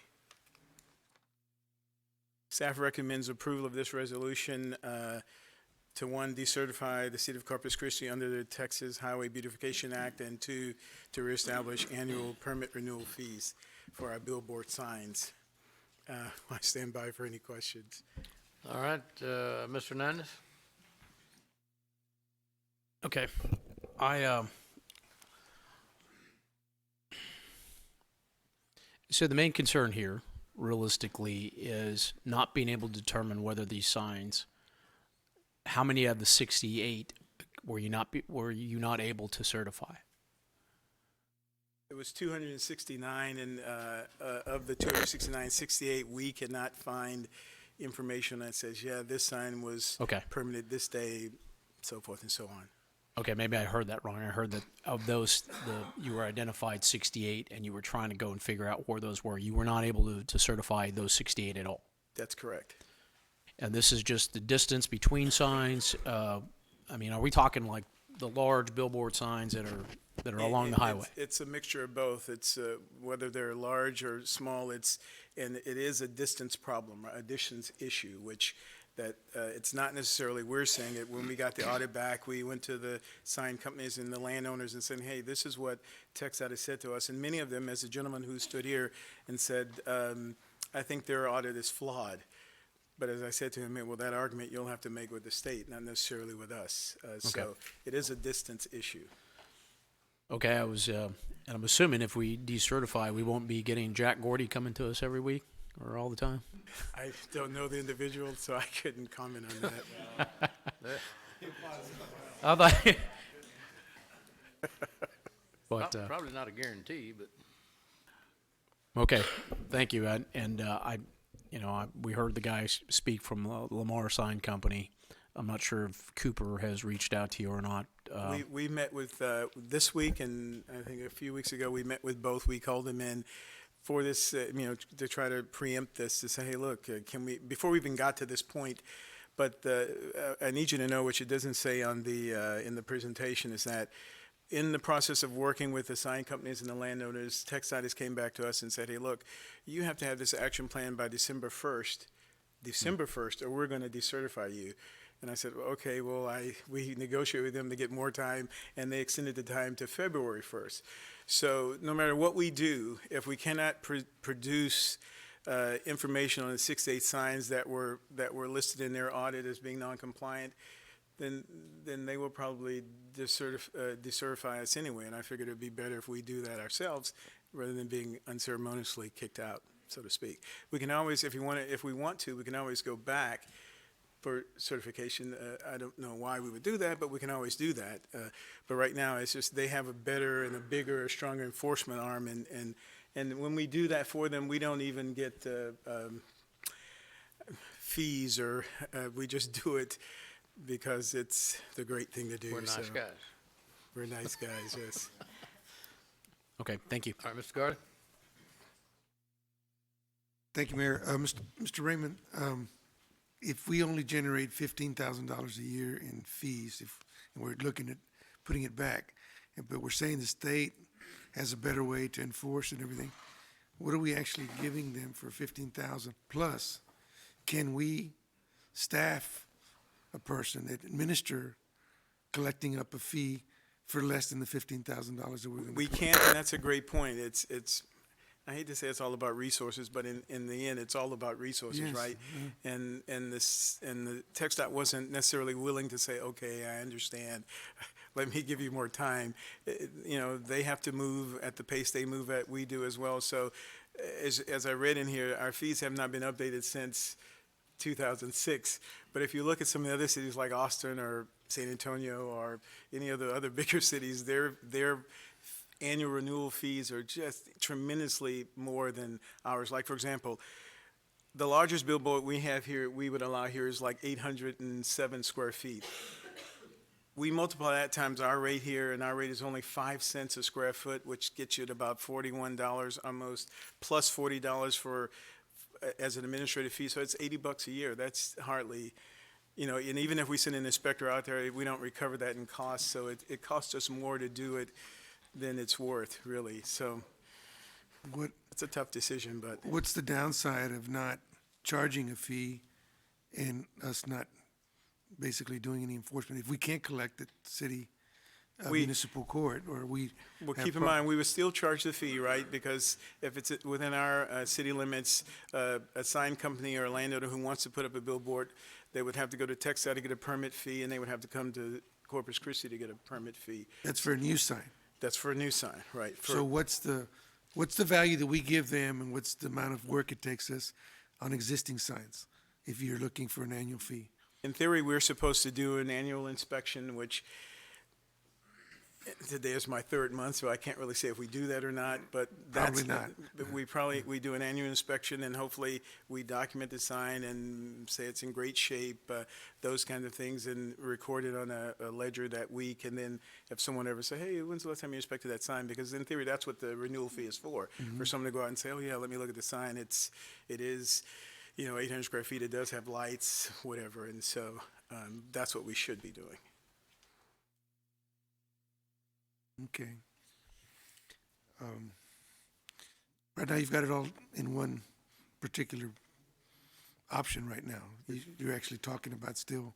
Staff recommends approval of this resolution to 1, decertify the city of Corpus Christi under the Texas Highway Beautification Act, and 2, to reestablish annual permit renewal fees for our billboard signs. I stand by for any questions. All right, Mr. Hernandez? Okay. So the main concern here, realistically, is not being able to determine whether these signs, how many of the 68 were you not able to certify? It was 269, and of the 269, 68, we cannot find information that says, yeah, this sign was permitted this day, so forth and so on. Okay, maybe I heard that wrong. I heard that of those, you were identified 68, and you were trying to go and figure out where those were. You were not able to certify those 68 at all. That's correct. And this is just the distance between signs. I mean, are we talking like the large billboard signs that are along the highway? It's a mixture of both. It's whether they're large or small. And it is a distance problem, a distance issue, which that it's not necessarily we're saying it. When we got the audit back, we went to the sign companies and the landowners and said, hey, this is what TxDOT has said to us. And many of them, as the gentleman who stood here and said, I think their audit is flawed. But as I said to him, well, that argument you'll have to make with the state, not necessarily with us. So it is a distance issue. Okay, and I'm assuming if we decertify, we won't be getting Jack Gordy coming to us every week or all the time? I don't know the individual, so I couldn't comment on that. I thought But Probably not a guarantee, but. okay, thank you. We heard the guy speak from Lamar Sign Company. I'm not sure if Cooper has reached out to you or not. We met with, this week, and I think a few weeks ago, we met with both. We called them in for this, to try to preempt this, to say, hey, look, can we, before we even got to this point, but I need you to know, which it doesn't say on the, in the presentation, is that in the process of working with the sign companies and the landowners, TxDOT came back to us and said, hey, look, you have to have this action plan by December 1st, or we're going to decertify you. And I said, well, okay, well, we negotiated with them to get more time, and they extended the time to February 1st. So no matter what we do, if we cannot produce information on the 6 to 8 signs that were listed in their audit as being non-compliant, then they will probably decertify us anyway. And I figured it would be better if we do that ourselves rather than being unceremoniously kicked out, so to speak. We can always, if we want to, we can always go back for certification. I don't know why we would do that, but we can always do that. But right now, it's just they have a better and a bigger, stronger enforcement arm, and when we do that for them, we don't even get fees, or we just do it because it's the great thing to do. We're nice guys. We're nice guys, yes. Okay, thank you. All right, Mr. Gardy. Thank you, Mayor. Mr. Raymond, if we only generate $15,000 a year in fees, and we're looking at putting it back, but we're saying the state has a better way to enforce and everything, what are we actually giving them for $15,000? Plus, can we staff a person that administer collecting up a fee for less than the $15,000 that we're going to? We can't, and that's a great point. It's I hate to say it's all about resources, but in the end, it's all about resources, Yes, right? yeah. And the TxDOT wasn't necessarily willing to say, okay, I understand. Let me give you more time. They have to move at the pace they move at. We do as well. So, as I read in here, our fees have not been updated since 2006. But if you look at some of the other cities like Austin or San Antonio or any of the other bigger cities, their annual renewal fees are just tremendously more than ours. Like, for example, the largest billboard we have here, we would allow here, is like 807 square feet. We multiply that times our rate here, and our rate is only 5 cents a square foot, which gets you at about $41 almost, plus $40 for as an administrative fee. So it's $80 a year. That's hardly, and even if we send an inspector out there, we don't recover that in costs. So it costs us more to do it than it's worth, really. So it's a tough decision, but. What's the downside of not charging a fee and us not basically doing any enforcement? If we can't collect at city municipal court, or we. Well, have keep in mind, we would still charge the fee, right? Because if it's within our city limits, a sign company or a landowner who wants to put up a billboard, they would have to go to TxDOT to get a permit fee, and they would have to come to Corpus Christi to get a permit fee. That's for a new sign. That's for a new sign, right? So what's the value that we give them, and what's the amount of work it takes us on existing signs if you're looking for an annual fee? In theory, we're supposed to do an annual inspection, which today is my 3rd month, so I can't really say if we do that or not, but that's. Probably not. We do an annual inspection, and hopefully we document the sign and say it's in great shape, those kind of things, and record it on a ledger that week. And then if someone ever say, hey, when's the last time you inspected that sign? Because in theory, that's what the renewal fee is for someone to go out and say, oh yeah, let me look at the sign. It is 800 square feet. It does have lights, whatever. And so that's what we should be doing. Okay. Right now, you've got it all in one particular option right now. You're actually talking about still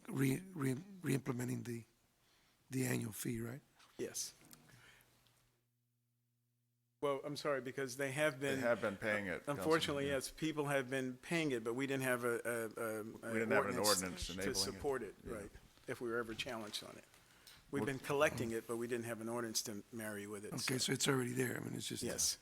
re-implementing the annual fee, right? Yes. Well, I'm sorry, because they have been. They have been paying it. Unfortunately, Councilman, yes, people have been paying it, but we didn't have We didn't have an ordinance enabling to it. support it, Yeah. right? If we were ever challenged on it. We've been collecting it, but we didn't have an ordinance to marry with it. Okay, so it's already there. I mean, it's just. Yes.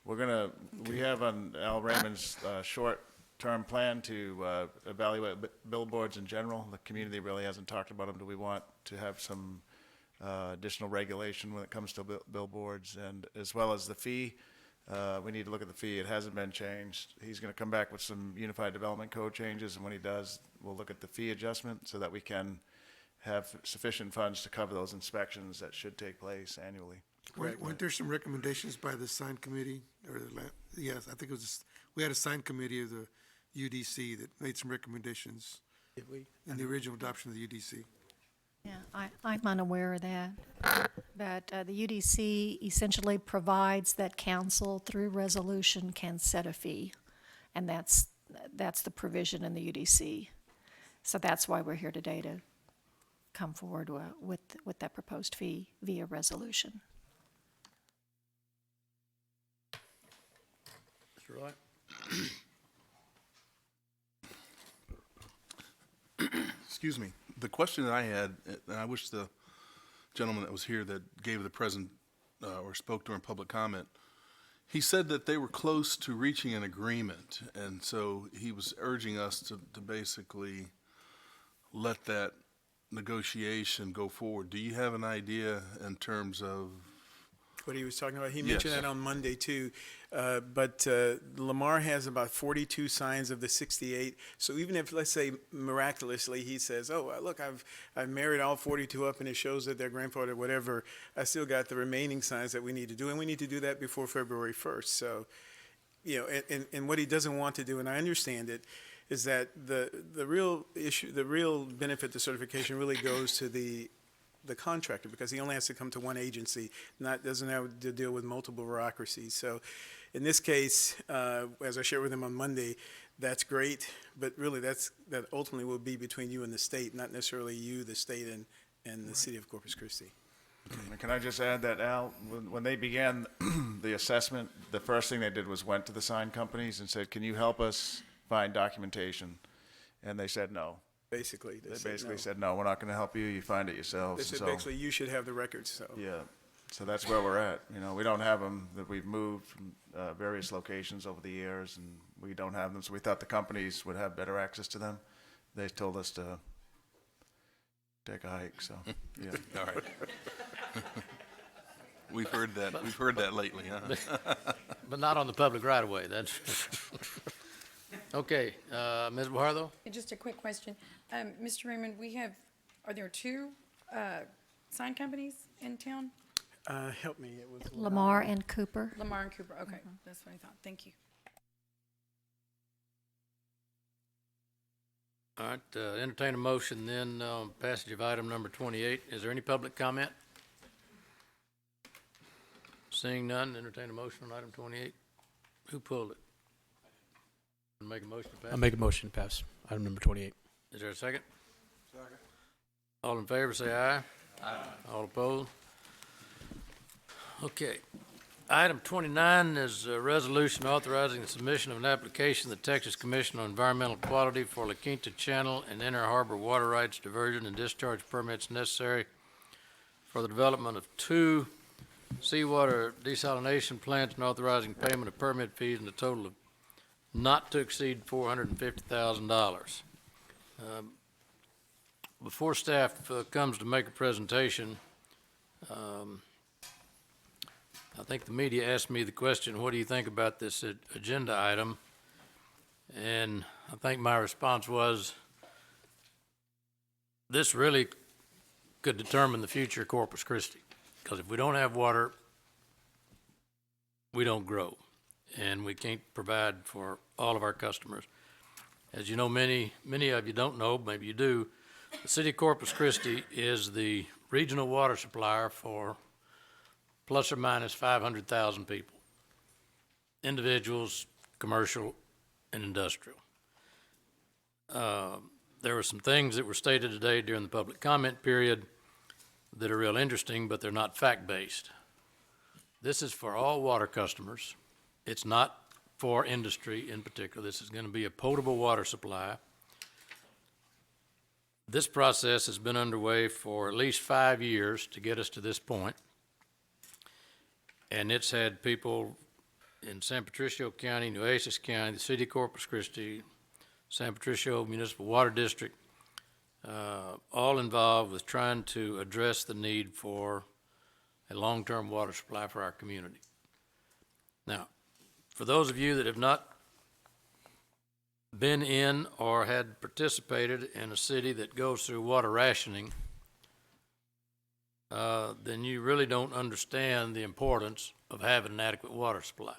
we have on Al Raymond's short-term plan to evaluate billboards in general. The community really hasn't talked about them. Do we want to have some additional regulation when it comes to billboards, and as well as the fee. We need to look at the fee. It hasn't been changed. He's going to come back with some Unified Development Code changes, and when he does, we'll look at the fee adjustment so that we can have sufficient funds to cover those inspections that should take place annually. Weren't there some recommendations by the sign committee, yes, I think it was, we had a sign committee of the UDC that made some recommendations Did we? in the original adoption of the UDC. Yeah, I'm unaware of that. But the UDC essentially provides that council through resolution can set a fee. And that's the provision in the UDC. So that's why we're here today, to come forward with that proposed fee via resolution. Mr. Wright? Excuse me. The question that I had, and I wish the gentleman that was here that gave the present or spoke during public comment, he said that they were close to reaching an agreement, and so he was urging us to basically let that negotiation go forward. Do you have an idea in terms of What he was talking about, he Yes. mentioned that on Monday too. But Lamar has about 42 signs of the 68. So even if, let's say, miraculously he says, "Oh, look, I've married all 42 up, and it shows that they're grandfathered, whatever," I still got the remaining signs that we need to do, and we need to do that before February 1st. So, and what he doesn't want to do, and I understand it, is that the real issue, the real benefit to certification really goes to the contractor, because he only has to come to one agency, doesn't have to deal with multiple bureaucracies. So in this case, as I shared with him on Monday, that's great, but really that ultimately will be between you and the state, not necessarily you, the state, and the city of Corpus Christi. And can I just add that, Al, when they began the assessment, the first thing they did was went to the sign companies and said, "Can you help us find documentation?" And they said no. Basically, They basically said, "No, we're not going to help you. You find it yourselves." They And said so- basically you should have the records, so. Yeah, so that's where we're at. We don't have them, that we've moved from various locations over the years, and we don't have them, so we thought the companies would have better access to them. They told us to take a hike, so, yeah. All right. We've heard that lately, huh? But not on the public right of way, that's. Okay, Ms. Bartho? Just a quick question. Mr. Raymond, are there two sign companies in town? Help me, it was. Lamar and Cooper. Lamar and Cooper, okay, that's what I thought. Thank you. All right, entertain a motion then, passage of item number 28. Is there any public comment? Seeing none, entertain a motion on item 28. Who pulled it? Make a motion to pass? I'll make a motion to pass item number 28. Is there a second? Second. All in favor, say aye. Aye. All opposed? Okay. Item 29 is a resolution authorizing the submission of an application to the Texas Commission on Environmental Quality for La Quinta Channel and Inner Harbor water rights diversion and discharge permits necessary for the development of 2 seawater desalination plants, and authorizing payment of permit fees in the total of not to exceed $450,000. Before staff comes to make a presentation, I think the media asked me the question, what do you think about this agenda item? And I think my response was, this really could determine the future of Corpus Christi. Because if we don't have water, we don't grow, and we can't provide for all of our customers. As you know, many of you don't know, maybe you do, the city of Corpus Christi is the regional water supplier for plus or minus 500,000 people, individuals, commercial, and industrial. There were some things that were stated today during the public comment period that are real interesting, but they're not fact-based. This is for all water customers. It's not for industry in particular. This is going to be a potable water supply. This process has been underway for at least 5 years to get us to this point. And it's had people in San Patricio County, Nueces County, the city of Corpus Christi, San Patricio Municipal Water District, all involved with trying to address the need for a long-term water supply for our community. Now, for those of you that have not been in or had participated in a city that goes through water rationing, then you really don't understand the importance of having an adequate water supply.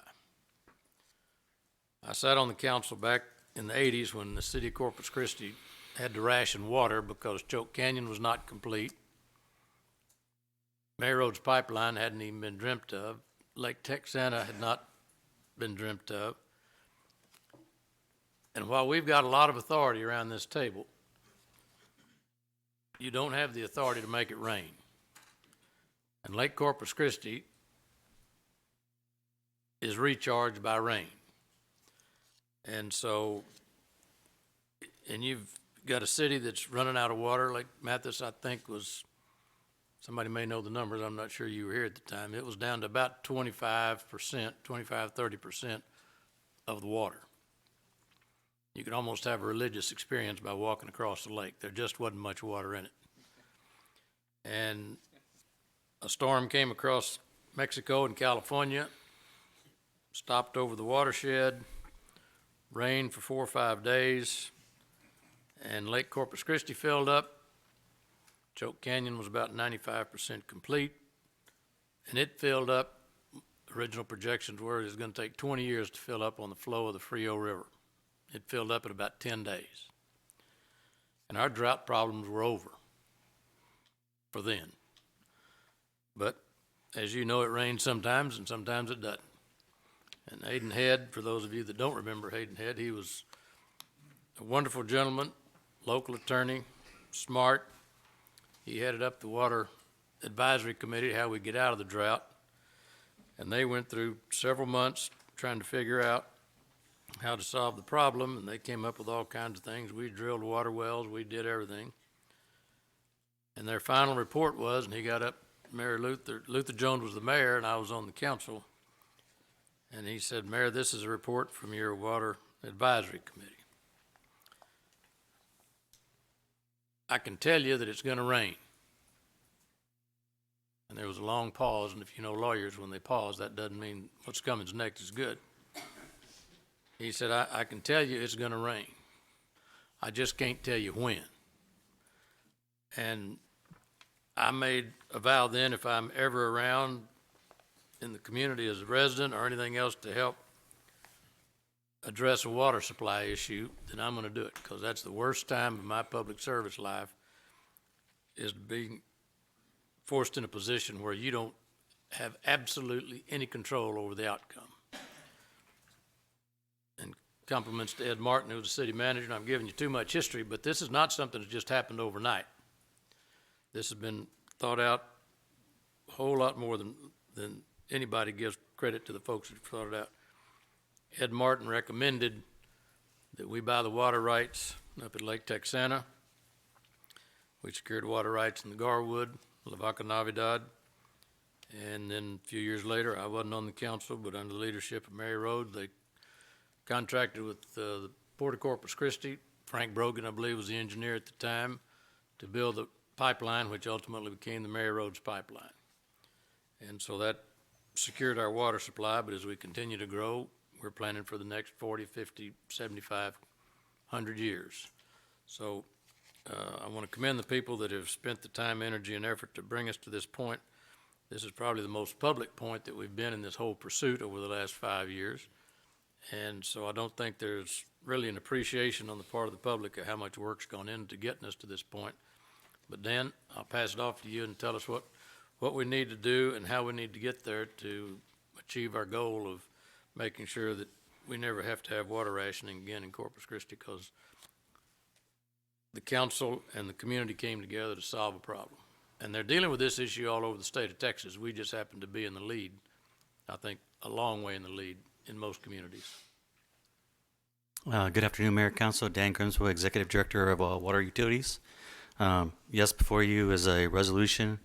I sat on the council back in the 80s when the city of Corpus Christi had to ration water because Choke Canyon was not complete. Mary Road's pipeline hadn't even been dreamt of. Lake Texana had not been dreamt of. And while we've got a lot of authority around this table, you don't have the authority to make it rain. And Lake Corpus Christi is recharged by rain. And so, and you've got a city that's running out of water. Lake Mathis, I think, was, somebody may know the numbers, I'm not sure you were here at the time. It was down to about 25%, 30% of the water. You could almost have a religious experience by walking across the lake. There just wasn't much water in it. And a storm came across Mexico and California, stopped over the watershed, rained for 4 or 5 days, and Lake Corpus Christi filled up. Choke Canyon was about 95% complete, and it filled up. Original projections were it was going to take 20 years to fill up on the flow of the Frio River. It filled up in about 10 days. And our drought problems were over for then. But as you know, it rains sometimes and sometimes it doesn't. And Hayden Head, for those of you that don't remember Hayden Head, he was a wonderful gentleman, local attorney, smart. He headed up the Water Advisory Committee, how we get out of the drought. And they went through several months trying to figure out how to solve the problem, and they came up with all kinds of things. We drilled water wells, we did everything. And their final report was, and he got up, Mayor Luther Jones was the mayor, and I was on the council. And he said, Mayor, this is a report from your Water Advisory Committee. I can tell you that it's going to rain. And there was a long pause, and if you know lawyers, when they pause, that doesn't mean what's coming next is good. He said, I can tell you it's going to rain. I just can't tell you when. And I made a vow then, if I'm ever around in the community as a resident or anything else to help address a water supply issue, then I'm going to do it, because that's the worst time of my public service life, is being forced in a position where you don't have absolutely any control over the outcome. And compliments to Ed Martin, who was the city manager, and I'm giving you too much history, but this is not something that just happened overnight. This has been thought out a whole lot more than anybody gives credit to the folks who thought it out. Ed Martin recommended that we buy the water rights up at Lake Texana. We secured water rights in the Garwood, La Vaca Navidad, and then a few years later, I wasn't on the council, but under the leadership of Mary Road, they contracted with the Port of Corpus Christi. Frank Brogan, I believe, was the engineer at the time, to build the pipeline, which ultimately became the Mary Roads pipeline. And so that secured our water supply, but as we continue to grow, we're planning for the next 40, 50, 75, 100 years. So I want to commend the people that have spent the time, energy, and effort to bring us to this point. This is probably the most public point that we've been in this whole pursuit over the last 5 years. And so I don't think there's really an appreciation on the part of the public of how much work's gone into getting us to this point. But Dan, I'll pass it off to you and tell us what we need to do and how we need to get there to achieve our goal of making sure that we never have to have water rationing again in Corpus Christi, because the council and the community came together to solve a problem. And they're dealing with this issue all over the state of Texas. We just happen to be in the lead, I think a long way in the lead in most communities. Good afternoon, Mayor, Council. Dan Grimswell, Executive Director of Water Utilities. Yes, before you is a resolution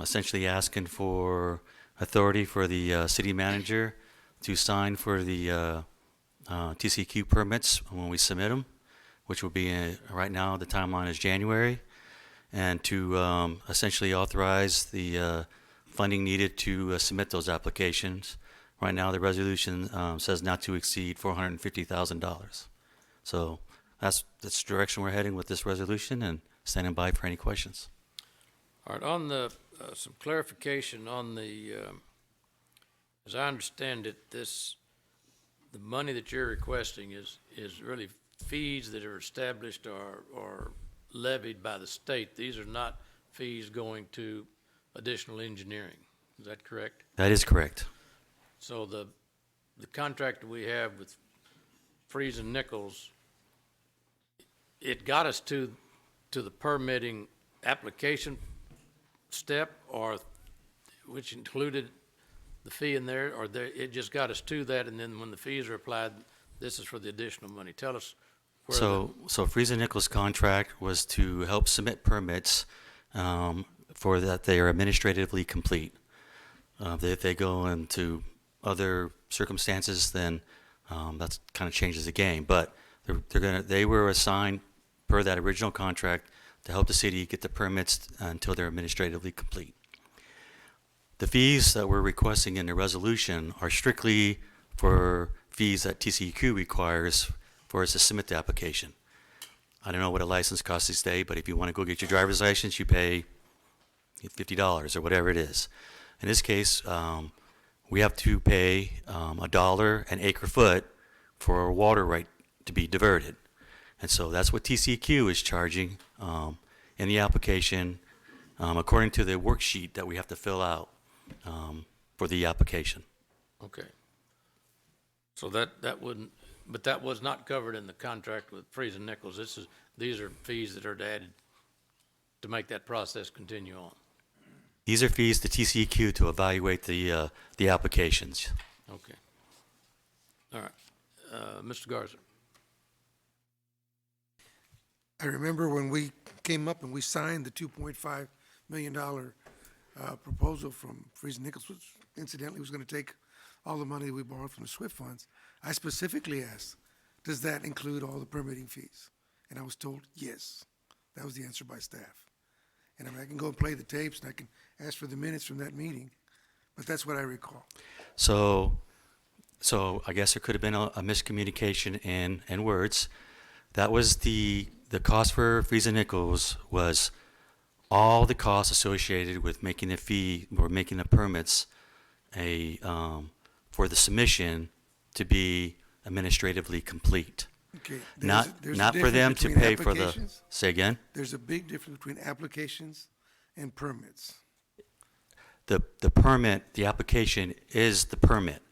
essentially asking for authority for the city manager to sign for the TCQ permits when we submit them. which will be right now the timeline is January, and to essentially authorize the funding needed to submit those applications. Right now, the resolution says not to exceed $450,000. So that's the direction we're heading with this resolution, and standing by for any questions. All right, on the, some clarification on the, as I understand it, the money that you're requesting is really fees that are established or levied by the state. These are not fees going to additional engineering. Is that correct? That is correct. So the contract that we have with Freeze and Nichols, it got us to the permitting application step, or which included the fee in there, or it just got us to that, and then when the fees are applied, this is for the additional money. Tell us where. So Freeze and Nichols' contract was to help submit permits for that they are administratively complete. If they go into other circumstances, then that kind of changes the game. But they were assigned per that original contract to help the city get the permits until they're administratively complete. The fees that we're requesting in the resolution are strictly for fees that TCEQ requires for us to submit the application. I don't know what a license costs these days, but if you want to go get your driver's license, you pay $50 or whatever it is. In this case, we have to pay $1 an acre foot for a water right to be diverted. And so that's what TCEQ is charging in the application according to the worksheet that we have to fill out for the application. Okay. So that wouldn't, but that was not covered in the contract with Freeze and Nichols. These are fees that are added to make that process continue on. These are fees to TCEQ to evaluate the applications. Okay. All right. Mr. Garza. I remember when we came up and we signed the $2.5 million proposal from Freeze and Nichols, which incidentally was going to take all the money we borrowed from the SWIFT funds. I specifically asked, does that include all the permitting fees? And I was told, yes. That was the answer by staff. And I mean, I can go and play the tapes, and I can ask for the minutes from that meeting, but that's what I recall. So I guess there could have been a miscommunication in words. That was the cost for Freeze and Nichols was all the costs associated with making the fee or making the permits for the submission to be administratively complete. Okay. Not for them to pay for the. Say again. There's a big difference between applications and permits. The permit, the application is the permit.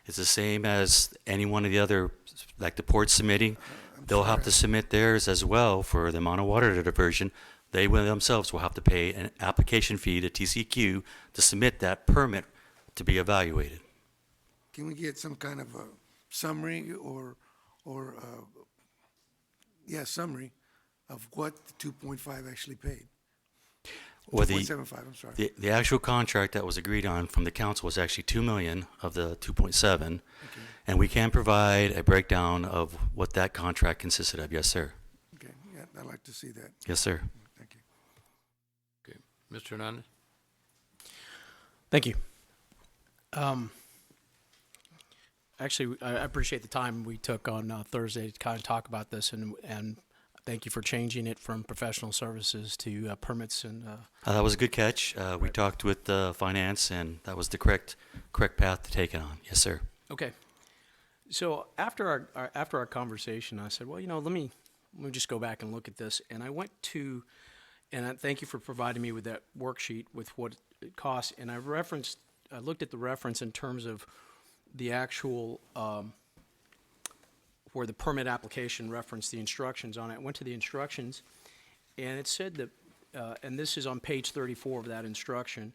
It's the same as any one of the other, like the port submitting. They'll have to submit theirs as well for the amount of water diversion. They themselves will have to pay an application fee to TCEQ to submit that permit to be evaluated. Can we get some kind of a summary or summary of what the 2.5 actually paid? Well, 2.75, I'm sorry. The actual contract that was agreed on from the council was actually $2 million of the 2.7, okay. And we can provide a breakdown of what that contract consisted of. Yes, sir. Okay, yeah, I'd like to see that. Yes, sir. Thank you. Okay, Mr. Hernandez. Thank you. Actually, I appreciate the time we took on Thursday to kind of talk about this, and thank you for changing it from professional services to permits. And that was a good catch. We talked with finance, and that was the correct path to take it on. Yes, sir. Okay. So after our conversation, I said, well, let me just go back and look at this. And I went to, and I thank you for providing me with that worksheet with what it costs. And I looked at the reference in terms of the actual, where the permit application referenced the instructions on it. I went to the instructions, and it said that, and this is on page 34 of that instruction,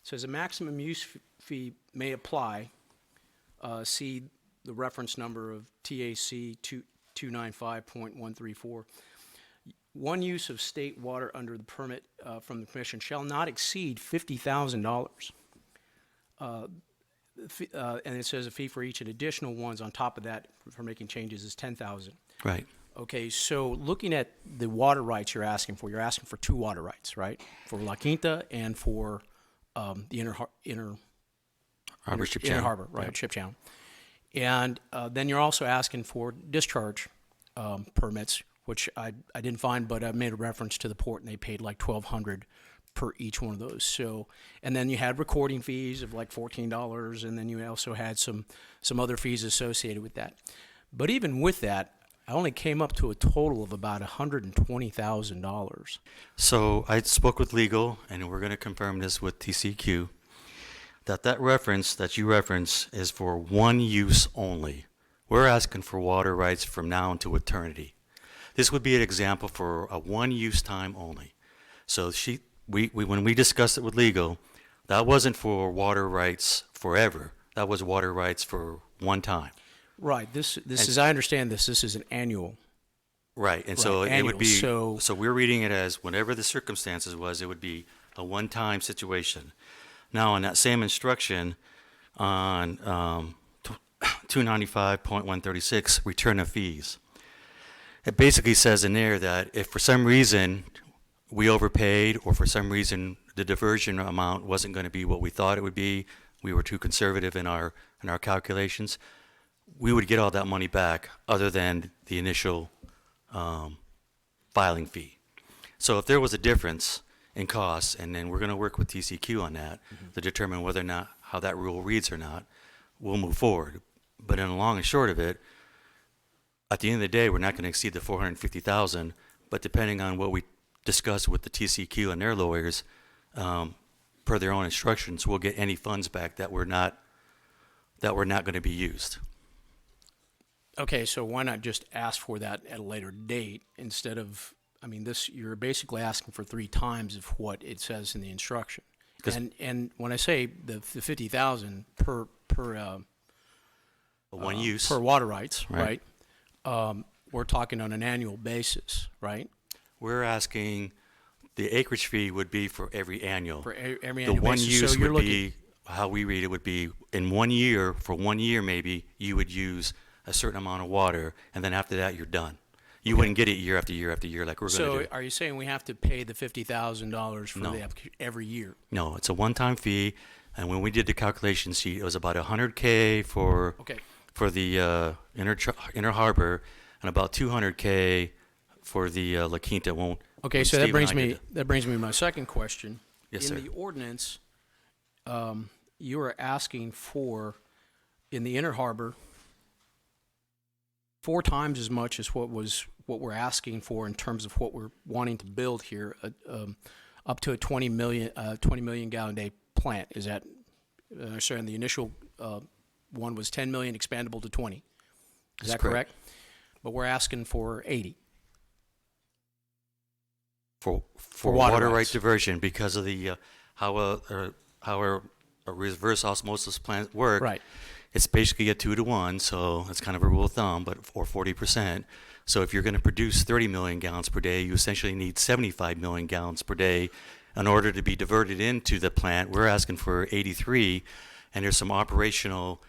it says a maximum use fee may apply. See the reference number of TAC 295.134. One use of state water under the permit from the commission shall not exceed $50,000. And it says a fee for each, and additional ones on top of that for making changes is $10,000. Right. Okay, so looking at the water rights you're asking for 2 water rights, right? For La Quinta and for the inner Harbor Ship inner Channel. harbor, right? Yep. Ship channel. And then you're also asking for discharge permits, which I didn't find, but I made a reference to the port, and they paid like $1,200 per each one of those. So, and then you had recording fees of like $14, and then you also had some other fees associated with that. But even with that, I only came up to a total of about $120,000. So I spoke with legal, and we're going to confirm this with TCQ, that reference that you reference is for one use only. We're asking for water rights from now until eternity. This would be an example for a one-use time only. So when we discussed it with legal, that wasn't for water rights forever. That was water rights for one time. Right. This as I understand this is an annual. Right, and so Right, it would be, annual, so we're reading it as whatever the circumstances was, it would be a one-time situation. Now, in that same instruction on 295.136, return of fees, it basically says in there that if for some reason we overpaid, or for some reason the diversion amount wasn't going to be what we thought it would be, we were too conservative in our calculations, we would get all that money back other than the initial filing fee. So if there was a difference in costs, and then we're going to work with TCQ on that to determine whether or not how that rule reads or not, we'll move forward. But in the long and short of it, at the end of the day, we're not going to exceed the $450,000. But depending on what we discuss with the TCQ and their lawyers, per their own instructions, we'll get any funds back that were not going to be used. Okay, so why not just ask for that at a later date instead of, I mean, you're basically asking for 3 times of what it says in the instruction. And when I say the 50,000 per one use per water rights, right? We're talking on an annual basis, right? We're asking the acreage fee would be for every annual. For every the annual one basis. use So you're would looking, be, how we read it would be, in 1 year, for 1 year maybe, you would use a certain amount of water, and then after that, you're done. You wouldn't get it year after year after year like we're going to do. So are you saying we have to pay the $50,000 for No. every year? No, it's a one-time fee, and when we did the calculation sheet, it was about $100K for the inner harbor, and about $200K for the La Quinta. Okay, so that brings me to my second question. Yes, in sir. the ordinance, you are asking for, in the inner harbor, 4 times as much as what we're asking for in terms of what we're wanting to build here, up to a 20 million gallon a day plant. Is that, sorry, the initial one was 10 million, expandable to 20. Is that correct? But we're asking for 80. For water water right rights. diversion, because of the how a reverse osmosis plant work. Right. It's basically a 2-to-1, so it's kind of a rule of thumb, but or 40%. So if you're going to produce 30 million gallons per day, you essentially need 75 million gallons per day in order to be diverted into the plant. We're asking for 83, and there's some operational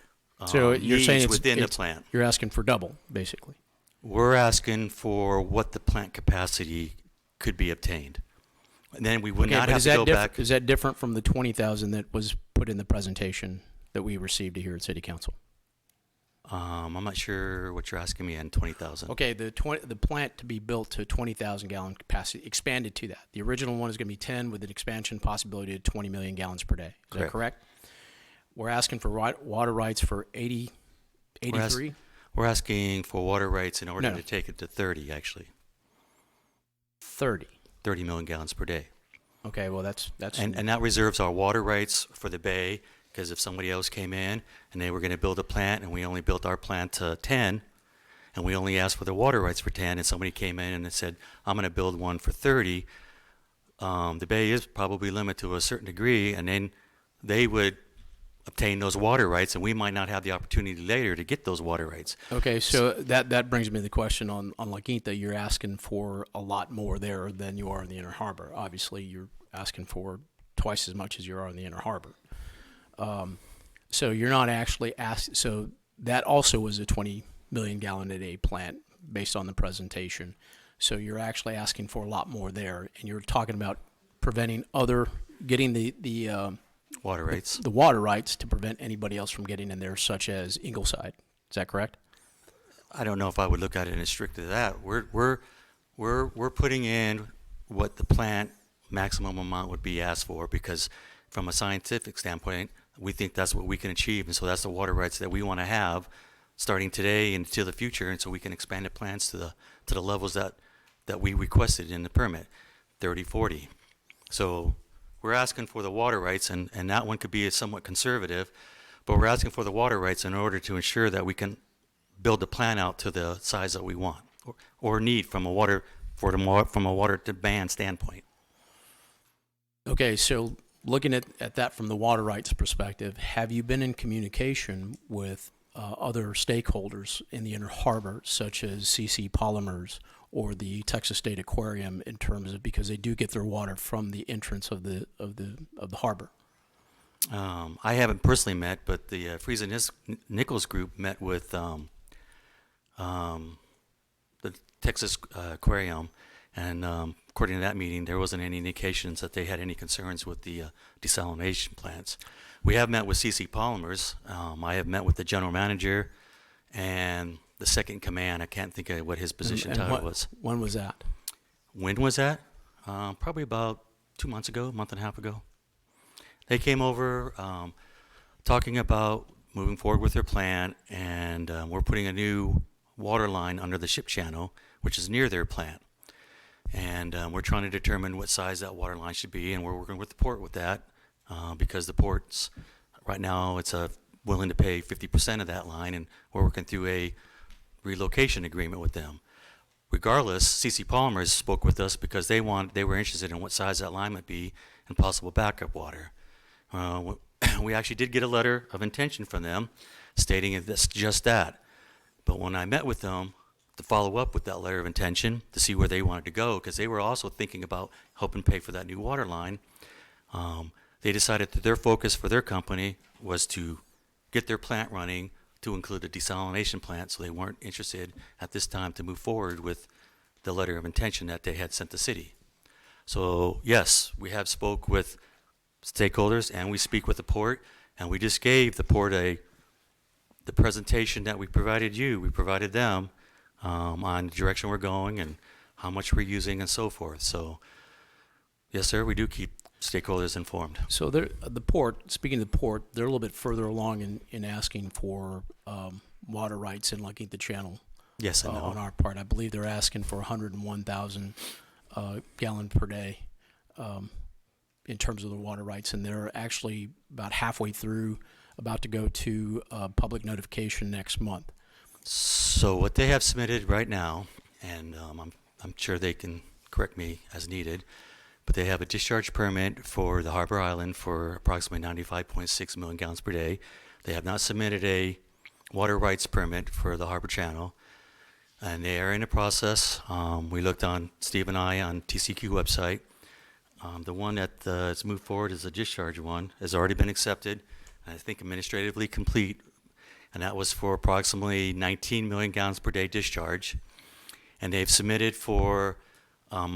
So you're needs saying within the plant. You're asking for double, basically. We're asking for what the plant capacity could be obtained. And then we would not have to go back. Is that different from the 20,000 that was put in the presentation that we received here at City Council? I'm not sure what you're asking me on 20,000. Okay, the plant to be built to 20,000 gallon capacity, expanded to that. The original one is going to be 10 with an expansion possibility to 20 million gallons per day. Is that correct? We're asking for water rights for 83? We're asking for water rights in order No. to take it to 30, actually. 30 million gallons per day. Okay, well, that's and that reserves our water rights for the bay, because if somebody else came in and they were going to build a plant and we only built our plant to 10, and we only asked for the water rights for 10, and somebody came in and said, I'm going to build one for 30, the bay is probably limited to a certain degree, and then they would obtain those water rights, and we might not have the opportunity later to get those water rights. Okay, so that brings me to the question on La Quinta. You're asking for a lot more there than you are in the inner harbor. Obviously, you're asking for twice as much as you are in the inner harbor. So you're not actually so that also was a 20 million gallon a day plant based on the presentation. So you're actually asking for a lot more there, and you're talking about getting the Water rights. the water rights to prevent anybody else from getting in there, such as Ingleside. Is that correct? I don't know if I would look at it as strict as that. We're putting in what the plant maximum amount would be asked for, because from a scientific standpoint, we think that's what we can achieve, and so that's the water rights that we want to have starting today and into the future, and so we can expand the plants to the levels that we requested in the permit, 30, 40. So we're asking for the water rights, and that one could be somewhat conservative, but we're asking for the water rights in order to ensure that we can build the plant out to the size that we want or need from a water demand standpoint. Okay, so looking at that from the water rights perspective, have you been in communication with other stakeholders in the Inner Harbor, such as CC Polymers or the Texas State Aquarium, in terms of, because they do get their water from the entrance of the harbor? I haven't personally met, but the Friesen Nichols group met with the Texas Aquarium, and according to that meeting, there wasn't any indications that they had any concerns with the desalination plants. We have met with CC Polymers. I have met with the general manager and the second in command. I can't think of what his position title was. When was that? When was that? Probably about 2 months ago, a month and a half ago. They came over talking about moving forward with their plan, and we're putting a new water line under the ship channel, which is near their plant. And we're trying to determine what size that water line should be, and we're working with the port with that, because the port's, right now, it's willing to pay 50% of that line, and we're working through a relocation agreement with them. Regardless, CC Polymers spoke with us because they were interested in what size that line might be and possible backup water. We actually did get a letter of intention from them stating this, just that. But when I met with them to follow up with that letter of intention to see where they wanted to go, because they were also thinking about helping pay for that new water line, they decided that their focus for their company was to get their plant running to include a desalination plant, so they weren't interested at this time to move forward with the letter of intention that they had sent the city. So yes, we have spoke with stakeholders, and we speak with the port, and we just gave the port the presentation that we provided you. We provided them on the direction we're going and how much we're using and so forth. So yes, sir, we do keep stakeholders informed. So the port, speaking of the port, they're a little bit further along in asking for water rights in looking at the channel. Yes, I know. On our part, I believe they're asking for 101,000 gallon per day in terms of the water rights, and they're actually about halfway through, about to go to public notification next month. So what they have submitted right now, and I'm sure they can correct me as needed, but they have a discharge permit for the Harbor Island for approximately 95.6 million gallons per day. They have not submitted a water rights permit for the Harbor Channel, and they are in the process. We looked on, Steve and I, on TCQ website. The one that has moved forward is the discharge one, has already been accepted, and I think administratively complete, and that was for approximately 19 million gallons per day discharge. And they've submitted for,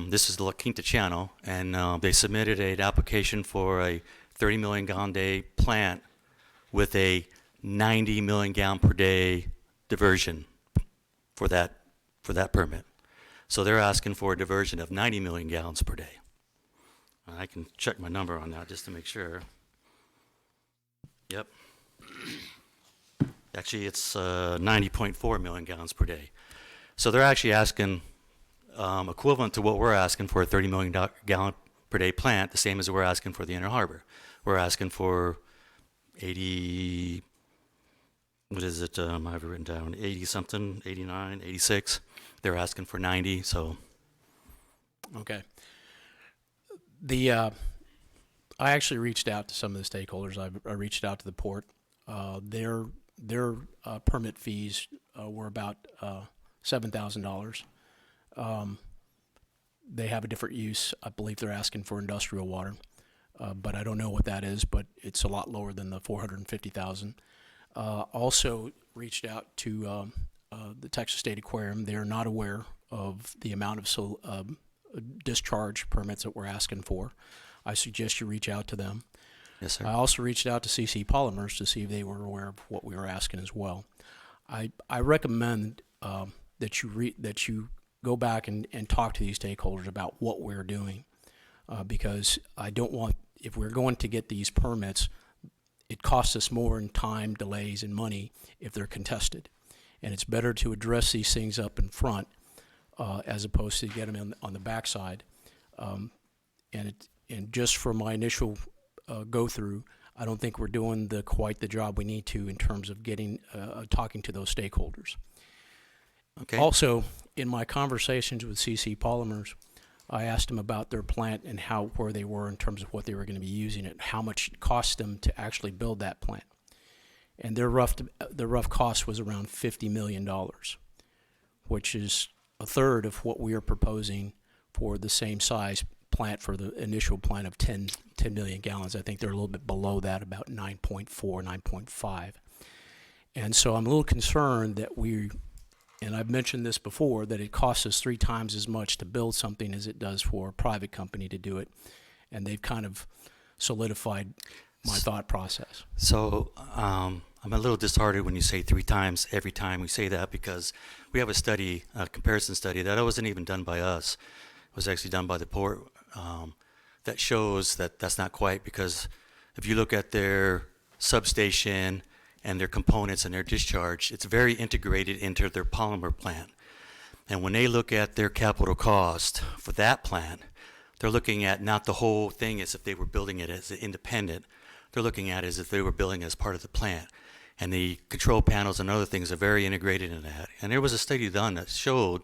this is the La Quinta Channel, and they submitted an application for a 30 million gallon day plant with a 90 million gallon per day diversion for that permit. So they're asking for a diversion of 90 million gallons per day. I can check my number on that just to make sure. Yep. Actually, it's 90.4 million gallons per day. So they're actually asking equivalent to what we're asking for a 30 million gallon per day plant, the same as we're asking for the Inner Harbor. We're asking for 80, what is it, I have it written down, 80 something, 89, 86. They're asking for 90, so. Okay. I actually reached out to some of the stakeholders. I reached out to the port. Their permit fees were about $7,000. They have a different use. I believe they're asking for industrial water, but I don't know what that is. But it's a lot lower than the $450,000. Also reached out to the Texas State Aquarium, they're not aware of the amount of discharge permits that we're asking for. I suggest you reach out to them. Yes, sir. I also reached out to CC Polymers to see if they were aware of what we were asking as well. I recommend that you go back and talk to these stakeholders about what we're doing, because I don't want, if we're going to get these permits, it costs us more in time, delays, and money if they're contested. And it's better to address these things up in front as opposed to get them on the backside. And just from my initial go through, I don't think we're doing quite the job we need to in terms of getting talking to those stakeholders. Okay. Also, in my conversations with CC Polymers, I asked them about their plant and where they were in terms of what they were going to be using it, how much it cost them to actually build that plant. And their rough cost was around $50 million, which is a third of what we are proposing for the same size plant for the initial plant of 10 million gallons. I think they're a little bit below that, about 9.4, 9.5. And so I'm a little concerned that and I've mentioned this before, that it costs us 3 times as much to build something as it does for a private company to do it. And they've kind of solidified my thought process. So I'm a little disheartened when you say 3 times every time we say that, because we have a study, a comparison study, that wasn't even done by us. It was actually done by the port, that shows that that's not quite, because if you look at their substation and their components and their discharge, it's very integrated into their polymer plant. And when they look at their capital cost for that plant, they're looking at not the whole thing as if they were building it as an independent. They're looking at it as if they were building it as part of the plant. And the control panels and other things are very integrated in that. And there was a study done that showed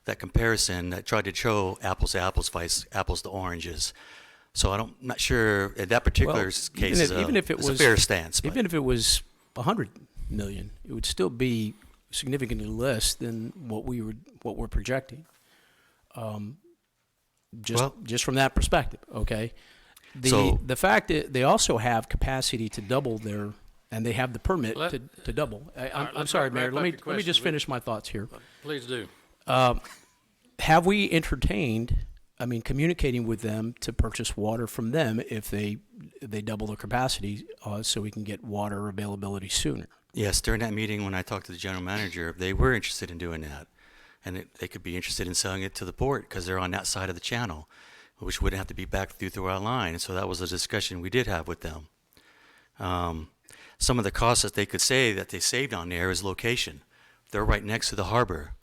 that comparison, that tried to show apples to apples, vice apples to oranges. So I'm not sure in that particular case is a fair stance. Even if it was 100 million, it would still be significantly less than what we're projecting. Just from that perspective, okay. The fact that they also have capacity to double and they have the permit to double. I'm sorry, Mayor. Let me just finish my thoughts here. Please do. Have we entertained, communicating with them to purchase water from them if they double their capacity so we can get water availability sooner? Yes, during that meeting when I talked to the general manager, they were interested in doing that. And they could be interested in selling it to the port because they're on that side of the channel, which wouldn't have to be back through our line. And so that was a discussion we did have with them. Some of the costs that they could say that they saved on there is location. They're right next to the harbor.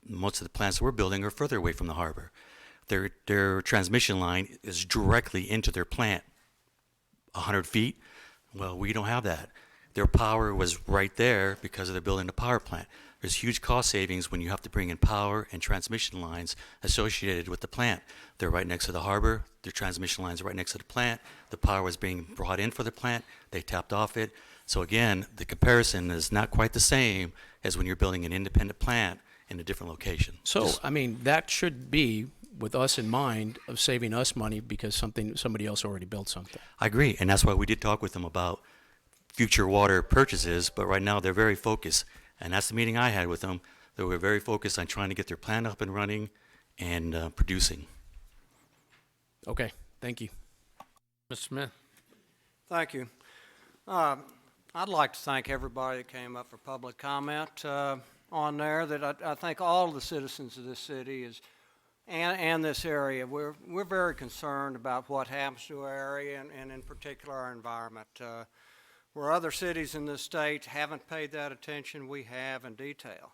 Most of the plants we're building are further away from the harbor. Their transmission line is directly into their plant, 100 feet. Well, we don't have that. Their power was right there because they're building the power plant. There's huge cost savings when you have to bring in power and transmission lines associated with the plant. They're right next to the harbor. Their transmission lines are right next to the plant. The power was being brought in for the plant. They tapped off it. So again, the comparison is not quite the same as when you're building an independent plant in a different location. So, that should be with us in mind of saving us money because somebody else already built something. I agree, and that's why we did talk with them about future water purchases, but right now they're very focused, and that's the meeting I had with them. They were very focused on trying to get their plant up and running and producing. Okay, thank you. Mr. Smith. Thank you. I'd like to thank everybody that came up for public comment on there. That I think all of the citizens of this city and this area, we're very concerned about what happens to our area and in particular our environment. Where other cities in this state haven't paid that attention, we have in detail.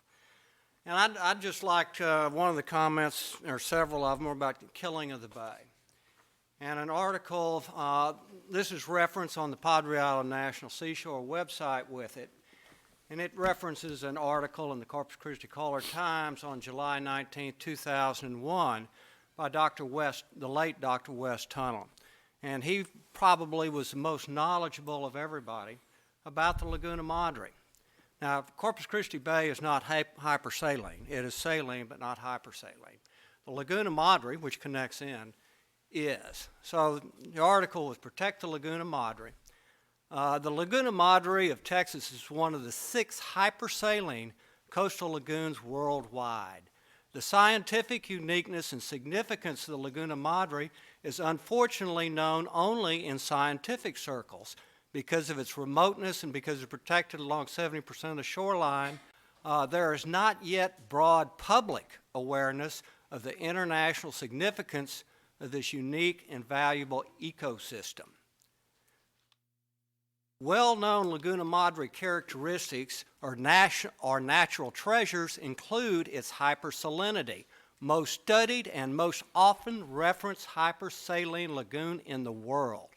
And I'd just like one of the comments, or several of them, were about the killing of the bay. And an article, this is referenced on the Padre Island National Seashore website with it, and it references an article in the Corpus Christi Caller-Times on July 19, 2001 by the late Dr. West Tunnell. And he probably was the most knowledgeable of everybody about the Laguna Madre. Now, Corpus Christi Bay is not hypersaline. It is saline, but not hypersaline. The Laguna Madre, which connects in, is. So the article was Protect the Laguna Madre. The Laguna Madre of Texas is one of the 6 hypersaline coastal lagoons worldwide. The scientific uniqueness and significance of the Laguna Madre is unfortunately known only in scientific circles. Because of its remoteness and because it's protected along 70% of the shoreline, there is not yet broad public awareness of the international significance of this unique and valuable ecosystem. Well-known Laguna Madre characteristics or natural treasures include its hypersalinity, most studied and most often referenced hypersaline lagoon in the world.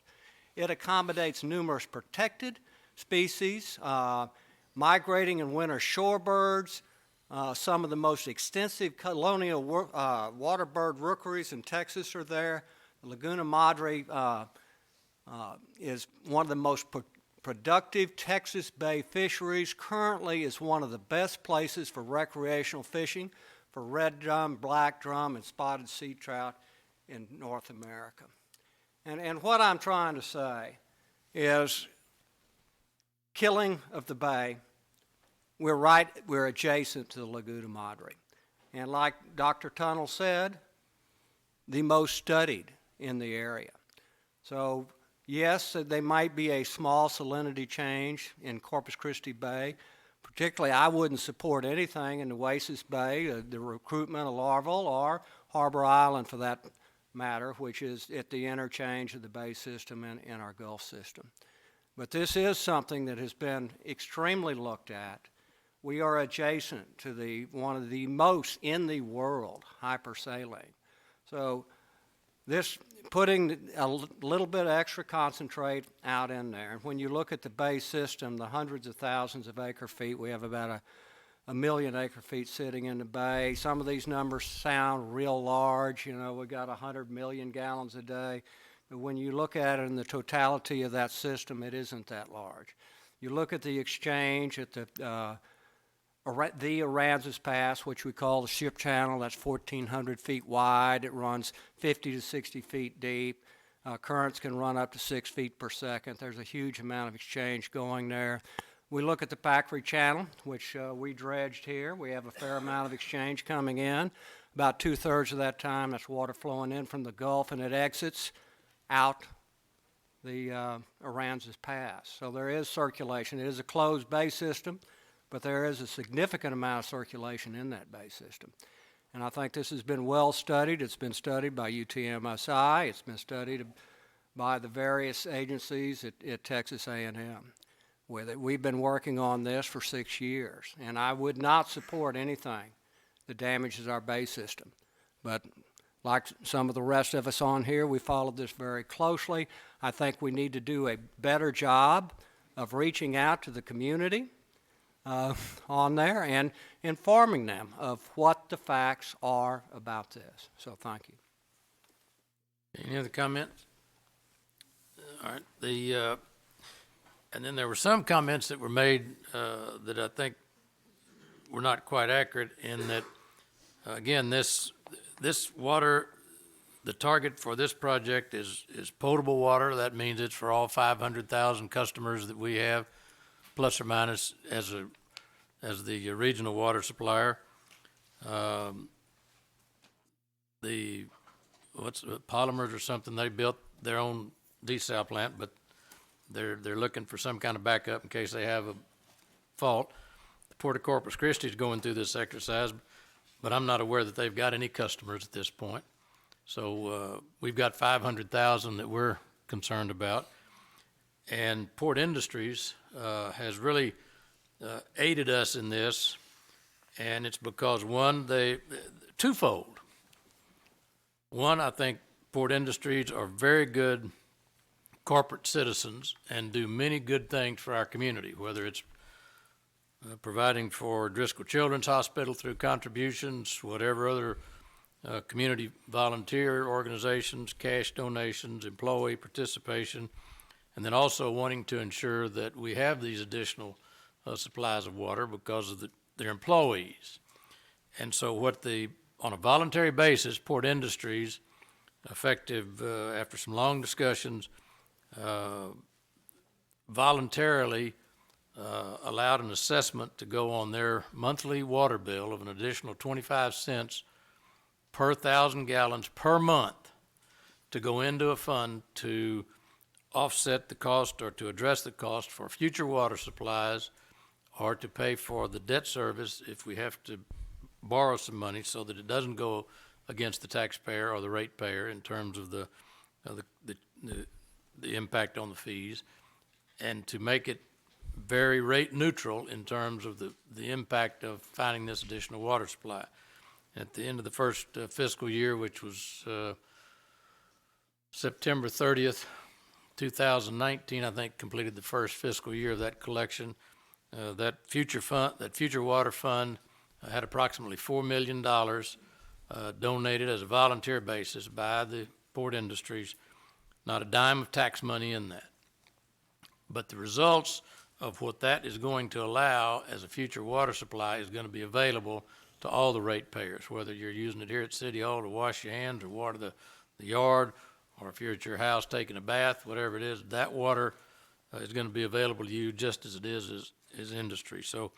It accommodates numerous protected species, migrating and winter shorebirds, some of the most extensive colonial waterbird rookeries in Texas are there. The Laguna Madre is one of the most productive Texas Bay fisheries. Currently is one of the best places for recreational fishing for red drum, black drum, and spotted sea trout in North America. And what I'm trying to say is killing of the bay, we're adjacent to the Laguna Madre. And like Dr. Tunnell said, the most studied in the area. So yes, there might be a small salinity change in Corpus Christi Bay. Particularly, I wouldn't support anything in the Oasis Bay, the recruitment of larval, or Harbor Island for that matter, which is at the interchange of the Bay system and our Gulf system. But this is something that has been extremely looked at. We are adjacent to one of the most in the world hypersaline. So this putting a little bit of extra concentrate out in there. And when you look at the Bay system, the hundreds of thousands of acre feet, we have about a million acre feet sitting in the bay. Some of these numbers sound real large. You know, we got 100 million gallons a day. But when you look at it in the totality of that system, it isn't that large. You look at the exchange at the Aransas Pass, which we call the ship channel. That's 1,400 feet wide. It runs 50 to 60 feet deep. Currents can run up to 6 feet per second. There's a huge amount of exchange going there. We look at the Packery Channel, which we dredged here. We have a fair amount of exchange coming in. About 2/3 of that time, that's water flowing in from the Gulf, and it exits out the Aransas Pass. So there is circulation. It is a closed bay system, but there is a significant amount of circulation in that bay system. And I think this has been well studied. It's been studied by UTMSI. It's been studied by the various agencies at Texas A&M. We've been working on this for 6 years, and I would not support anything that damages our bay system. But like some of the rest of us on here, we followed this very closely. I think we need to do a better job of reaching out to the community on there and informing them of what the facts are about this. So thank you. Any other comments? All right. And then there were some comments that were made that I think were not quite accurate in that, again, this water, the target for this project is potable water. That means it's for all 500,000 customers that we have, plus or minus as the regional water supplier. Polymers or something, they built their own desal plant, but they're looking for some kind of backup in case they have a fault. The Port of Corpus Christi is going through this exercise, but I'm not aware that they've got any customers at this point. So we've got 500,000 that we're concerned about. And Port Industries has really aided us in this, and it's because, one, twofold. One, I think Port Industries are very good corporate citizens and do many good things for our community, whether it's providing for Driscoll Children's Hospital through contributions, whatever other community volunteer organizations, cash donations, employee participation, and then also wanting to ensure that we have these additional supplies of water because of their employees. And so on a voluntary basis, Port Industries, effective after some long discussions, voluntarily allowed an assessment to go on their monthly water bill of an additional 25 cents per 1,000 gallons per month to go into a fund to offset the cost or to address the cost for future water supplies or to pay for the debt service if we have to borrow some money so that it doesn't go against the taxpayer or the ratepayer in terms of the impact on the fees, and to make it very rate neutral in terms of the impact of finding this additional water supply. At the end of the first fiscal year, which was September 30th, 2019, I think, completed the first fiscal year of that collection. That future water fund had approximately $4 million donated as a volunteer basis by the port industries. Not a dime of tax money in that. But the results of what that is going to allow as a future water supply is going to be available to all the ratepayers, whether you're using it here at City Hall to wash your hands or water the yard, or if you're at your house taking a bath, whatever it is, that water is going to be available to you just as it is industry. So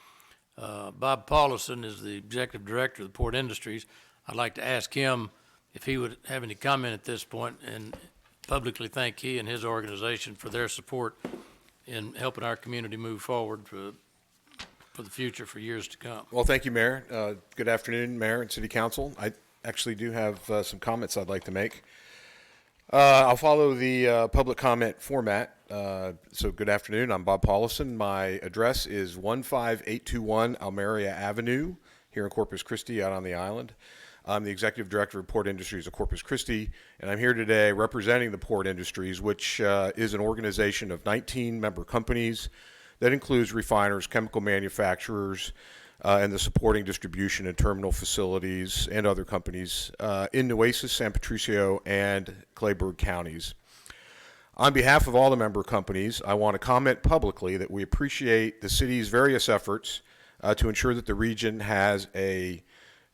Bob Paulison is the executive director of the Port Industries. I'd like to ask him if he would have any comment at this point and publicly thank he and his organization for their support in helping our community move forward for the future for years to come. Well, thank you, Mayor. Good afternoon, Mayor and City Council. I actually do have some comments I'd like to make. I'll follow the public comment format. So good afternoon. I'm Bob Paulison. My address is 15821 Almeria Avenue here in Corpus Christi out on the island. I'm the Executive Director of Port Industries of Corpus Christi, and I'm here today representing the Port Industries, which is an organization of 19 member companies that includes refiners, chemical manufacturers, and the supporting distribution and terminal facilities and other companies in Nueces, San Patricio, and Clayburgh counties. On behalf of all the member companies, I want to comment publicly that we appreciate the city's various efforts to ensure that the region has a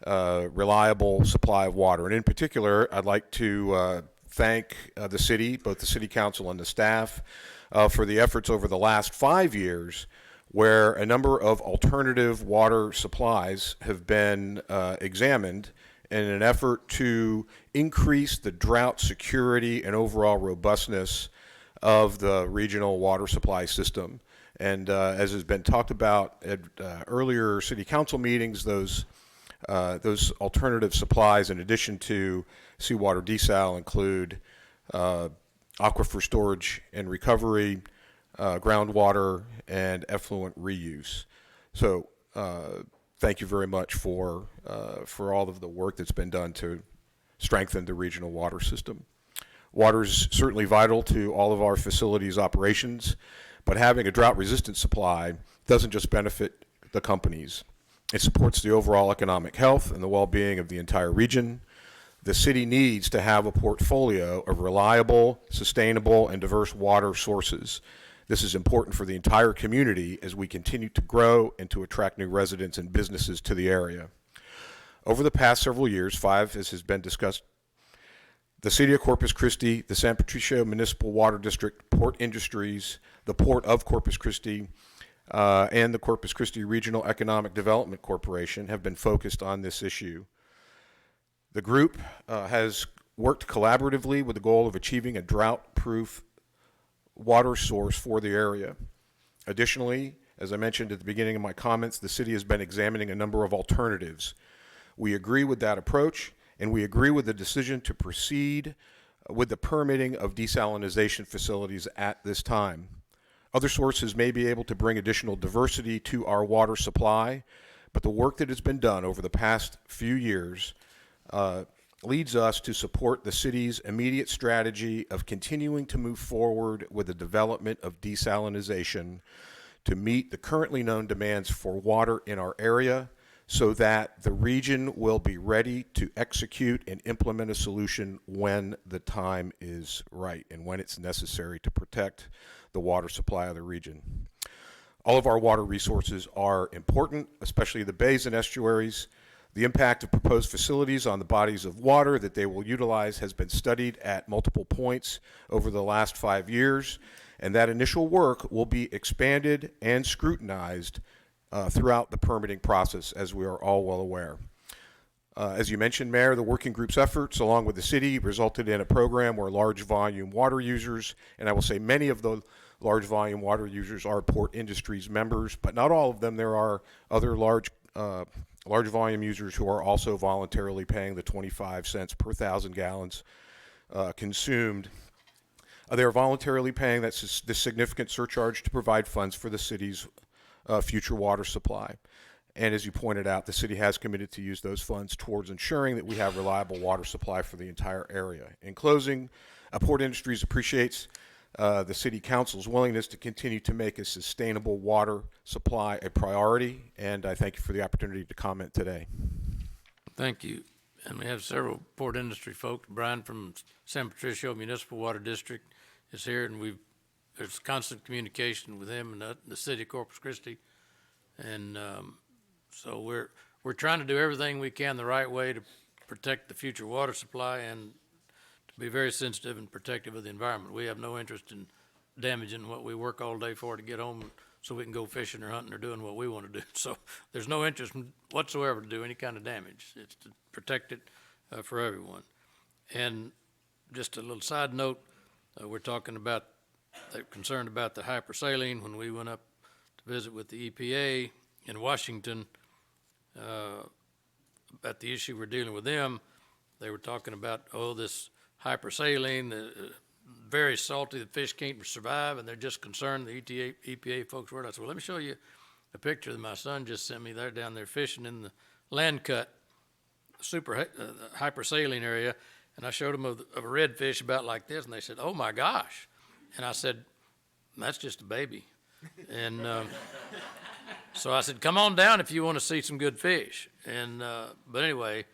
reliable supply of water. And in particular, I'd like to thank the city, both the City Council and the staff, for the efforts over the last 5 years where a number of alternative water supplies have been examined in an effort to increase the drought security and overall robustness of the regional water supply system. And as has been talked about at earlier City Council meetings, those alternative supplies, in addition to seawater desal, include aquifer storage and recovery, groundwater, and effluent reuse. So thank you very much for all of the work that's been done to strengthen the regional water system. Water is certainly vital to all of our facilities' operations, but having a drought-resistant supply doesn't just benefit the companies. It supports the overall economic health and the well-being of the entire region. The city needs to have a portfolio of reliable, sustainable, and diverse water sources. This is important for the entire community as we continue to grow and to attract new residents and businesses to the area. Over the past several years, 5, as has been discussed, the City of Corpus Christi, the San Patricio Municipal Water District, Port Industries, the Port of Corpus Christi, and the Corpus Christi Regional Economic Development Corporation have been focused on this issue. The group has worked collaboratively with the goal of achieving a drought-proof water source for the area. Additionally, as I mentioned at the beginning of my comments, the city has been examining a number of alternatives. We agree with that approach, and we agree with the decision to proceed with the permitting of desalination facilities at this time. Other sources may be able to bring additional diversity to our water supply, but the work that has been done over the past few years leads us to support the city's immediate strategy of continuing to move forward with the development of desalination to meet the currently known demands for water in our area so that the region will be ready to execute and implement a solution when the time is right and when it's necessary to protect the water supply of the region. All of our water resources are important, especially the bays and estuaries. The impact of proposed facilities on the bodies of water that they will utilize has been studied at multiple points over the last 5 years, And that initial work will be expanded and scrutinized throughout the permitting process, as we are all well aware. As you mentioned, Mayor, the working group's efforts, along with the city, resulted in a program where large volume water users, and I will say many of the large volume water users are Port Industries members, but not all of them. There are other large volume users who are also voluntarily paying the 25 cents per 1,000 gallons consumed. They're voluntarily paying this significant surcharge to provide funds for the city's future water supply. And as you pointed out, the city has committed to use those funds towards ensuring that we have reliable water supply for the entire area. In closing, Port Industries appreciates the City Council's willingness to continue to make a sustainable water supply a priority, and I thank you for the opportunity to comment today. Thank you. And we have several Port Industry folks. Brian from San Patricio Municipal Water District is here, and there's constant communication with him and the city of Corpus Christi. And so we're trying to do everything we can the right way to protect the future water supply and to be very sensitive and protective of the environment. We have no interest in damaging what we work all day for to get home so we can go fishing or hunting or doing what we want to do. So there's no interest whatsoever to do any kind of damage. It's to protect it for everyone. And just a little side note, we're talking about, they're concerned about the hypersaline. When we went up to visit with the EPA in Washington about the issue we're dealing with them, they were talking about, this hypersaline, very salty, the fish can't survive, and they're just concerned, the EPA folks were. I said, well, let me show you a picture that my son just sent me. They're down there fishing in the land cut, super hypersaline area, and I showed them of a redfish about like this, and they said, oh my gosh. And I said, that's just a baby. And so I said, come on down if you want to see some good fish. And but anyway,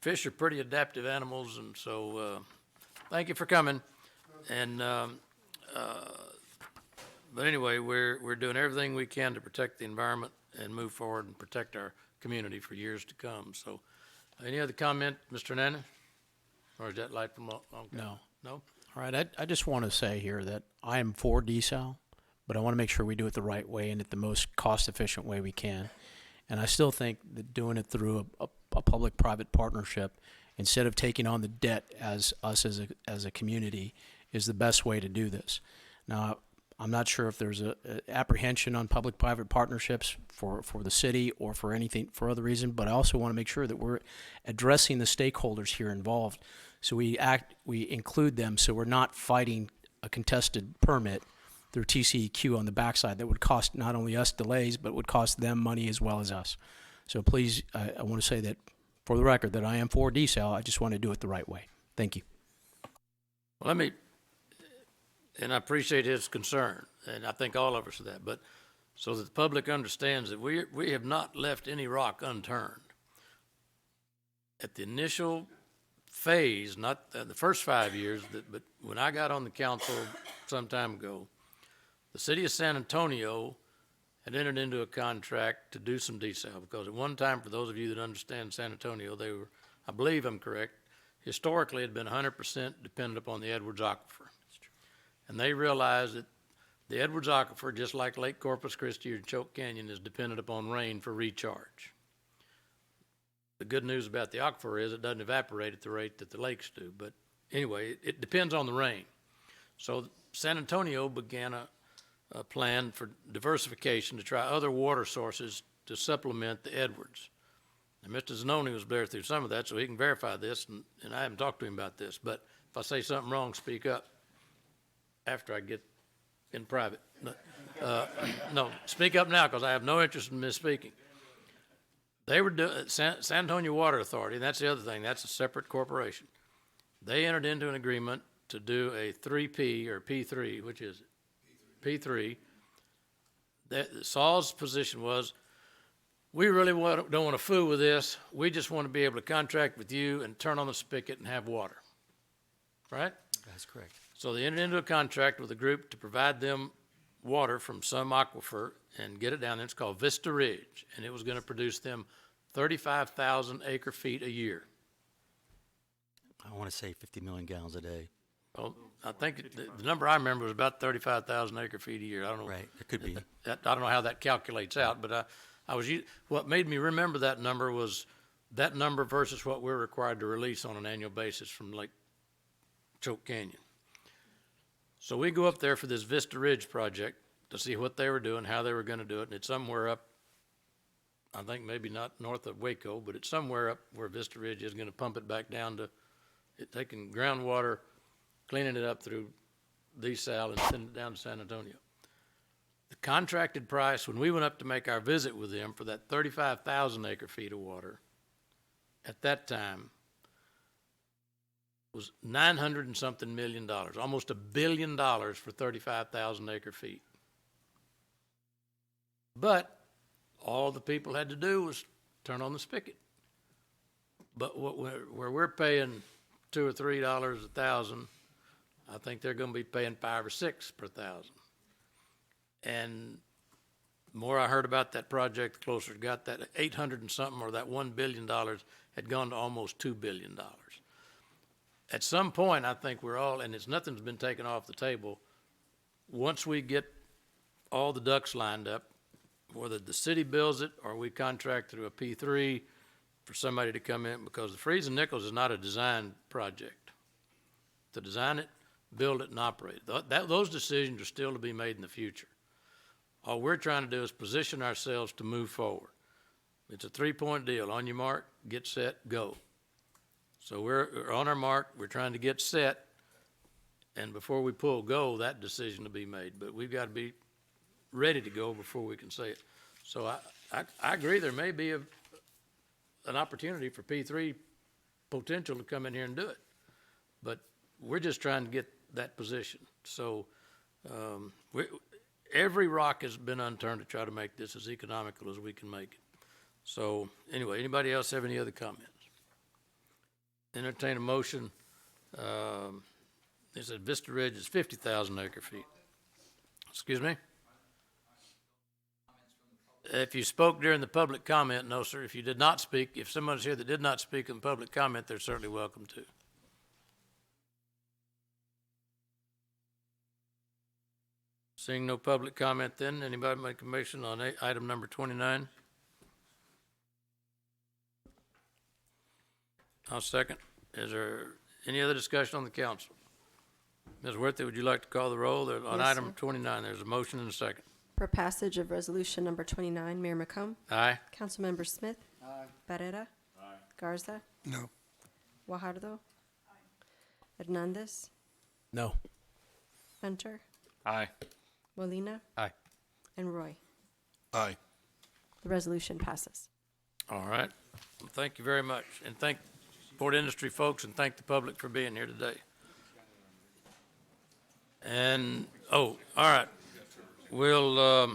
fish are pretty adaptive animals, and so thank you for coming. And but anyway, we're doing everything we can to protect the environment and move forward and protect our community for years to come. So, any other comment, Mr. Hernandez? Or is that light from long? No. No? All right, I just want to say here that I am for desal, but I want to make sure we do it the right way and at the most cost-efficient way we can. And I still think that doing it through a public-private partnership, instead of taking on the debt as a community, is the best way to do this. Now, I'm not sure if there's a apprehension on public-private partnerships for the city or for anything for other reason, but I also want to make sure that we're addressing the stakeholders here involved. So we include them, so we're not fighting a contested permit through TCEQ on the backside that would cost not only us delays, but would cost them money as well as us. So please, I want to say that for the record that I am for desal. I just want to do it the right way. Thank you. Well, and I appreciate his concern, and I think all of us are that, but so that the public understands that we have not left any rock unturned. At the initial phase, not the first 5 years, but when I got on the council some time ago, the city of San Antonio had entered into a contract to do some desal, because at one time, for those of you that understand San Antonio, they were, I believe I'm correct, historically had been 100% dependent upon the Edwards Aquifer. And they realized that the Edwards Aquifer, just like Lake Corpus Christi or Choke Canyon, is dependent upon rain for recharge. The good news about the aquifer is it doesn't evaporate at the rate that the lakes do. But anyway, it depends on the rain. So San Antonio began a plan for diversification to try other water sources to supplement the Edwards. And Mr. Zanoni was there through some of that, so he can verify this, and I haven't talked to him about this. But if I say something wrong, speak up after I get in private. No, speak up now, because I have no interest in misspeaking. They were San Antonio Water Authority, and that's the other thing, that's a separate corporation. They entered into an agreement to do a 3P or P3, which is it? P3. Saul's position was, we really don't want to fool with this. We just want to be able to contract with you and turn on the spigot and have water. Right? That's correct. So they entered into a contract with a group to provide them water from some aquifer and get it down there. It's called Vista Ridge, and it was going to produce them 35,000 acre feet a year. I want to say 50 million gallons a day. Well, I think the number I remember was about 35,000 acre feet a year. I don't know. Right, it could be. I don't know how that calculates out, but what made me remember that number was that number versus what we're required to release on an annual basis from Lake Choke Canyon. So we go up there for this Vista Ridge project to see what they were doing, how they were going to do it, and it's somewhere up, I think maybe not north of Waco, but it's somewhere up where Vista Ridge is going to pump it back down to taking groundwater, cleaning it up through desal and sending it down to San Antonio. The contracted price, when we went up to make our visit with them for that 35,000 acre feet of water, at that time, was $900 and something million, almost $1 billion for 35,000 acre feet. But all the people had to do was turn on the spigot. But where we're paying $2 or $3 a thousand, I think they're going to be paying $5 or $6 per thousand. And the more I heard about that project, the closer it got. That 800 and something, or that $1 billion had gone to almost $2 billion. At some point, I think we're all, and nothing's been taken off the table. Once we get all the ducks lined up, whether the city builds it or we contract through a P3 for somebody to come in, because the Freeze and Nichols is not a design project. To design it, build it, and operate it. Those decisions are still to be made in the future. All we're trying to do is position ourselves to move forward. It's a three-point deal. On your mark, get set, go. So we're on our mark, we're trying to get set, and before we pull go, that decision will be made. But we've got to be ready to go before we can say it. So I agree, there may be an opportunity for P3 potential to come in here and do it. But we're just trying to get that position. So every rock has been unturned to try to make this as economical as we can make it. So anyway, anybody else have any other comments? Entertain a motion. They said Vista Ridge is 50,000 acre feet. Excuse me? If you spoke during the public comment, no, sir. If you did not speak, if someone's here that did not speak in public comment, they're certainly welcome to. Seeing no public comment then, anybody make a motion on item number 29? I'll second. Is there any other discussion on the council? Ms. Worthy, would you like to call the roll? On Yes, item sir. 29, there's a motion and a second. For passage of resolution number 29, Mayor McComb. Aye. Councilmember Smith. Aye. Barrera. Aye. Garza. No. Guajardo. Hernandez. No. Hunter. Aye. Molina. Aye. And Roy. Aye. The resolution passes. All right. Well, thank you very much. And thank Port Industry folks and thank the public for being here today. And, all right. We'll, where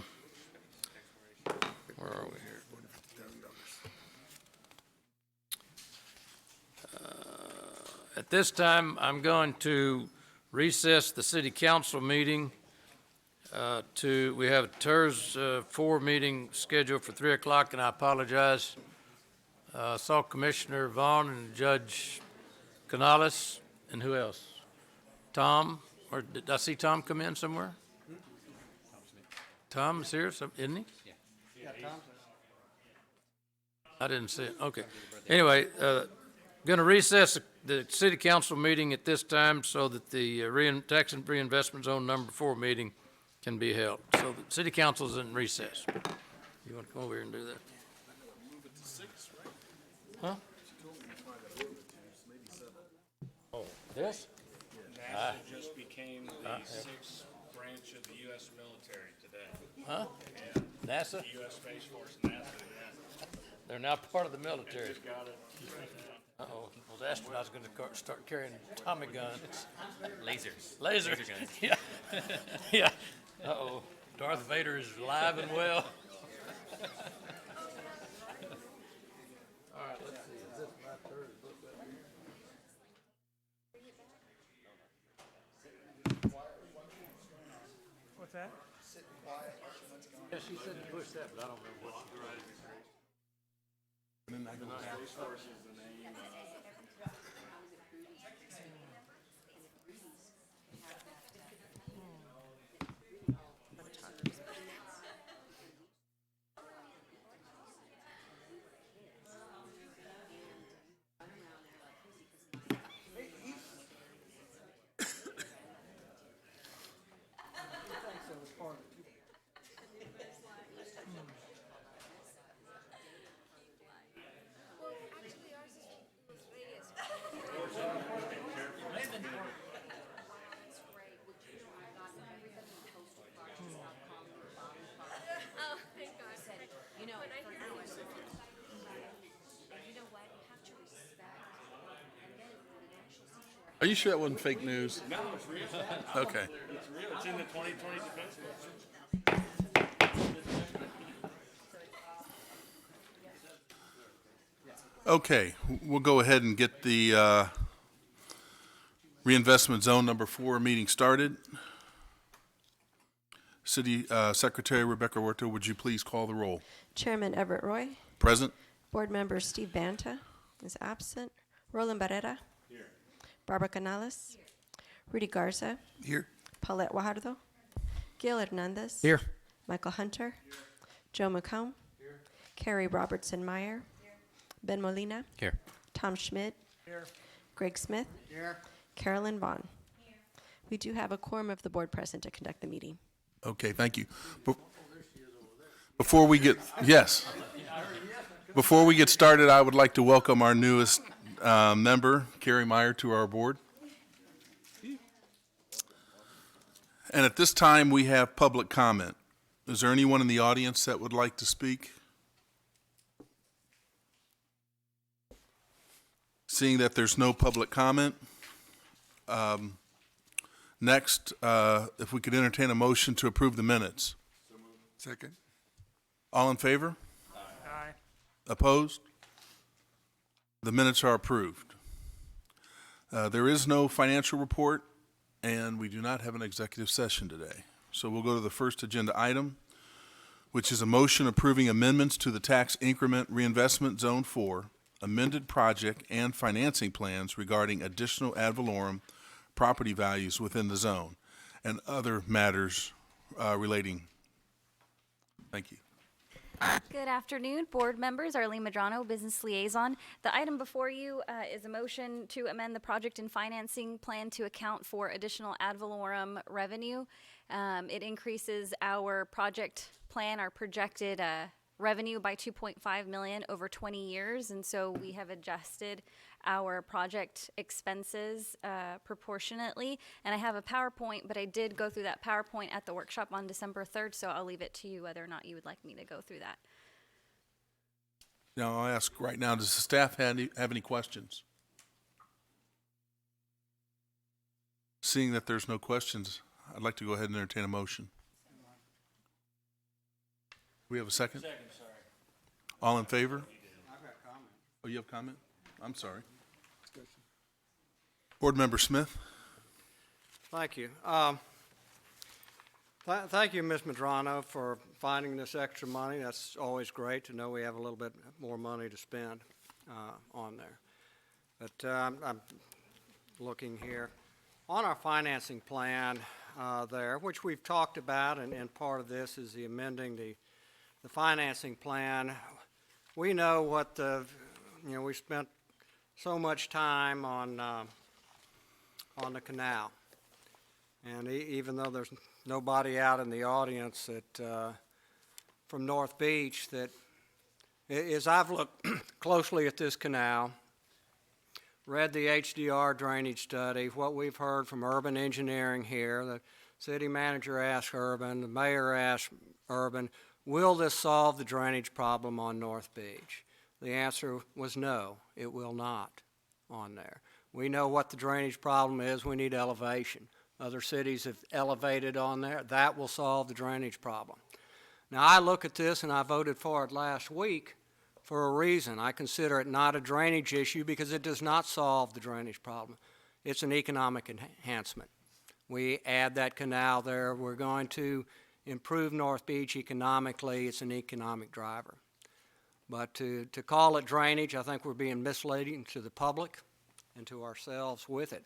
are we here? At this time, I'm going to recess the city council meeting we have a TERS 4 meeting scheduled for 3 o'clock, and I apologize. Saw Commissioner Vaughn and Judge Canales, and who else? Tom, or did I see Tom come in somewhere? Tom's here, isn't he? Yeah, Tom's. I didn't see it. Okay. Anyway, going to recess the city council meeting at this time so that the tax and reinvestment zone number 4 meeting can be held. So the city council is in recess. You want to come over here and do that? Huh? Oh, this? NASA just became the 6th branch of the U.S. military today. Huh? Yeah. NASA? The U.S. Space Force, NASA, yeah. They're now part of the military. Just got it. Uh-oh. Those astronauts are going to start carrying Tommy guns. Lasers. Lasers. Laser guns. Yeah. Yeah. Uh-oh. Darth Vader is alive and well. All right, let's see. Is this my turn? What's that? Yeah, she said to push that, but I don't remember what she said. And then I go back. Space Force is the name. Are you sure that wasn't fake news? No, it's real. Okay. It's real. It's in the 2020 defense budget. Okay, we'll go ahead and get the Reinvestment Zone number 4 meeting started. City Secretary Rebecca Huerta, would you please call the roll? Chairman Everett Roy. Present. Board Member Steve Banta is absent. Roland Barrera. Here. Barbara Canales. Rudy Garza. Here. Paulette Guajardo. Gil Hernandez. Here. Michael Hunter. Joe McComb. Carrie Robertson Meyer. Ben Molina. Here. Tom Schmidt. Greg Smith. Carolyn Vaughn. We do have a quorum of the board present to conduct the meeting. Okay, thank you. Before we get, yes. Before we get started, I would like to welcome our newest member, Carrie Meyer, to our board. And at this time, we have public comment. Is there anyone in the audience that would like to speak? Seeing that there's no public comment, next, if we could entertain a motion to approve the minutes. Second. All in favor? Aye. Opposed? The minutes are approved. There is no financial report, and we do not have an executive session today. So we'll go to the first agenda item, which is a motion approving amendments to the tax increment reinvestment zone 4, amended project and financing plans regarding additional ad valorem property values within the zone, and other matters relating. Thank you. Good afternoon, board members. Arlene Medrano, business liaison. The item before you is a motion to amend the project and financing plan to account for additional ad valorem revenue. It increases our project plan, our projected revenue by 2.5 million over 20 years, and so we have adjusted our project expenses proportionately. And I have a PowerPoint, but I did go through that PowerPoint at the workshop on December 3rd, so I'll leave it to you whether or not you would like me to go through that. Now, I'll ask right now, does the staff have any questions? Seeing that there's no questions, I'd like to go ahead and entertain a motion. We have a second? Second, sorry. All in favor? I've got comment. Oh, you have comment? I'm sorry. Board Member Smith? Thank you. Thank you, Ms. Medrano, for finding this extra money. That's always great to know we have a little bit more money to spend on there. But I'm looking here. On our financing plan there, which we've talked about, and part of this is the amending the financing plan. We know what we spent so much time on the canal. And even though there's nobody out in the audience that from North Beach, that as I've looked closely at this canal, read the HDR drainage study, what we've heard from urban engineering here, the city manager asked Urban, the mayor asked Urban, will this solve the drainage problem on North Beach? The answer was no, it will not on there. We know what the drainage problem is. We need elevation. Other cities have elevated on there. That will solve the drainage problem. Now, I look at this, and I voted for it last week for a reason. I consider it not a drainage issue because it does not solve the drainage problem. It's an economic enhancement. We add that canal there. We're going to improve North Beach economically. It's an economic driver. But to call it drainage, I think we're being misleading to the public and to ourselves with it.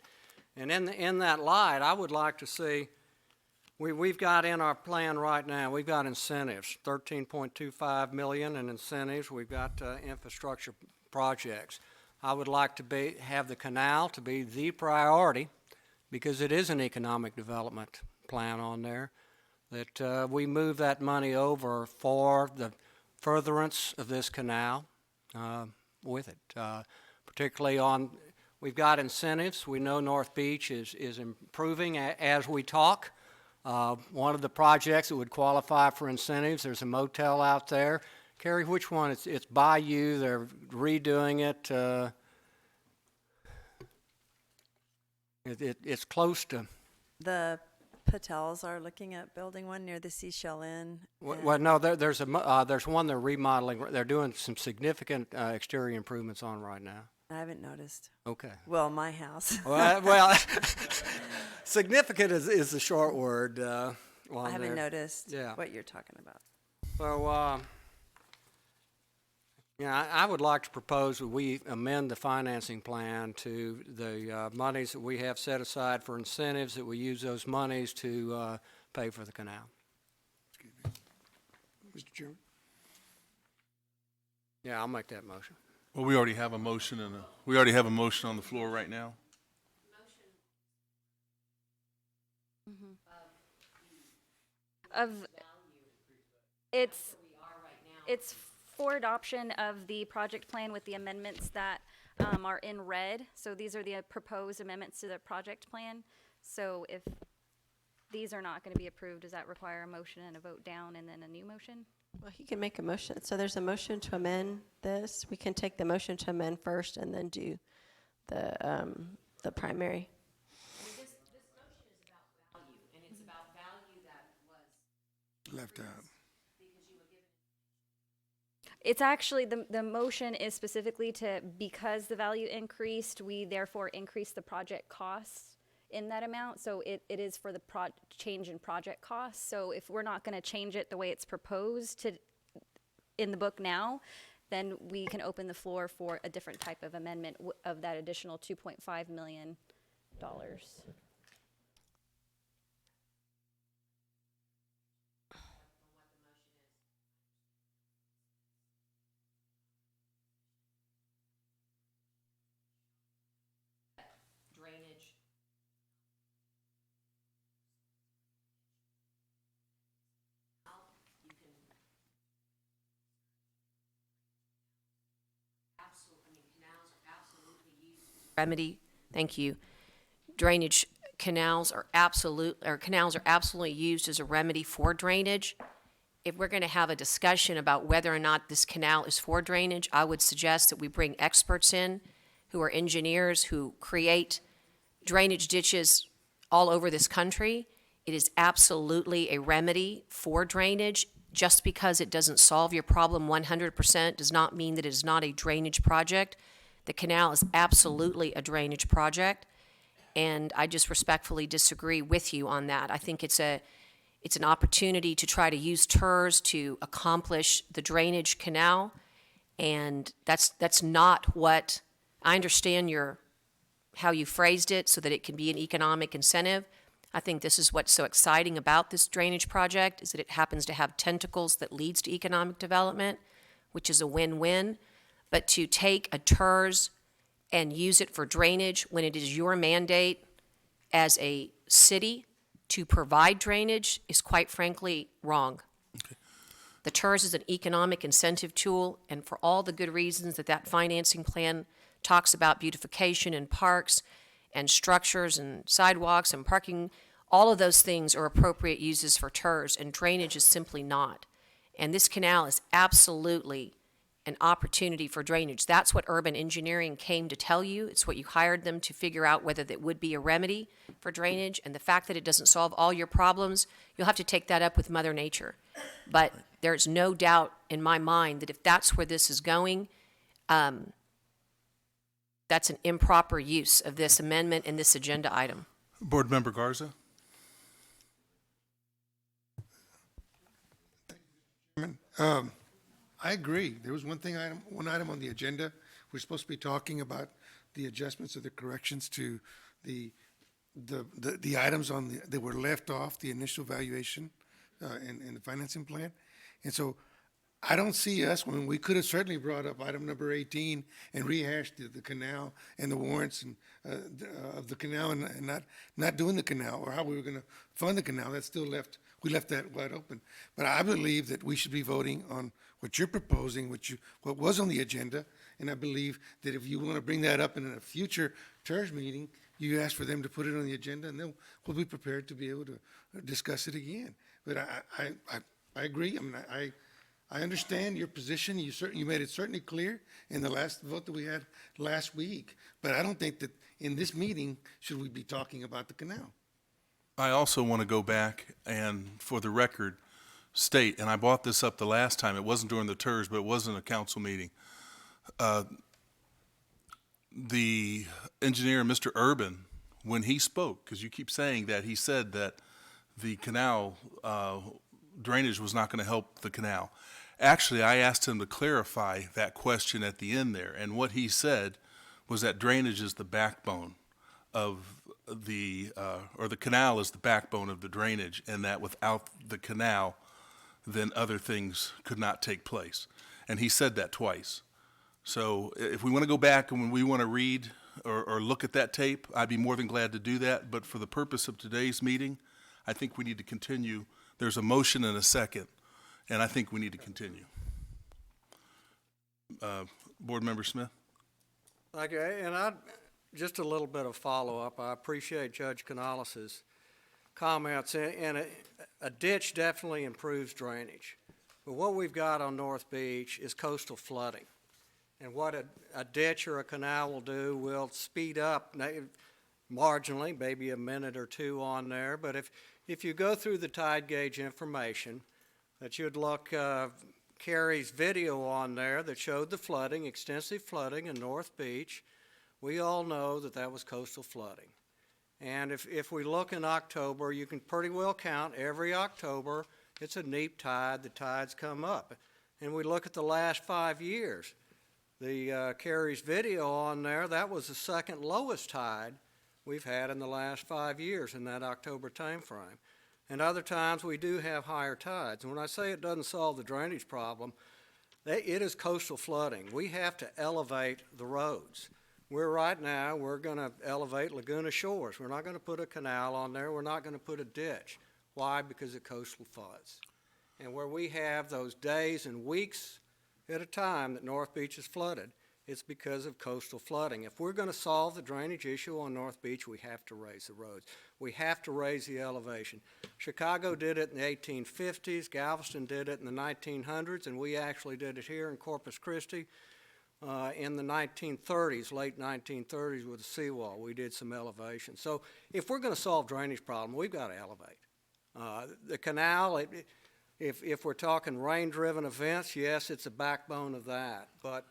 And in that light, I would like to see, we've got in our plan right now, we've got incentives, 13.25 million in incentives. We've got infrastructure projects. I would like to have the canal to be the priority because it is an economic development plan on there, that we move that money over for the furtherance of this canal with it, particularly on, we've got incentives. We know North Beach is improving as we talk. One of the projects that would qualify for incentives, there's a motel out there. Carrie, which one? It's Bayou. They're redoing it. It's close to, The Patels are looking at building one near the Seashell Inn. well, no, there's one they're remodeling. They're doing some significant exterior improvements on right now. I haven't noticed. Okay. Well, my house. Well, significant is the short word. I haven't noticed Yeah. what you're talking about. So, I would like to propose that we amend the financing plan to the monies that we have set aside for incentives, that we use those monies to pay for the canal. Mr. Chairman? Yeah, I'll make that motion. Well, we already have a motion we already have a motion on the floor right now. It's for adoption of the project plan with the amendments that are in red. So these are the proposed amendments to the project plan. So if these are not going to be approved, does that require a motion and a vote down and then a new motion? Well, he can make a motion. So there's a motion to amend this. We can take the motion to amend first and then do the primary. Left out. It's actually, the motion is specifically to, because the value increased, we therefore increase the project costs in that amount. So it is for the change in project costs. So if we're not going to change it the way it's proposed in the book now, then we can open the floor for a different type of amendment of that additional $2.5 million. Drainage. You can canals are absolutely used as a remedy. Thank you. Drainage canals are absolutely used as a remedy for drainage. If we're going to have a discussion about whether or not this canal is for drainage, I would suggest that we bring experts in who are engineers who create drainage ditches all over this country. It is absolutely a remedy for drainage. Just because it doesn't solve your problem 100% does not mean that it is not a drainage project. The canal is absolutely a drainage project, and I just respectfully disagree with you on that. I think it's an opportunity to try to use TERS to accomplish the drainage canal, and that's not what I understand how you phrased it so that it can be an economic incentive. I think this is what's so exciting about this drainage project, is that it happens to have tentacles that leads to economic development, which is a win-win. But to take a TERS and use it for drainage when it is your mandate as a city to provide drainage is quite frankly wrong. Okay. The TERS is an economic incentive tool, and for all the good reasons that financing plan talks about beautification and parks and structures and sidewalks and parking, all of those things are appropriate uses for TERS, and drainage is simply not. And this canal is absolutely an opportunity for drainage. That's what urban engineering came to tell you. It's what you hired them to figure out whether that would be a remedy for drainage. And the fact that it doesn't solve all your problems, you'll have to take that up with Mother Nature. But there's no doubt in my mind that if that's where this is going, that's an improper use of this amendment and this agenda item. Board Member Garza? I agree. There was one item on the agenda. We're supposed to be talking about the adjustments or the corrections to the items that were left off the initial valuation in the financing plan. And so I don't see us, when we could have certainly brought up item number 18 and rehashed the canal and the warrants and of the canal and not doing the canal, or how we were going to fund the canal. That's still left. We left that wide open. But I believe that we should be voting on what you're proposing, what was on the agenda. And I believe that if you want to bring that up in a future TERS meeting, you ask for them to put it on the agenda, and then we'll be prepared to be able to discuss it again. But I agree. I mean, I understand your position. You made it certainly clear in the last vote that we had last week. But I don't think that in this meeting should we be talking about the canal. I also want to go back and, for the record, state, and I brought this up the last time, it wasn't during the TERS, but it was in a council meeting. The engineer, Mr. Urban, when he spoke, because you keep saying that, he said that the canal drainage was not going to help the canal. Actually, I asked him to clarify that question at the end there, and what he said was that drainage is the backbone of the canal is the backbone of the drainage, and that without the canal, then other things could not take place. And he said that twice. So if we want to go back and when we want to read or look at that tape, I'd be more than glad to do that. But for the purpose of today's meeting, I think we need to continue. There's a motion and a second, and I think we need to continue. Board Member Smith? Thank you. And just a little bit of follow-up. I appreciate Judge Canales' comments. And a ditch definitely improves drainage. But what we've got on North Beach is coastal flooding. And what a ditch or a canal will do will speed up marginally, maybe a minute or two on there. But if you go through the tide gauge information, that you'd look, Carrie's video on there that showed the flooding, extensive flooding in North Beach. We all know that that was coastal flooding. And if we look in October, you can pretty well count every October, it's a neap tide, the tides come up. And we look at the last 5 years. The Carrie's video on there, that was the second lowest tide we've had in the last 5 years in that October timeframe. And other times we do have higher tides. And when I say it doesn't solve the drainage problem, it is coastal flooding. We have to elevate the roads. Right now, we're going to elevate Laguna Shores. We're not going to put a canal on there. We're not going to put a ditch. Why? Because of coastal floods. And where we have those days and weeks at a time that North Beach is flooded, it's because of coastal flooding. If we're going to solve the drainage issue on North Beach, we have to raise the roads. We have to raise the elevation. Chicago did it in the 1850s, Galveston did it in the 1900s, and we actually did it here in Corpus Christi in the 1930s, late 1930s with the seawall. We did some elevation. So if we're going to solve drainage problem, we've got to elevate. The canal, if we're talking rain-driven events, yes, it's a backbone of that. But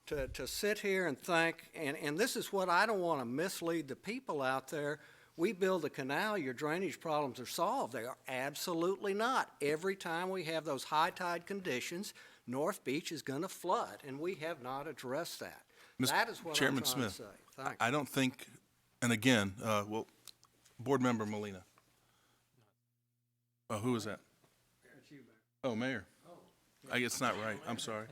to sit here and think, and this is what I don't want to mislead the people out there, we build a canal, your drainage problems are solved. They are absolutely not. Every time we have those high tide conditions, North Beach is going to flood, and we have not addressed that. That is what Chairman I'm trying Smith, to say. I don't think, and again, Board Member Molina. Who is that? Oh, Mayor. I guess it's not right. I'm sorry.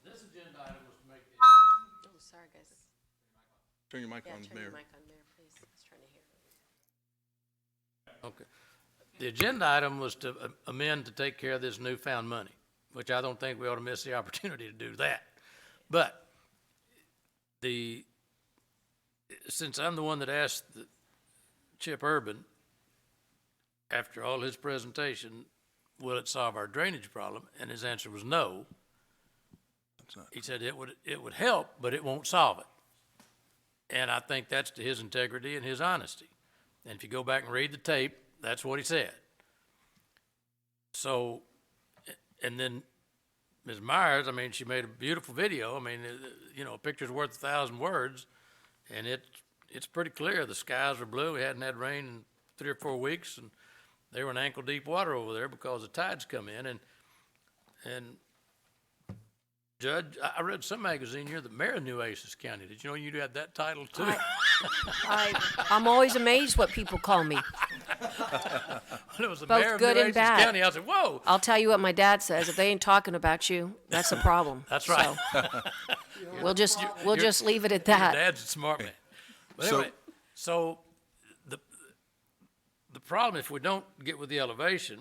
This agenda item was to make the. Oh, sorry, guys. Turn your mic Yeah, on, turn Mayor. your mic on, Mayor, please. I was trying to hear. Okay. The agenda item was to amend to take care of this newfound money, which I don't think we ought to miss the opportunity to do that. But since I'm the one that asked Chip Urban, after all his presentation, will it solve our drainage problem? And his answer was no. He said it would help, but it won't solve it. And I think that's to his integrity and his honesty. And if you go back and read the tape, that's what he said. So, and then Ms. Myers, I mean, she made a beautiful video. I mean, a picture's worth 1,000 words, and it's pretty clear. The skies are blue. We hadn't had rain in 3 or 4 weeks, and they were in ankle-deep water over there because the tides come in. And Judge, I read some magazine, you're the mayor of Nueces County. Did you know you had that title, too? I'm always amazed what people call me. It was the Both mayor of good and Nueces bad. County. I said, whoa. I'll tell you what my dad says. If they ain't talking about you, that's a problem. That's right. So, we'll just leave it at that. Your dad's a smart man. But anyway, so the problem, if we don't get with the elevation,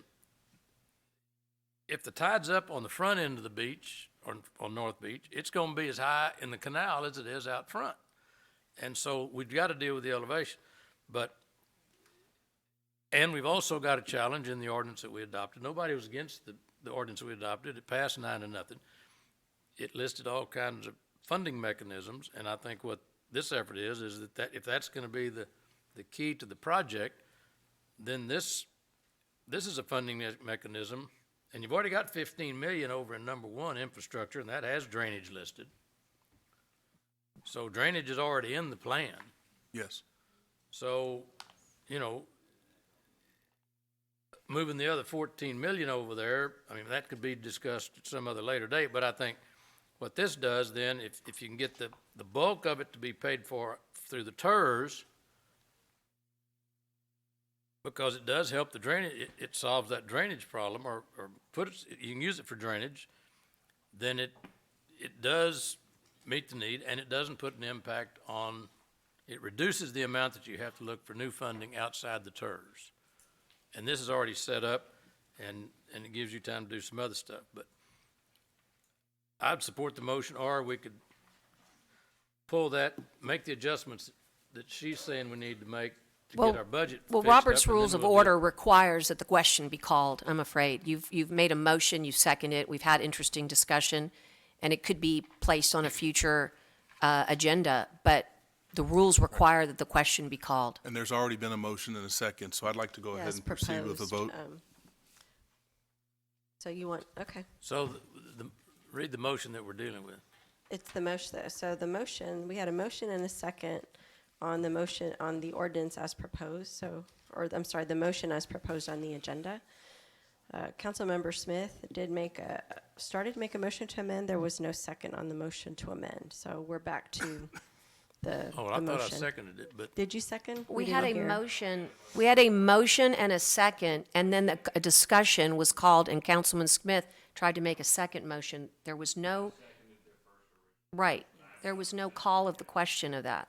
if the tide's up on the front end of the beach, on North Beach, it's going to be as high in the canal as it is out front. And so we've got to deal with the elevation. But And we've also got a challenge in the ordinance that we adopted. Nobody was against the ordinance we adopted. It passed 9-0. It listed all kinds of funding mechanisms, and I think what this effort is that if that's gonna be the key to the project, then this is a funding mechanism, and you've already got 15 million over in number 1, infrastructure, and that has drainage listed. So drainage is already in the plan. Yes. So, you know, moving the other 14 million over there, I mean, that could be discussed at some other later date, but I think what this does then, if you can get the bulk of it to be paid for through the TERS, because it does help the drainage, it solves that drainage problem, or you can use it for drainage, then it does meet the need, and it doesn't put an impact on, it reduces the amount that you have to look for new funding outside the TERS. And this is already set up, and it gives you time to do some other stuff, but I'd support the motion, or we could pull that, make the adjustments that she's saying we need to make to get our budget Well, fixed up, Robert's and then Rules of we'll do- Order requires that the question be called, I'm afraid. You've made a motion, you've seconded it, we've had interesting discussion, and it could be placed on a future agenda, but the rules require that the question be called. And there's already been a motion and a second, so I'd like to go ahead As and proceed with the proposed, vote. So you want, okay. So read the motion that we're dealing with. It's the motion, so the motion, we had a motion and a second on the motion, on the ordinance as proposed, so, or, I'm sorry, the motion as proposed on the agenda. Councilmember Smith started to make a motion to amend. There was no second on the motion to amend, so we're back to the Oh, I the thought I motion. seconded it, but Did you second? We didn't had a hear. motion and a second, and then a discussion was called, and Councilman Smith tried to make a second motion. There was no, right, there was no call of the question of that.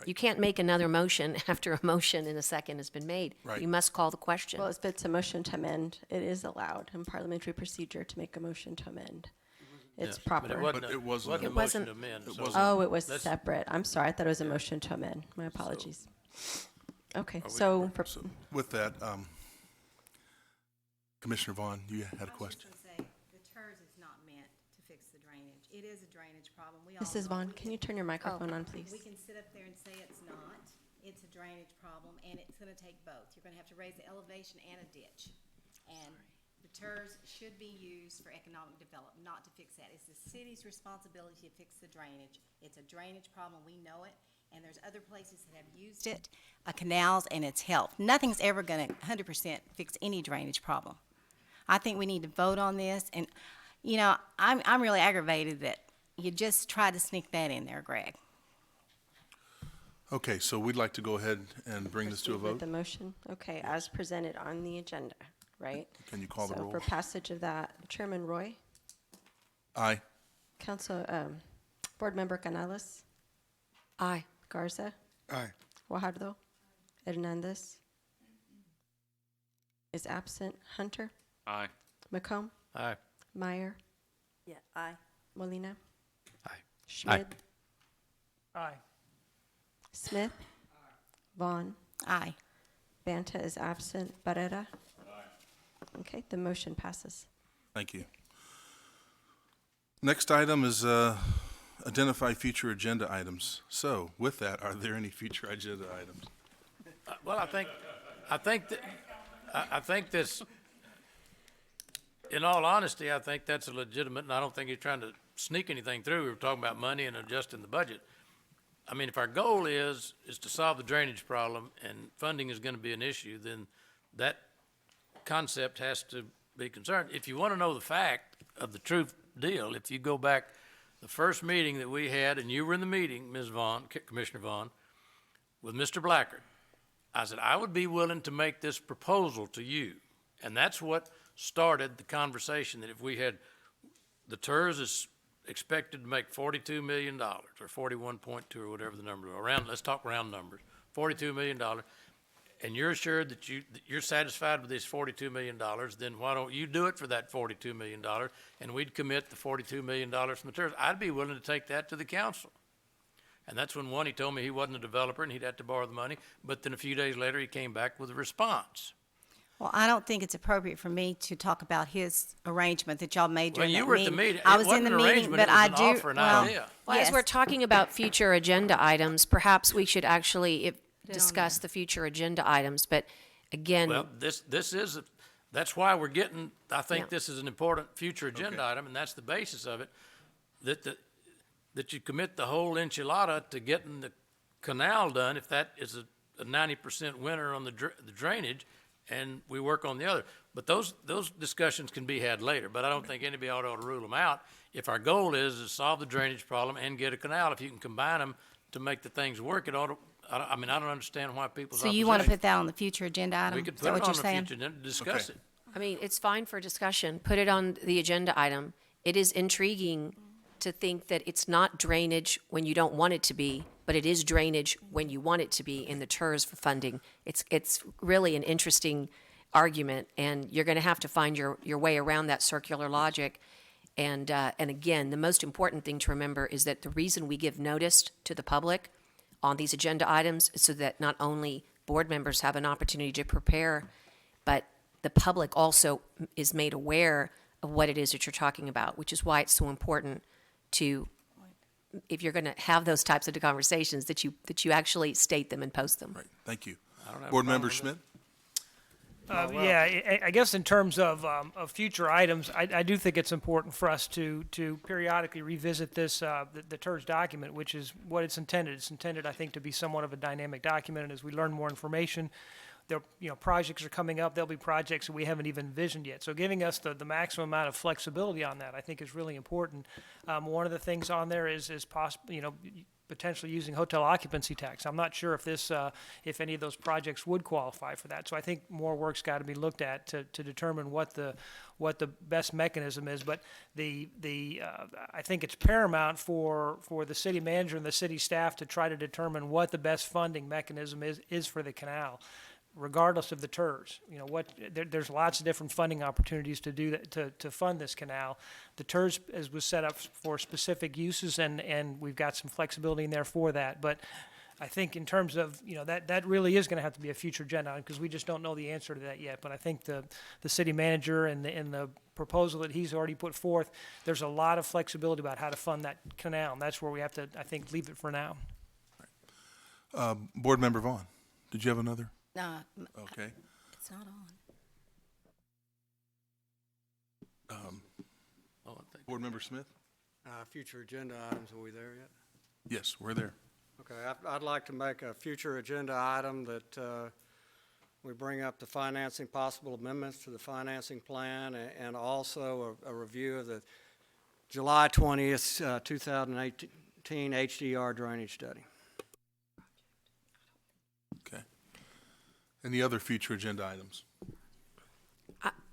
You can't make another motion after a motion and a second has been made. Right. You must call the question. Well, if it's a motion to amend, it is allowed in parliamentary procedure to make a motion to amend. It's Yeah, proper. But it wasn't, But a- it wasn't- wasn't a It motion wasn't- to amend. it so wasn't. Oh, it was let's- separate. I'm sorry. I thought it was a motion to amend. My apologies. Okay, Are we- so, so with that, Commissioner Vaughn, you had a question? The TERS is not meant to fix the drainage. It is a drainage problem. We all Mrs. know Vaughn, we can you turn your microphone on, please? We can sit up there and say it's not. It's a drainage problem, and it's gonna take both. You're gonna have to raise the elevation and a ditch. And the TERS should be used for economic development, not to fix that. It's the city's responsibility to fix the drainage. It's a drainage problem, we know it, and there's other places that have used it, canals, and it's helped. Nothing's ever gonna 100% fix any drainage problem. I think we need to vote on this, and, you know, I'm really aggravated that you just tried to sneak that in there, Greg. Okay, so we'd like to go ahead and bring this to a Proceed with vote. the motion, okay, as presented on the agenda, right? Can you call the So roll? for passage of that, Chairman Roy, Aye. Board Member Canales, Aye. Garza, Aye. Guajardo, Hernandez is absent, Hunter, Aye. McComb, Aye. Meyer, Yeah, aye. Molina. Aye. Schmidt. Aye. Smith. Vaughn. Aye. Banta is absent. Barrera. Okay, the motion passes. Thank you. Next item is identify future agenda items. So with that, are there any future agenda items? Well, I think this, in all honesty, I think that's a legitimate, and I don't think you're trying to sneak anything through. We were talking about money and adjusting the budget. I mean, if our goal is to solve the drainage problem and funding is gonna be an issue, then that concept has to be concerned. If you wanna know the fact of the truth deal, if you go back, the first meeting that we had, and you were in the meeting, Ms. Vaughn, Commissioner Vaughn, with Mr. Blackard, I said, I would be willing to make this proposal to you. And that's what started the conversation, that if we had, the TERS is expected to make $42 million, or 41.2, or whatever the number, let's talk round numbers, $42 million, and you're assured that you're satisfied with this $42 million, then why don't you do it for that $42 million, and we'd commit the $42 million from the TERS. I'd be willing to take that to the council. And that's when, one, he told me he wasn't a developer and he'd have to borrow the money, but then a few days later, he came back with a response. Well, I don't think it's appropriate for me to talk about his arrangement that y'all made during Well, you that were at the meeting. meeting. I It was in wasn't the an meeting, arrangement, but it was I an do, offer, an well, idea. Well, yes. as we're talking about future agenda items, perhaps we should actually discuss the future agenda items, but again. Well, this is, that's why we're getting, I think Yeah. this is an important future agenda item, and that's the basis of it, that you commit the whole enchilada to getting the canal done, if that is a 90% winner on the drainage, and we work on the other. But those discussions can be had later, but I don't think anybody ought to rule them out. If our goal is to solve the drainage problem and get a canal, if you can combine them to make the things work, it ought to, I mean, I don't understand why people's So opposition. you want to put that on the future agenda item? We could Is put that it what on you're the saying? future agenda, discuss it. I mean, it's fine for discussion. Put it on the agenda item. It is intriguing to think that it's not drainage when you don't want it to be, but it is drainage when you want it to be in the TERS for funding. It's really an interesting argument, and you're going to have to find your way around that circular logic. And again, the most important thing to remember is that the reason we give notice to the public on these agenda items is so that not only board members have an opportunity to prepare, but the public also is made aware of what it is that you're talking about, which is why it's so important to, if you're going to have those types of conversations, that you actually state them and post them. Right, thank you. I don't have a Board problem Member with Schmidt? Yeah, I guess in terms of future items, I do think it's important for us to periodically revisit this, the TERS document, which is what it's intended. It's intended, I think, to be somewhat of a dynamic document, and as we learn more information, there, projects are coming up. There'll be projects that we haven't even envisioned yet. So giving us the maximum amount of flexibility on that, I think, is really important. One of the things on there is possible, potentially using hotel occupancy tax. I'm not sure if if any of those projects would qualify for that. So I think more work's got to be looked at to determine what the best mechanism is. But I think it's paramount for the city manager and the city staff to try to determine what the best funding mechanism is for the canal, regardless of the TERS. There's lots of different funding opportunities to do that, to fund this canal. The TERS was set up for specific uses, and we've got some flexibility in there for that. But I think in terms of, that really is going to have to be a future agenda item, because we just don't know the answer to that yet. But I think the city manager and the proposal that he's already put forth, there's a lot of flexibility about how to fund that canal, and that's where we have to, I think, leave it for now. Board Member Vaughn, did you have another? No. Okay. It's not on. Board Member Smith? Future agenda items, are we there yet? Yes, we're there. Okay, I'd like to make a future agenda item that we bring up the financing, possible amendments to the financing plan, and also a review of the July 20th, 2018 HDR drainage study. Okay. Any other future agenda items?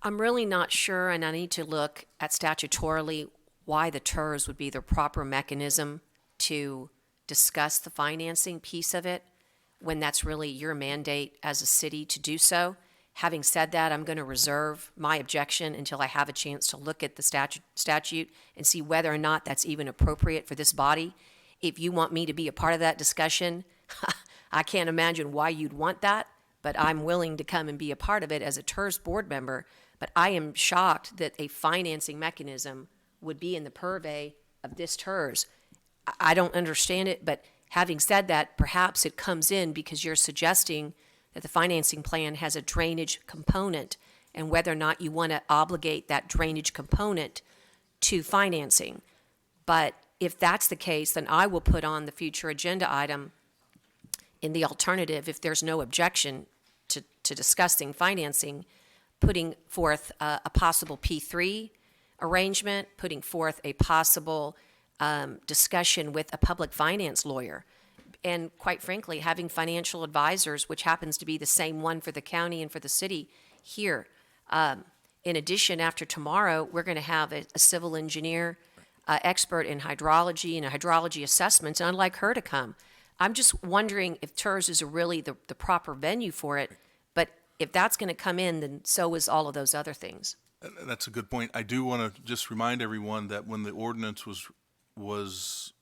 I'm really not sure, and I need to look at statutorily why the TERS would be the proper mechanism to discuss the financing piece of it, when that's really your mandate as a city to do so. Having said that, I'm going to reserve my objection until I have a chance to look at the statute and see whether or not that's even appropriate for this body. If you want me to be a part of that discussion, I can't imagine why you'd want that, but I'm willing to come and be a part of it as a TERS board member. But I am shocked that a financing mechanism would be in the purvey of this TERS. I don't understand it, but having said that, perhaps it comes in because you're suggesting that the financing plan has a drainage component, and whether or not you want to obligate that drainage component to financing. But if that's the case, then I will put on the future agenda item in the alternative, if there's no objection to discussing financing, putting forth a possible P3 arrangement, putting forth a possible discussion with a public finance lawyer. And quite frankly, having financial advisors, which happens to be the same one for the county and for the city here. In addition, after tomorrow, we're going to have a civil engineer expert in hydrology and hydrology assessments, and I'd like her to come. I'm just wondering if TERS is really the proper venue for it, but if that's going to come in, then so is all of those other things. And that's a good point. I do want to just remind everyone that when the ordinance was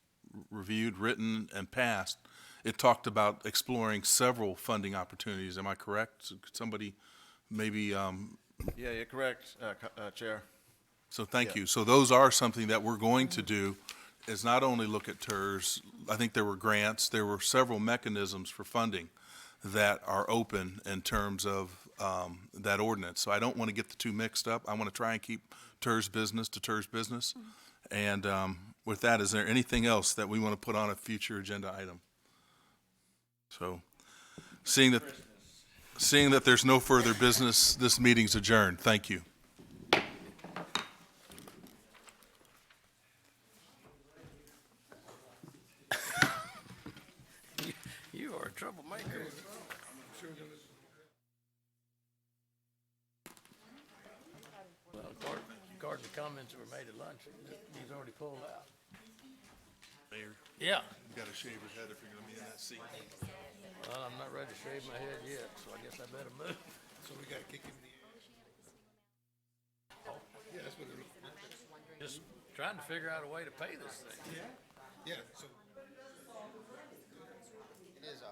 reviewed, written, and passed, it talked about exploring several funding opportunities. Am I correct? So could somebody maybe, Yeah, you're correct, Chair. so thank Yeah. you. So those are something that we're going to do, is not only look at TERS. I think there were grants, there were several mechanisms for funding that are open in terms of that ordinance. So I don't want to get the two mixed up. I want to try and keep TERS business to TERS business. And with that, is there anything else that we want to put on a future agenda item? So seeing that there's no further business, this meeting's adjourned. Thank you. You are a troublemaker. Well, according to comments that were made at lunch, he's already pulled out. Mayor? Yeah. You got to shave your head if you're going to be in that seat. Well, I'm not ready to shave my head yet, so I guess I better move. So we gotta kick him in the air. Yeah, that's what it looks like. Just trying to figure out a way to pay this thing. Yeah, so. It is,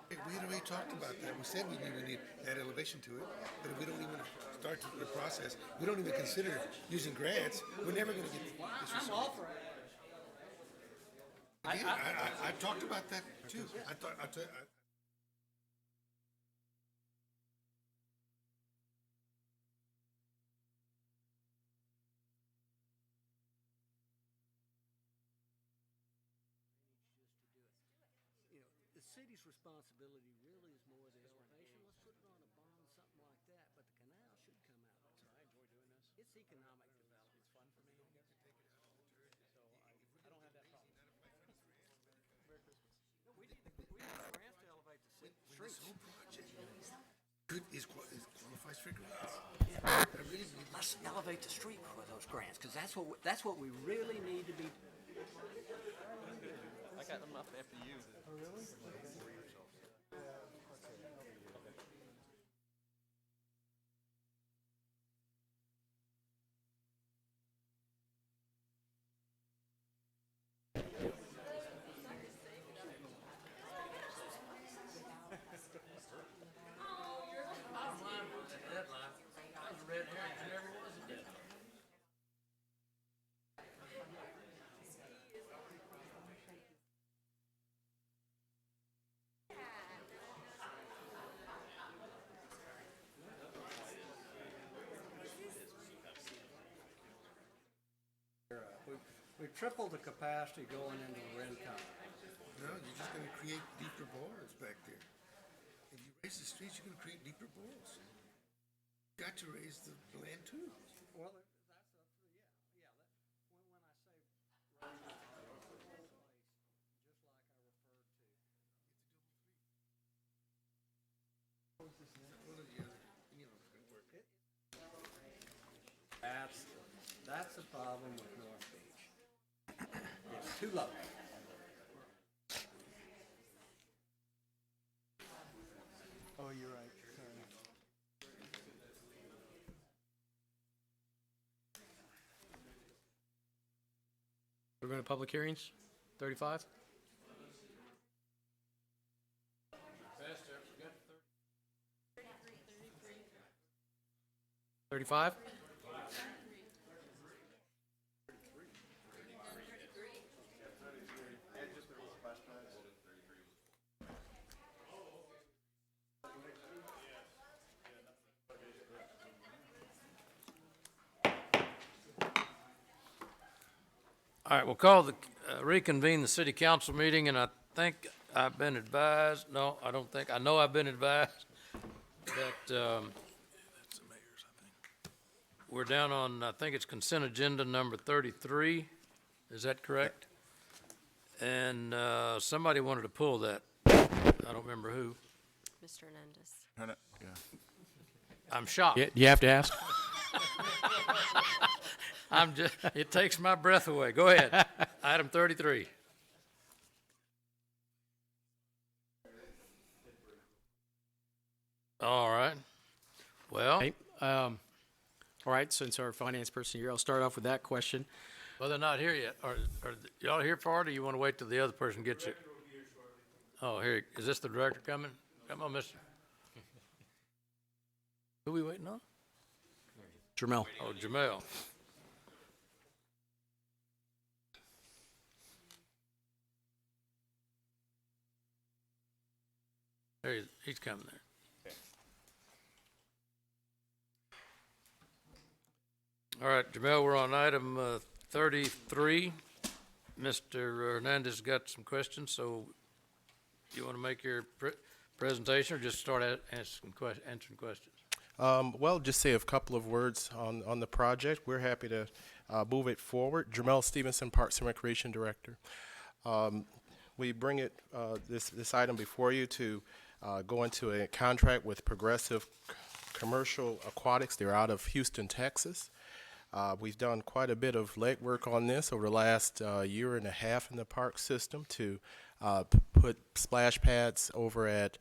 Hey, we had already talked about that. We said we need that elevation to it, but if we don't even start the process, we don't even consider using grants, we're never gonna get this. I'm all for it. Again, I talked about that too. The city's responsibility really is more the elevation. Let's put it on a bond, something like that, but the canal should come out. That's right. I enjoy doing this. It's economic development. It's fun for me. I don't have that problem. Merry Christmas. No, we need grants to elevate the streets. This whole project qualifies for grants. Let's elevate the street for those grants, because that's what we really need to be. I got enough after you. Oh, really? We tripled the capacity going into the Rincon. No, you're just gonna create deeper boreholes back there. If you raise the streets, you're gonna create deeper boreholes. You got to raise the land too. Well, that's the problem with North Beach. It's too low. Oh, you're right. Sorry. We're going to public hearings, 35? 35? All right, we'll call the, reconvene the city council meeting, and I think I've been advised, no, I don't think, I know I've been advised that, we're down on, I think it's consent agenda number 33, is that correct? And, somebody wanted to pull that, I don't remember who. Mr. Hernandez. Yeah. I'm shocked. Yeah, you have to ask? It takes my breath away. Go ahead. Item 33. All right. Well, Hey, All right, since our finance person here, I'll start off with that question. Well, they're not here yet. Are y'all here for it, or you want to wait till the other person gets it? Oh, here, is this the director coming? Come on, mister. Who we waiting on? Jamel. Oh, Jamel. There he's coming there. All right, Jamel, we're on item 33. Mr. Hernandez got some questions, so you want to make your presentation or just start answering questions? Well, just say a couple of words on the project. We're happy to move it forward. Jamel Stevenson, Parks and Recreation Director. We bring it this item before you to go into a contract with Progressive Commercial Aquatics. They're out of Houston, Texas. We've done quite a bit of legwork on this over the last year and a half in the park system to put splash pads over at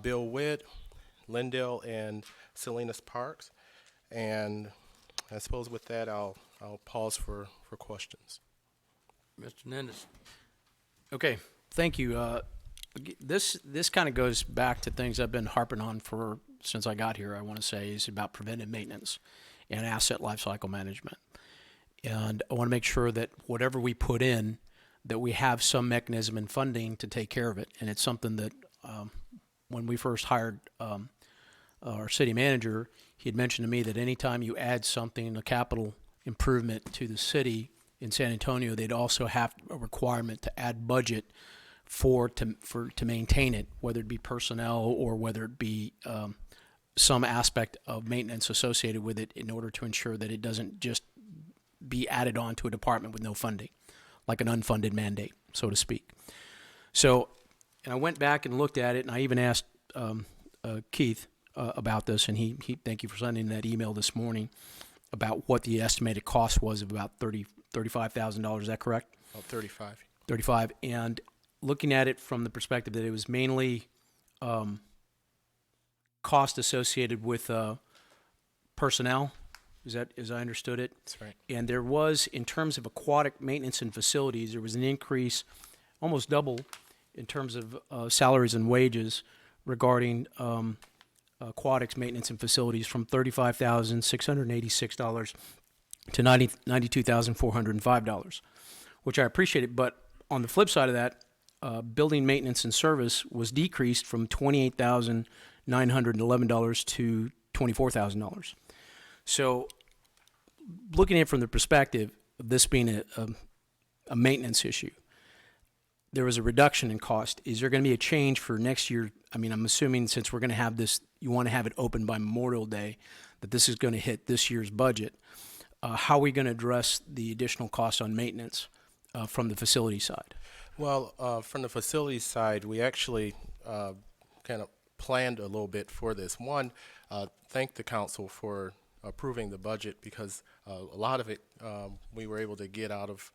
Bill Witt, Lindale, and Salinas Parks. And I suppose with that, I'll pause for questions. Mr. Hernandez. Okay, thank you. This kind of goes back to things I've been harping on for since I got here. I want to say is about preventive maintenance and asset lifecycle management. And I want to make sure that whatever we put in, that we have some mechanism and funding to take care of it. And it's something that when we first hired our city manager, he had mentioned to me that anytime you add something, a capital improvement to the city in San Antonio, they'd also have a requirement to add budget to maintain it, whether it be personnel or whether it be some aspect of maintenance associated with it in order to ensure that it doesn't just be added on to a department with no funding, like an unfunded mandate, so to speak. So, and I went back and looked at it, and I even asked Keith about this, and he thank you for sending that email this morning about what the estimated cost was of about $35,000. Is that correct? About 35. 35, and looking at it from the perspective that it was mainly cost associated with personnel, is that as I understood it? That's right. And there was, in terms of aquatic maintenance and facilities, there was an increase, almost double, in terms of salaries and wages regarding aquatics maintenance and facilities from $35,686 to $92,405, which I appreciated. But on the flip side of that, building maintenance and service was decreased from $28,911 to $24,000. So looking at it from the perspective of this being a maintenance issue, there was a reduction in cost. Is there going to be a change for next year? I mean, I'm assuming since we're going to have this, you want to have it open by Memorial Day, that this is going to hit this year's budget. How are we going to address the additional costs on maintenance from the facility side? Well, from the facility side, we actually kind of planned a little bit for this. One, thank the council for approving the budget because a lot of it we were able to get out of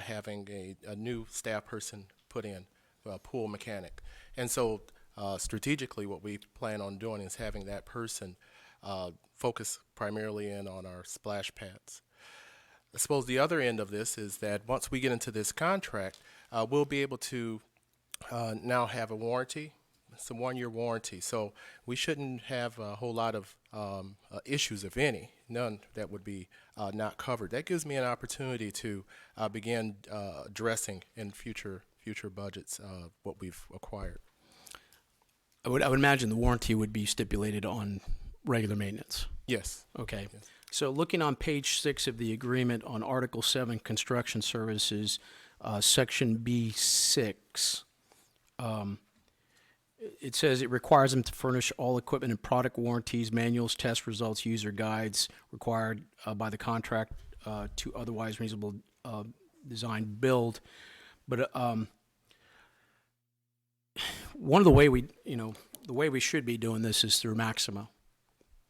having a new staff person put in, a pool mechanic. And so strategically what we plan on doing is having that person focus primarily in on our splash pads. I suppose the other end of this is that once we get into this contract, we'll be able to now have a warranty. It's a 1-year warranty, so we shouldn't have a whole lot of issues, if any, none that would be not covered. That gives me an opportunity to begin addressing in future budgets what we've acquired. I would imagine the warranty would be stipulated on regular maintenance. Yes. Okay. Yes. So looking on page 6 of the agreement on Article 7, Construction Services, Section B6, it says it requires them to furnish all equipment and product warranties, manuals, test results, user guides required by the contract to otherwise reasonable design build. But one of the way the way we should be doing this is through Maximo,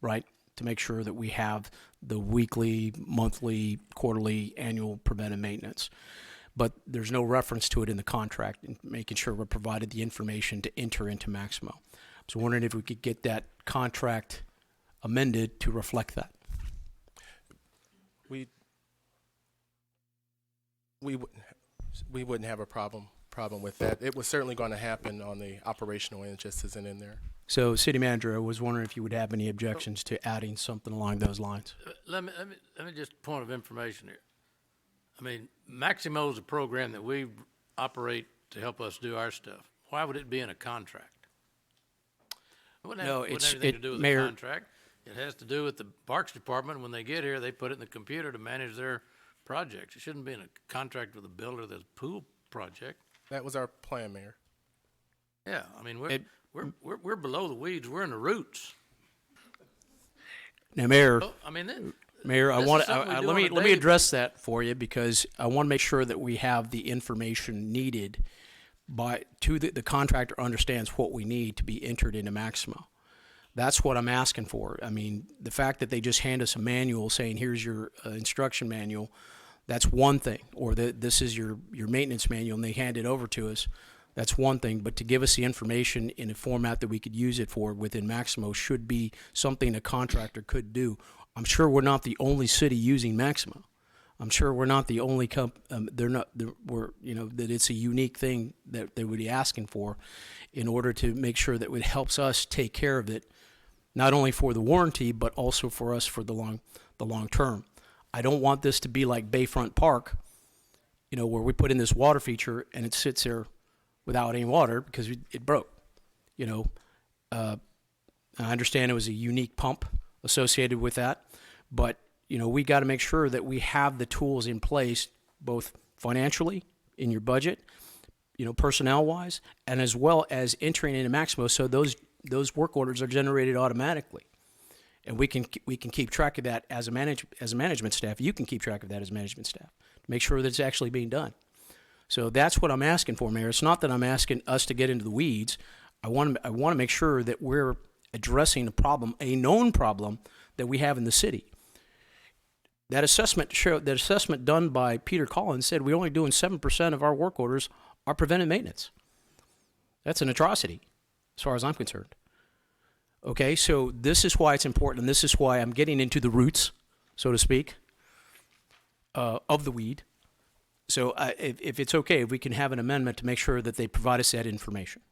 right? To make sure that we have the weekly, monthly, quarterly, annual preventive maintenance. But there's no reference to it in the contract, and making sure we're provided the information to enter into Maximo. So wondering if we could get that contract amended to reflect that. We wouldn't have a problem with that. It was certainly going to happen on the operational end, just isn't in there. So, City Manager, I was wondering if you would have any objections to adding something along those lines. Let me just point of information here. I mean, Maximo is a program that we operate to help us do our stuff. Why would it be in a contract? It wouldn't have anything to do with Mayor, the contract. It has to do with the Parks Department. When they get here, they put it in the computer to manage their projects. It shouldn't be in a contract with a builder that's a pool project. That was our plan, Mayor. Yeah, I mean, we're below the weeds. We're in the roots. Now, Mayor, So, I mean, Mayor, this is something we do on a let me daily address that for you, because I want to make sure that we have the information needed the contractor understands what we need to be entered into Maximo. That's what I'm asking for. I mean, the fact that they just hand us a manual saying, here's your instruction manual, that's one thing. Or this is your maintenance manual, and they hand it over to us, that's one thing. But to give us the information in a format that we could use it for within Maximo should be something a contractor could do. I'm sure we're not the only city using Maximo. I'm sure we're not the only that it's a unique thing that they would be asking for in order to make sure that it helps us take care of it, not only for the warranty, but also for us for the long term. I don't want this to be like Bayfront Park, where we put in this water feature and it sits there without any water because it broke. I understand it was a unique pump associated with that, but we got to make sure that we have the tools in place, both financially in your budget, personnel-wise, and as well as entering into Maximo, so those work orders are generated automatically, and we can keep track of that as a management staff. You can keep track of that as management staff to make sure that it's actually being done. So that's what I'm asking for, Mayor. It's not that I'm asking us to get into the weeds. I want to make sure that we're addressing a problem, a known problem that we have in the city. That assessment done by Peter Collins said we're only doing 7% of our work orders are preventive maintenance. That's an atrocity, as far as I'm concerned. Okay, so this is why it's important, and this is why I'm getting into the roots, so to speak, of the weed. So if it's okay, if we can have an amendment to make sure that they provide us that information.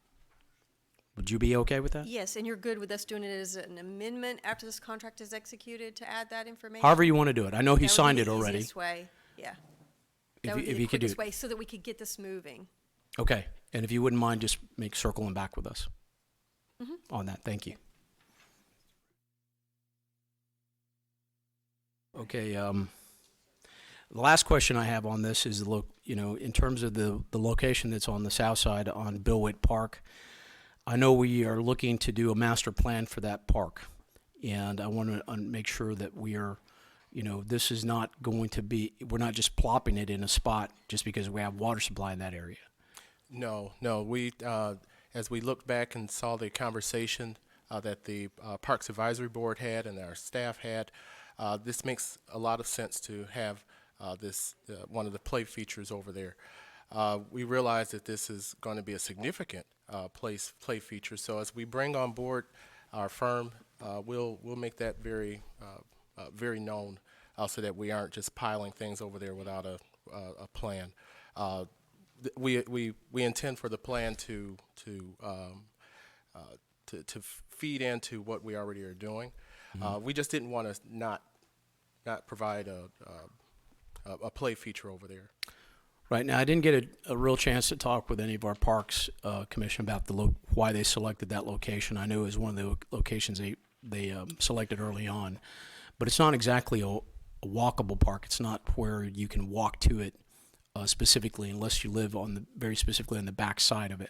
Would you be okay with that? Yes, and you're good with us doing it as an amendment after this contract is executed to add that information? However you want to do it. I know he That would signed be it the already. easiest way, yeah. If That would be you the could do quickest it. way so that we could get this moving. Okay, and if you wouldn't mind, just circling back with us Mhm. on that. Thank you. Okay, the last question I have on this is, in terms of the location that's on the south side on Billwood Park. I know we are looking to do a master plan for that park, and I want to make sure that we are, this is not going to be, we're not just plopping it in a spot just because we have water supply in that area. No. We, as we looked back and saw the conversation that the Parks Advisory Board had and our staff had, this makes a lot of sense to have this one of the play features over there. We realize that this is going to be a significant play feature. So as we bring on board our firm, we'll make that very known, so that we aren't just piling things over there without a plan. We intend for the plan to feed into what we already are doing. We just didn't want to not provide a play feature over there. Right. Now, I didn't get a real chance to talk with any of our Parks Commission about why they selected that location. I knew it was one of the locations they selected early on, but it's not exactly a walkable park. It's not where you can walk to it specifically, unless you live very specifically on the back side of it.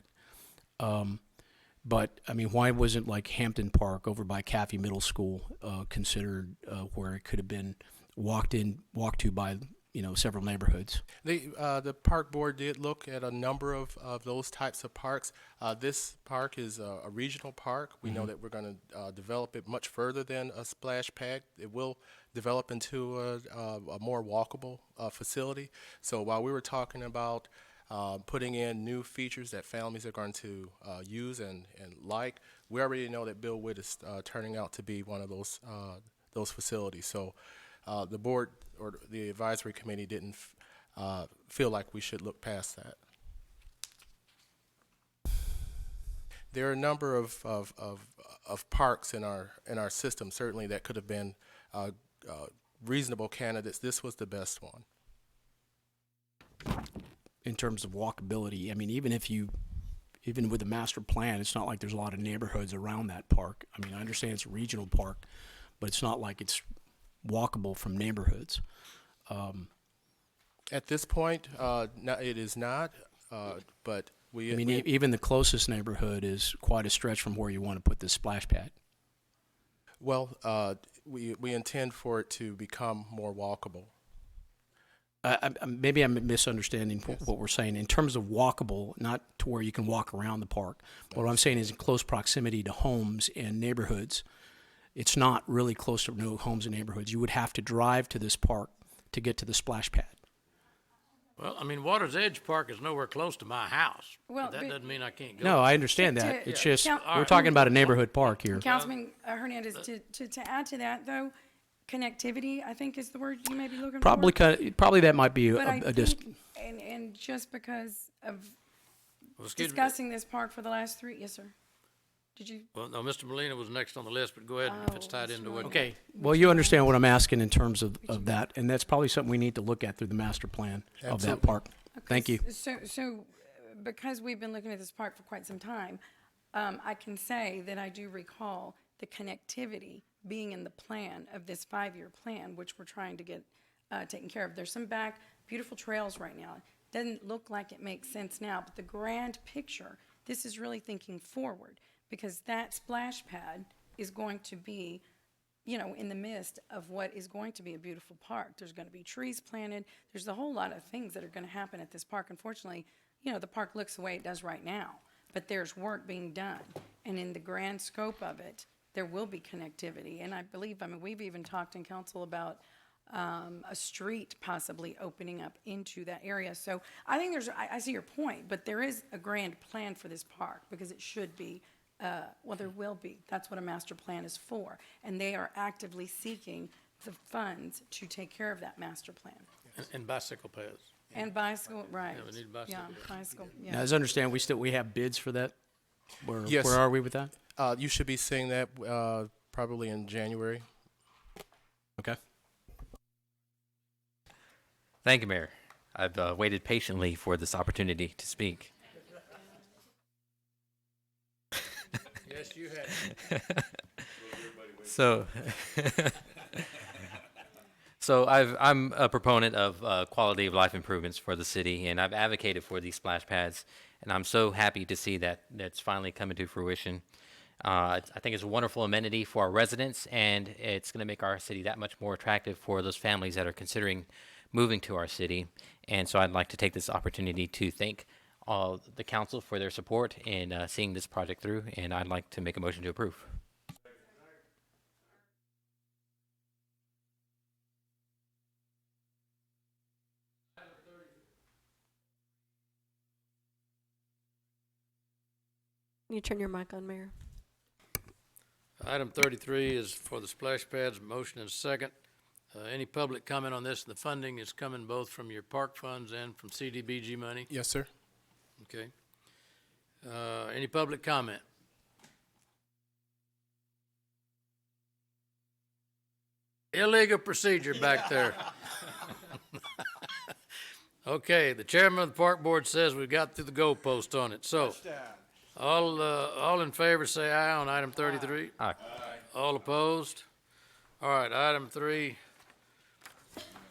But I mean, why wasn't like Hampton Park over by Caffey Middle School considered where it could have been walked to by several neighborhoods? The park board did look at a number of those types of parks. This park is a regional park. We know that we're going to develop it much further than a splash pad. It will develop into a more walkable facility. So while we were talking about putting in new features that families are going to use and like, we already know that Billwood is turning out to be one of those facilities. So the board or the advisory committee didn't feel like we should look past that. There are a number of parks in our system, certainly, that could have been reasonable candidates. This was the best one. In terms of walkability, I mean, even with the master plan, it's not like there's a lot of neighborhoods around that park. I mean, I understand it's a regional park, but it's not like it's walkable from neighborhoods. At this point, no, it is not, but I mean, even the closest neighborhood is quite a stretch from where you want to put this splash pad. Well, we intend for it to become more walkable. Maybe I'm misunderstanding what we're saying. In terms of walkable, not to where you can walk around the park. What I'm saying is in close proximity to homes and neighborhoods. It's not really close to no homes and neighborhoods. You would have to drive to this park to get to the splash pad. Well, I mean, Water's Edge Park is nowhere close to my house. Well, but that doesn't mean I can't go. No, I understand To- that. to- It's just, Count- we're talking about a neighborhood park here. Councilman Hernandez, to add to that, though, connectivity, I think is the word you may be looking Probably, for. probably that might be But I a think, and just because of discussing this park for the last yes, sir. Did you? Well, no, Mr. Molina was next on the list, but go ahead if it's tied into what. Okay. Well, you understand what I'm asking in terms of that, and that's probably something we need to look at through the master plan of that Absolutely. park. Thank you. So because we've been looking at this park for quite some time, I can say that I do recall the connectivity being in the plan of this 5-year plan, which we're trying to get taken care of. There's some beautiful trails right now. It doesn't look like it makes sense now, but the grand picture, this is really thinking forward, because that splash pad is going to be, in the midst of what is going to be a beautiful park. There's going to be trees planted. There's a whole lot of things that are going to happen at this park. Unfortunately, the park looks the way it does right now, but there's work being done. And in the grand scope of it, there will be connectivity. And I believe, we've even talked in council about a street possibly opening up into that area. So I think I see your point, but there is a grand plan for this park, because it should be there will be. That's what a master plan is for. And they are actively seeking the funds to take care of that master plan. And bicycle paths. And bicycle, right. Yeah, we need bicycle paths. Bicycle, yeah. Now, as I understand, we have bids for that? Yes. Where are we with that? You should be seeing that probably in January. Okay. Thank you, Mayor. I've waited patiently for this opportunity to speak. Yes, you have. So I'm a proponent of quality of life improvements for the city, and I've advocated for these splash pads, and I'm so happy to see that that's finally coming to fruition. I think it's a wonderful amenity for our residents, and it's going to make our city that much more attractive for those families that are considering moving to our city. And so I'd like to take this opportunity to thank all the council for their support in seeing this project through, and I'd like to make a motion to approve. Can you turn your mic on, Mayor? Item 33 is for the splash pads, motion and second. Any public comment on this? The funding is coming both from your park funds and from CDBG money? Yes, sir. Okay. Any public comment? Illegal procedure back there. Okay, the chairman of the park board says we've got through the goalpost on it. So, all in favor say aye on item 33. Aye. All opposed? All right, item 3.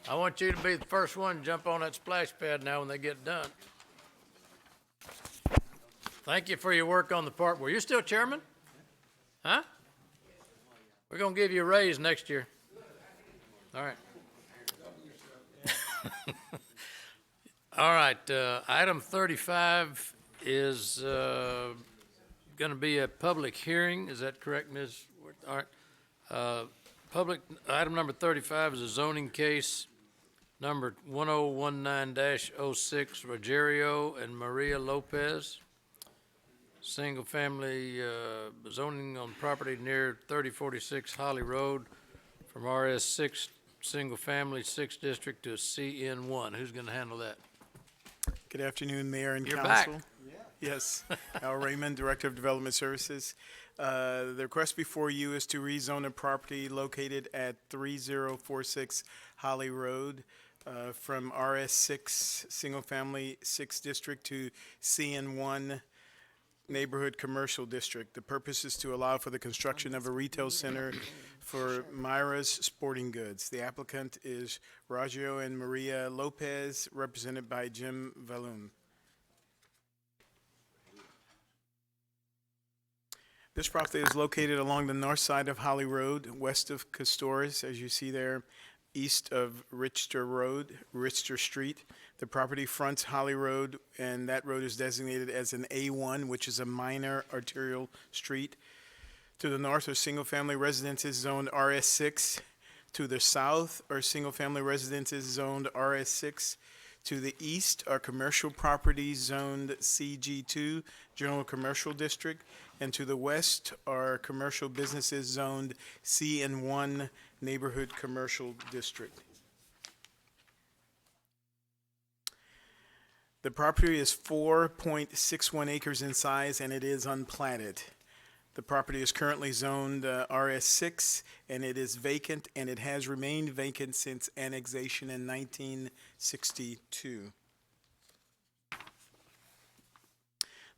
I want you to be the first one to jump on that splash pad now when they get done. Thank you for your work on the park board. You're still chairman? Huh? We're going to give you a raise next year. All right. All right, item 35 is going to be a public hearing. Is that correct, Ms.? All right. Item number 35 is a zoning case number 1019-06, Rogerio and Maria Lopez. Single-family zoning on property near 3046 Holly Road from RS 6 single-family 6th district to a CN1. Who's gonna handle that? Good afternoon, Mayor and You're Council. back. Yes, Al Raymond, Director of Development Services. The request before you is to rezone a property located at 3046 Holly Road from RS6 Single Family 6th District to CN1 Neighborhood Commercial District. The purpose is to allow for the construction of a retail center for Myra's Sporting Goods. The applicant is Raggio and Maria Lopez, represented by Jim Valoon. This property is located along the north side of Holly Road, west of Castores, as you see there, east of Richter Street. The property fronts Holly Road, and that road is designated as an A1, which is a minor arterial street. To the north are single-family residences zoned RS6. To the south are single-family residences zoned RS6. To the east are commercial properties zoned CG2, General Commercial District. And to the west are commercial businesses zoned CN1, Neighborhood Commercial District. The property is 4.61 acres in size, and it is unplatted. The property is currently zoned RS6, and it is vacant, and it has remained vacant since annexation in 1962.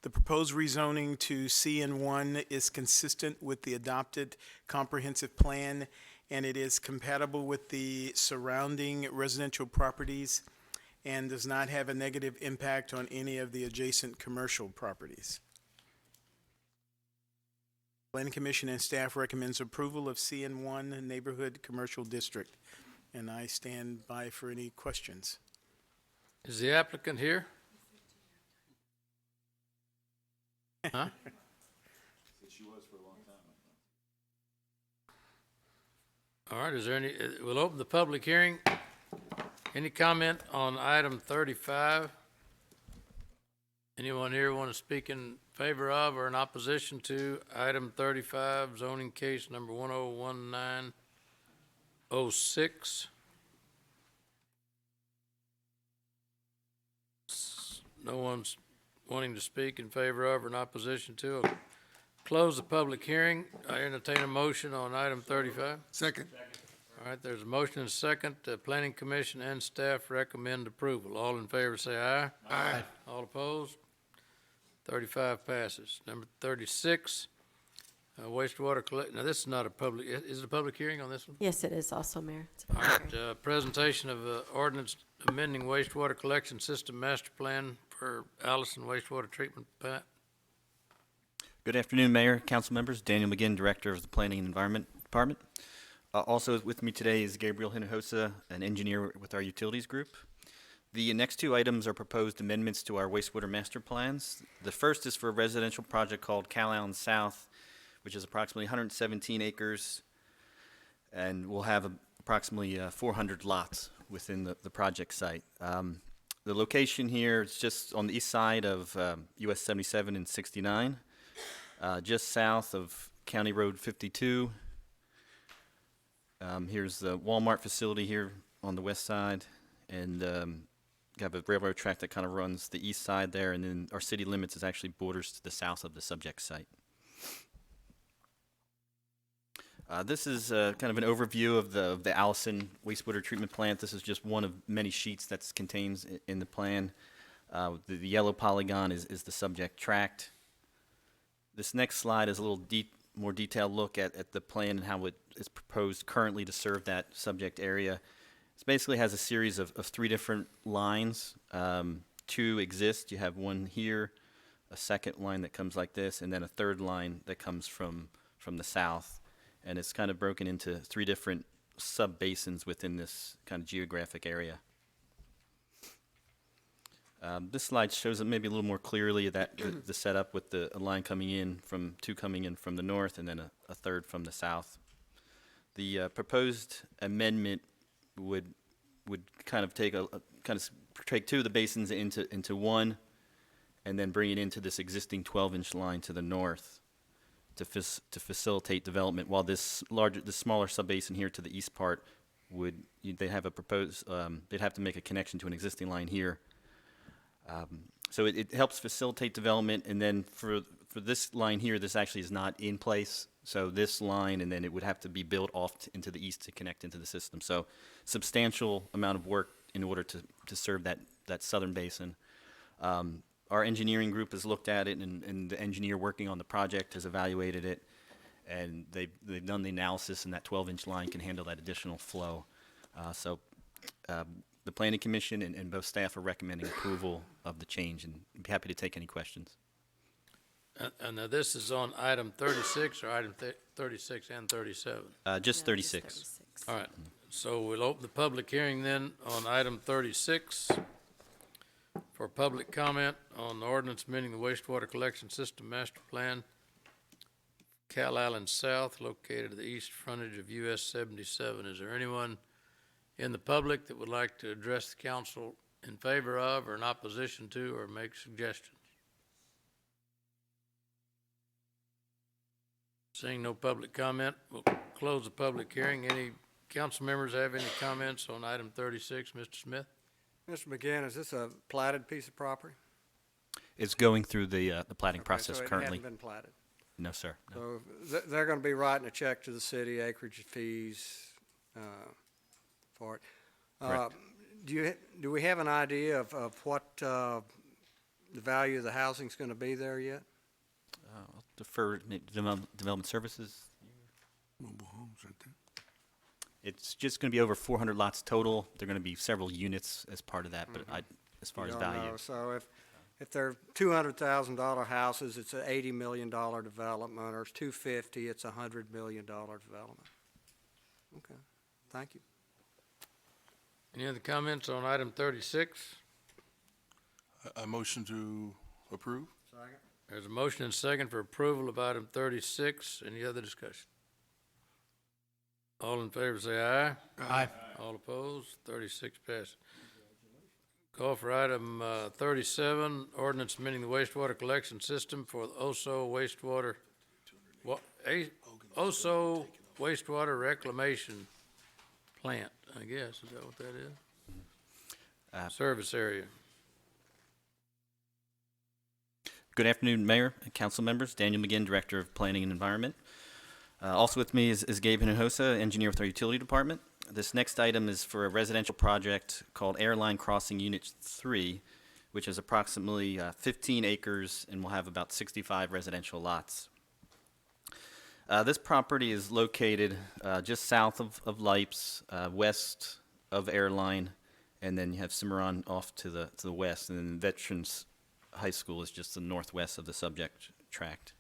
The proposed rezoning to CN1 is consistent with the adopted comprehensive plan, and it is compatible with the surrounding residential properties and does not have a negative impact on any of the adjacent commercial properties. Planning Commission and staff recommends approval of CN1 Neighborhood Commercial District, and I stand by for any questions. Is the applicant here? Huh? She was for a long time. All right, is there any, we'll open the public hearing. Any comment on item 35? Anyone here want to speak in favor of or in opposition to item 35, zoning case number 101906? No one's wanting to speak in favor of or in opposition to. I'll close the public hearing. I entertain a motion on item 35. Second. All right, there's a motion and a second. The Planning Commission and staff recommend approval. All in favor say aye. Aye. All opposed? 35 passes. Number 36, wastewater collect, now this is not a public, is it a public hearing on this one? Yes, it is also, Mayor. It's a All public right, hearing. presentation of ordinance amending wastewater collection system master plan for Allison wastewater treatment plant. Good afternoon, Mayor, council members. Daniel McGinn, Director of the Planning and Environment Department. Also with me today is Gabriel Hinojosa, an engineer with our utilities group. The next two items are proposed amendments to our wastewater master plans. The first is for a residential project called Cal Allen South, which is approximately 117 acres, and will have approximately 400 lots within the project site. The location here is just on the east side of US 77 and 69, just south of County Road 52. Here's the Walmart facility here on the west side, and you have a railroad track that kind of runs the east side there, and then our city limits is actually borders to the south of the subject site. This is kind of an overview of the Allison wastewater treatment plant. This is just one of many sheets that's contained in the plan. The yellow polygon is the subject tract. This next slide is a little more detailed look at the plan and how it is proposed currently to serve that subject area. It basically has a series of three different lines. Two exist. You have one here, a second line that comes like this, and then a third line that comes from the south. And it's kind of broken into three different sub-basins within this kind of geographic area. This slide shows it maybe a little more clearly that the setup with a line coming in from the north and then a third from the south. The proposed amendment would kind of take take two of the basins into one, and then bring it into this existing 12-inch line to the north to facilitate development. While this smaller sub-basin here to the east part they have a proposed, they'd have to make a connection to an existing line here. So it helps facilitate development, and then for this line here, this actually is not in place. So this line, and then it would have to be built off into the east to connect into the system. So substantial amount of work in order to serve that southern basin. Our engineering group has looked at it, and the engineer working on the project has evaluated it, and they've done the analysis, and that 12-inch line can handle that additional flow. The Planning Commission and both staff are recommending approval of the change, and I'd be happy to take any questions. And now this is on item 36 or item 36 and 37? Just 36. All right, so we'll open the public hearing then on item 36 for public comment on the ordinance amending the wastewater collection system master plan, Cal Island South, located at the east frontage of US 77. Is there anyone in the public that would like to address the council in favor of or in opposition to or make suggestions? Seeing no public comment, we'll close the public hearing. Any council members have any comments on item 36? Mr. Smith? Mr. McGinn, is this a platted piece of property? It's going through the plating Okay, process so it currently. hasn't been platted. No, sir. No. So they're going to be writing a check to the city, acreage fees for it. Correct. Do we have an idea of what the value of the housing's going to be there yet? I'll defer maybe development services. Mobile homes right there. It's just going to be over 400 lots total. There are going to be several units as part of that, but as far You as don't value. know. So if they're $200,000 houses, it's an $80 million development, or it's $250, it's a $100 million development. Okay, thank you. Any other comments on item 36? A motion to approve? Second. There's a motion and second for approval of item 36. Any other discussion? All in favor say aye. Aye. All opposed, 36 passes. Call for item 37, ordinance amending the wastewater collection system for the Oso wastewater reclamation plant, I guess. Is that what that is? Service area. Good afternoon, Mayor and council members. Daniel McGinn, Director of Planning and Environment. Also with me is Gabe Hinojosa, Engineer with our Utility Department. This next item is for a residential project called Airline Crossing Unit 3, which is approximately 15 acres and will have about 65 residential lots. This property is located just south of Lipes, west of Airline, and then you have Cimarron off to the west, and then Veterans High School is just the northwest of the subject tract.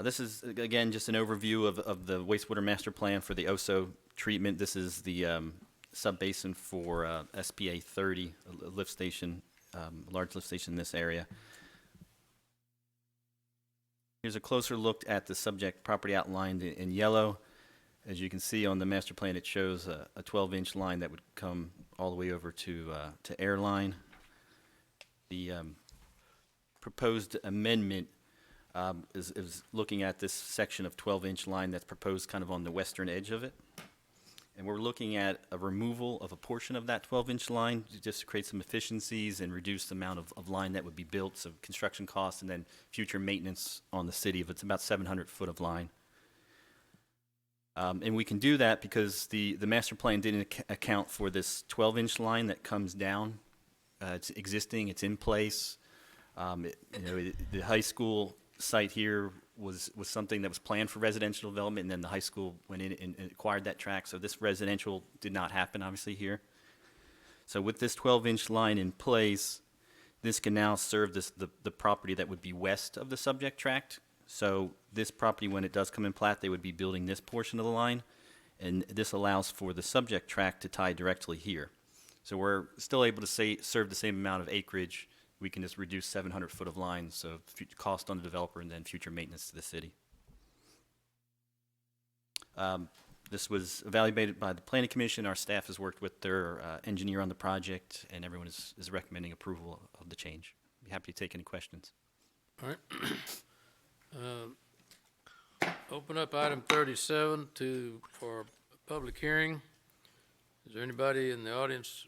This is, again, just an overview of the wastewater master plan for the Oso treatment. This is the sub-basin for SPA 30, a lift station, large lift station in this area. Here's a closer look at the subject property outlined in yellow. As you can see on the master plan, it shows a 12-inch line that would come all the way over to Airline. The proposed amendment is looking at this section of 12-inch line that's proposed kind of on the western edge of it. And we're looking at a removal of a portion of that 12-inch line to just create some efficiencies and reduce the amount of line that would be built, so construction costs and then future maintenance on the city of it's about 700 foot of line. And we can do that because the master plan didn't account for this 12-inch line that comes down. It's existing, it's in place. The high school site here was something that was planned for residential development, and then the high school went in and acquired that tract. So this residential did not happen, obviously, here. So with this 12-inch line in place, this can now serve the property that would be west of the subject tract. So this property, when it does come in plat, they would be building this portion of the line, and this allows for the subject tract to tie directly here. So we're still able to serve the same amount of acreage. We can just reduce 700 foot of line, so cost on the developer and then future maintenance to the city. This was evaluated by the Planning Commission. Our staff has worked with their engineer on the project, and everyone is recommending approval of the change. Be happy to take any questions. All right. Open up item 37 for a public hearing. Is there anybody in the audience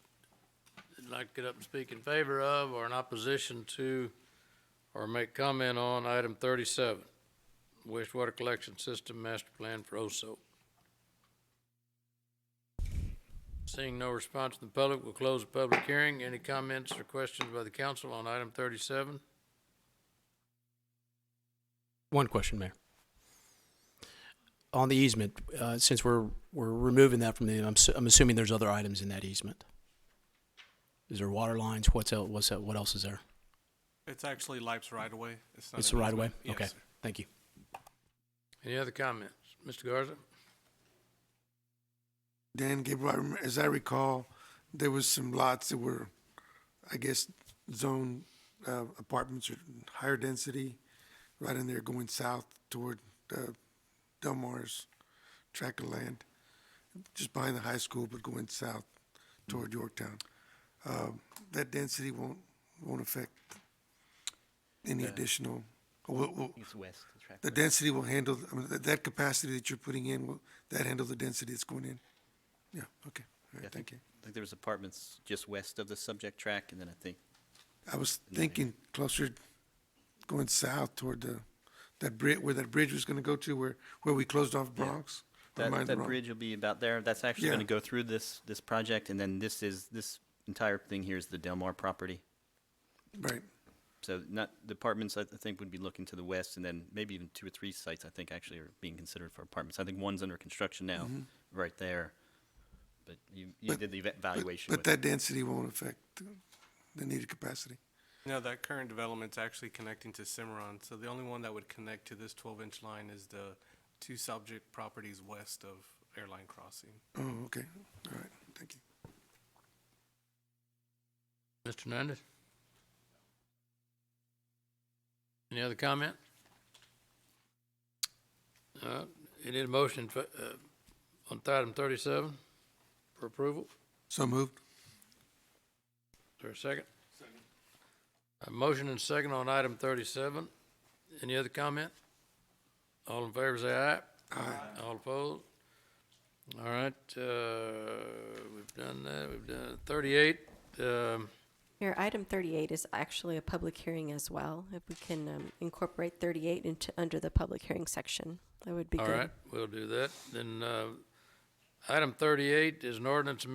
that'd like to get up and speak in favor of or in opposition to or make comment on item 37, wastewater collection system master plan for OSO? Seeing no response from the public, we'll close the public hearing. Any comments or questions by the council on item 37? One question, Mayor. On the easement, since we're removing that from the, I'm assuming there's other items in that easement. Is there water lines? What else is there? It's actually Life's right away. It's the right of way? Yes, Okay, sir. thank you. Any other comments? Mr. Garza? Dan, Gabriel, as I recall, there was some lots that were, I guess, zone apartments or higher density right in there going south toward Delmar's tract of land, just behind the high school, but going south toward Yorktown. That density won't affect any additional. It's west. The density will handle. I mean, that capacity that you're putting in will that handle the density that's going in. Yeah. Okay. All right, thank you. I think there was apartments just west of the subject track, and then I think I was thinking closer, going south toward that bridge where that bridge was going to go to, where we closed off Bronx. that bridge will be about there. That's actually going to go through this project, and then this entire thing here is the Delmar property. Right. So not the apartments, I think, would be looking to the west, and then maybe even 2 or 3 sites, I think, actually are being considered for apartments. I think one's under construction now, right there. But you did the evaluation. But that density won't affect the needed capacity. No, that current development's actually connecting to Cimarron, so the only one that would connect to this 12-inch line is the 2 subject properties west of Airline Crossing. Oh, okay. All right. Thank you. Mr. Hernandez? Any other comment? You need a motion for, on item 37 for approval? So moved. Is there a second? Second. A motion and second on item 37. Any other comment? All in favor say aye. Aye. All opposed? All right, we've done that. We've done 38. Your item 38 is actually a public hearing as well. If we can incorporate 38 into under the public hearing section, that would be good. All right, we'll do that. Then item 38 is an ordinance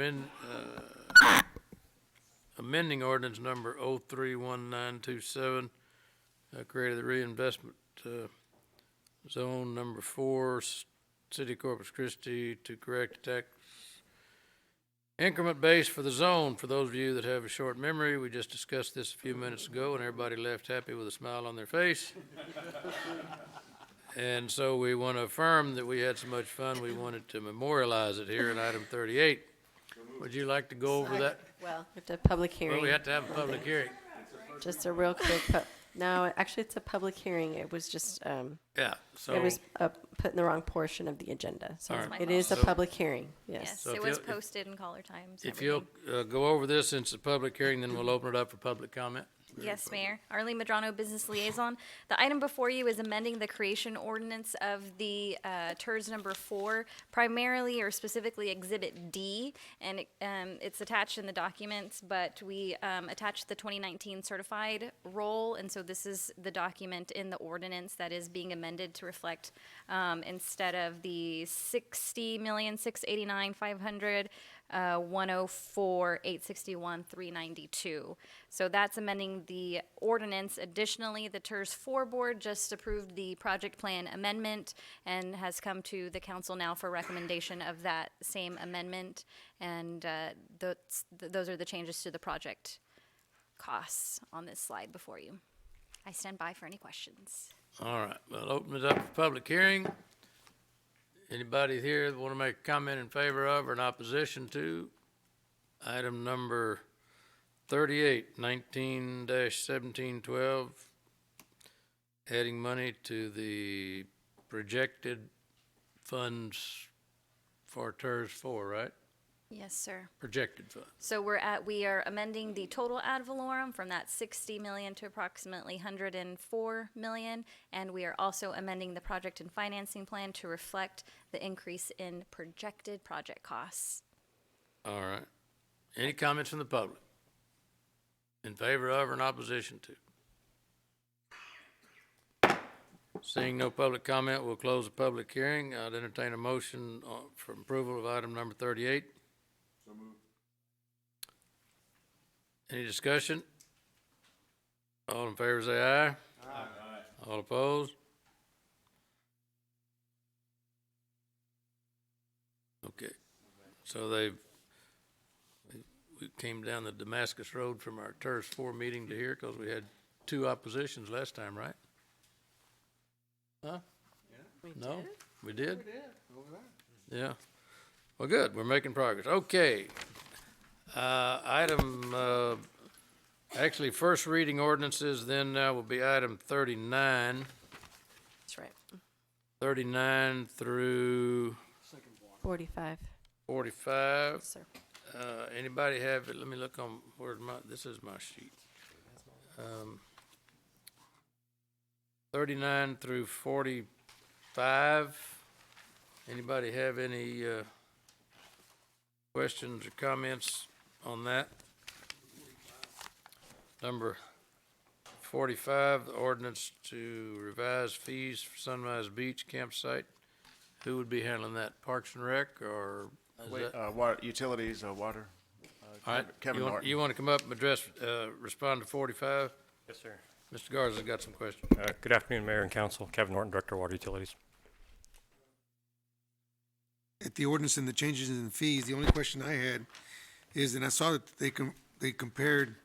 amending ordinance number 031927, created the reinvestment zone number 4, City of Corpus Christi, to correct the tax increment base for the zone. For those of you that have a short memory, we just discussed this a few minutes ago, and everybody left happy with a smile on their face. And so we want to affirm that we had so much fun, we wanted to memorialize it here in item 38. Would you like to go over that? Well, we have to have a public hearing. Well, we have to have a public hearing. Just a real quick, no, actually, it's a public hearing. It was just, Yeah, so. it was put in the wrong portion of the agenda. So All right. it is a So- public hearing, yes. Yes, So it if was you'll- posted in caller times. and If you'll go over this since it's a public hearing, then we'll open it up for public comment. Yes, Mayor. Arlene Medrano, Business Liaison. The item before you is amending the creation ordinance of the TERS number 4, primarily or specifically Exhibit D, and it's attached in the documents, but we attached the 2019 certified roll, and so this is the document in the ordinance that is being amended to reflect instead of the $60,689,500, 104,861,392. So that's amending the ordinance. Additionally, the TERS 4 board just approved the project plan amendment and has come to the council now for recommendation of that same amendment. And those are the changes to the project costs on this slide before you. I stand by for any questions. All right, well, open it up for public hearing. Anybody here that want to make a comment in favor of or in opposition to item number 38, 19-1712, adding money to the projected funds for TERS 4, right? Yes, sir. projected funds. So we are amending the total ad valorem from that 60 million to approximately 104 million. And we are also amending the project and financing plan to reflect the increase in projected project costs. All right. Any comments from the public? In favor of or in opposition to? Seeing no public comment, we'll close the public hearing. I'd entertain a motion for approval of item number 38. So moved. Any discussion? All in favor say aye. Aye. All opposed? Okay. So we came down the Damascus Road from our TERS 4 meeting to here because we had 2 oppositions last time, right? Huh? No? We did? We did, over there. Yeah. Well, good. We're making progress. Okay. Actually, first reading ordinances, then now will be item 39. That's right. 39 through 45. 45. Yes, sir. Anybody have it? Let me look on, this is my sheet. 39 through 45. Anybody have any questions or comments on that? Number 45, the ordinance to revise fees for Sunrise Beach campsite. Who would be handling that? Parks and Rec or? Water, utilities, water. All right, Kevin Norton. you want to come up and address, respond to 45? Yes, sir. Mr. Garza's got some questions. Good afternoon, Mayor and Council. Kevin Norton, Director of Water Utilities. At the ordinance and the changes in the fees, the only question I had is, and I saw that they compared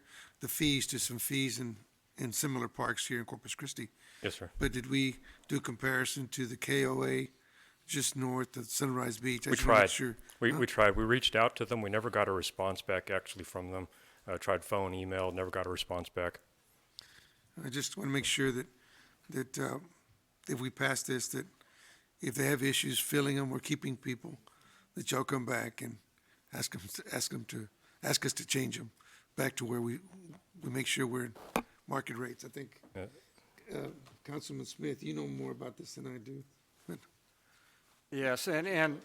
the fees to some fees in similar parks here in Corpus Christi. Yes, sir. But did we do comparison to the KOA just north of Sunrise Beach? I We just wanna make tried. sure. We tried. We reached out to them. We never got a response back actually from them. Tried phone, email, never got a response back. I just want to make sure that if we pass this, that if they have issues filling them or keeping people, that y'all come back and ask us to change them back to where we make sure we're in market rates. I think Councilman Smith, you know more about this than I do. But Yes, and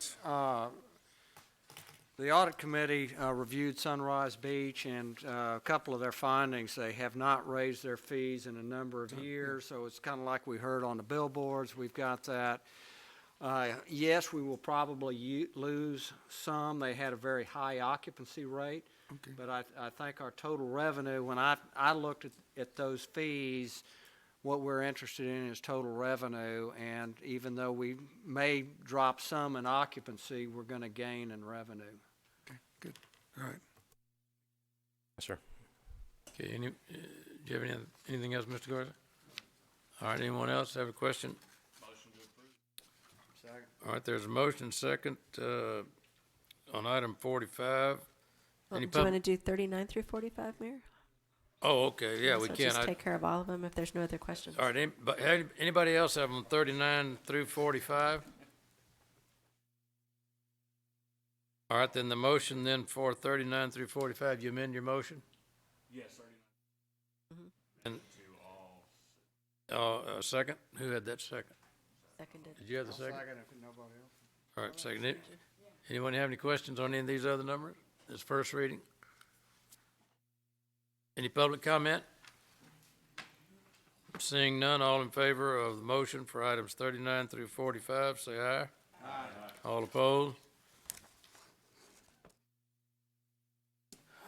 the audit committee reviewed Sunrise Beach, and a couple of their findings, they have not raised their fees in a number of years, so it's kind of like we heard on the billboards, we've got that. Yes, we will probably lose some. They had a very high occupancy rate, but I think our total revenue, when I looked at those fees, what we're interested in is total revenue, and even though we may drop some in occupancy, we're going to gain in revenue. Okay, good. All right. Yes, sir. Okay, do you have anything else, Mr. Garza? All right, anyone else have a question? Motion to approve. Second. All right, there's a motion second on item 45. Well, Any do you want to do 39 through 45, Mayor? Oh, okay, yeah, we So can. just take care of all of them if there's no other questions. All right, anybody else have them 39 through 45? All right, then the motion then for 39 through 45, you amend your motion? Yes, 39. And second? Who had that second? Seconded. Did you have the second? Second if nobody else. All right, second. Anyone have any questions on any of these other numbers? This first reading? Any public comment? Seeing none, all in favor of the motion for items 39 through 45, say aye. Aye. All opposed?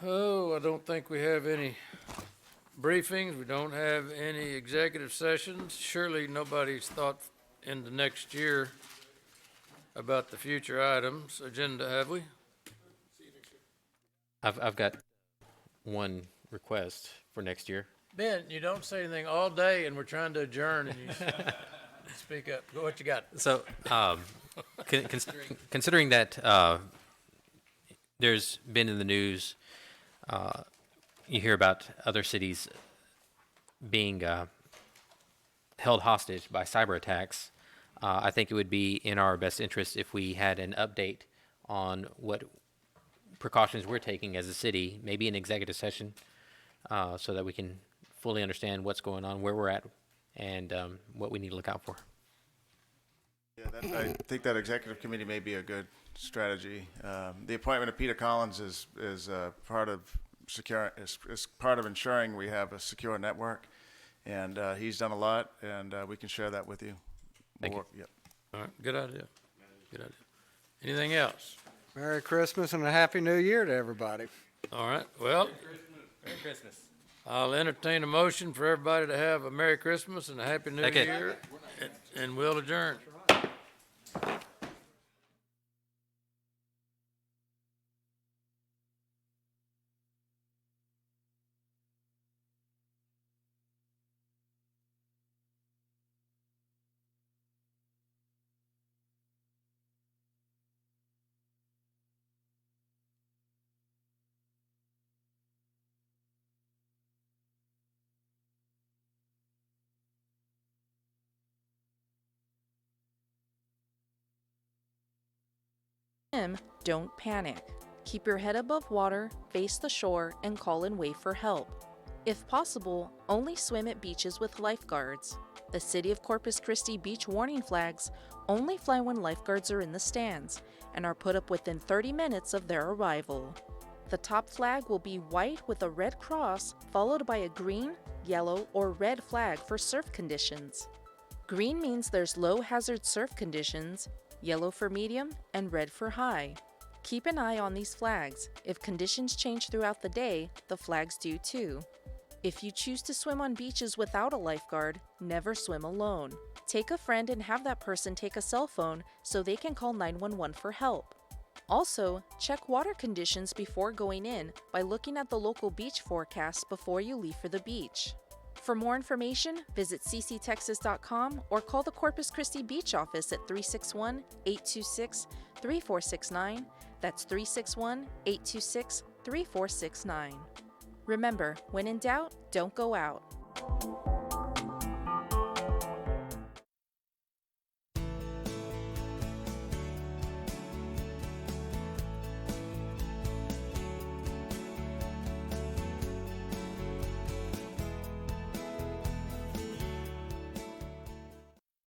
Oh, I don't think we have any briefings. We don't have any executive sessions. Surely nobody's thought in the next year about the future items agenda, have we? I've got one request for next year. Ben, you don't say anything all day, and we're trying to adjourn, and you speak up. Go, what you got? So, considering that there's been in the news, you hear about other cities being held hostage by cyber attacks. I think it would be in our best interest if we had an update on precautions we're taking as a city, maybe an executive session, so that we can fully understand what's going on, where we're at, and what we need to look out for. Yeah, I think that executive committee may be a good strategy. The appointment of Peter Collins is part of is part of ensuring we have a secure network, and he's done a lot, and we can share that with you. Thank you. Yep. All right, good idea. Good idea. Anything else? Merry Christmas and a Happy New Year to everybody. All right, well, Merry Christmas. I'll entertain a motion for everybody to have a Merry Christmas and a Happy New Second. Year, and we'll adjourn. Don't panic. Keep your head above water, face the shore, and call and wave for help. If possible, only swim at beaches with lifeguards. The City of Corpus Christi beach warning flags only fly when lifeguards are in the stands and are put up within 30 minutes of their arrival. The top flag will be white with a red cross followed by a green, yellow, or red flag for surf conditions. Green means there's low hazard surf conditions, yellow for medium, and red for high. Keep an eye on these flags. If conditions change throughout the day, the flags do too. If you choose to swim on beaches without a lifeguard, never swim alone. Take a friend and have that person take a cell phone so they can call 911 for help. Also, check water conditions before going in by looking at the local beach forecast before you leave for the beach. For more information, visit cctexas.com or call the Corpus Christi Beach office at 361-826-3469. That's 361-826-3469. Remember, when in doubt, don't go out.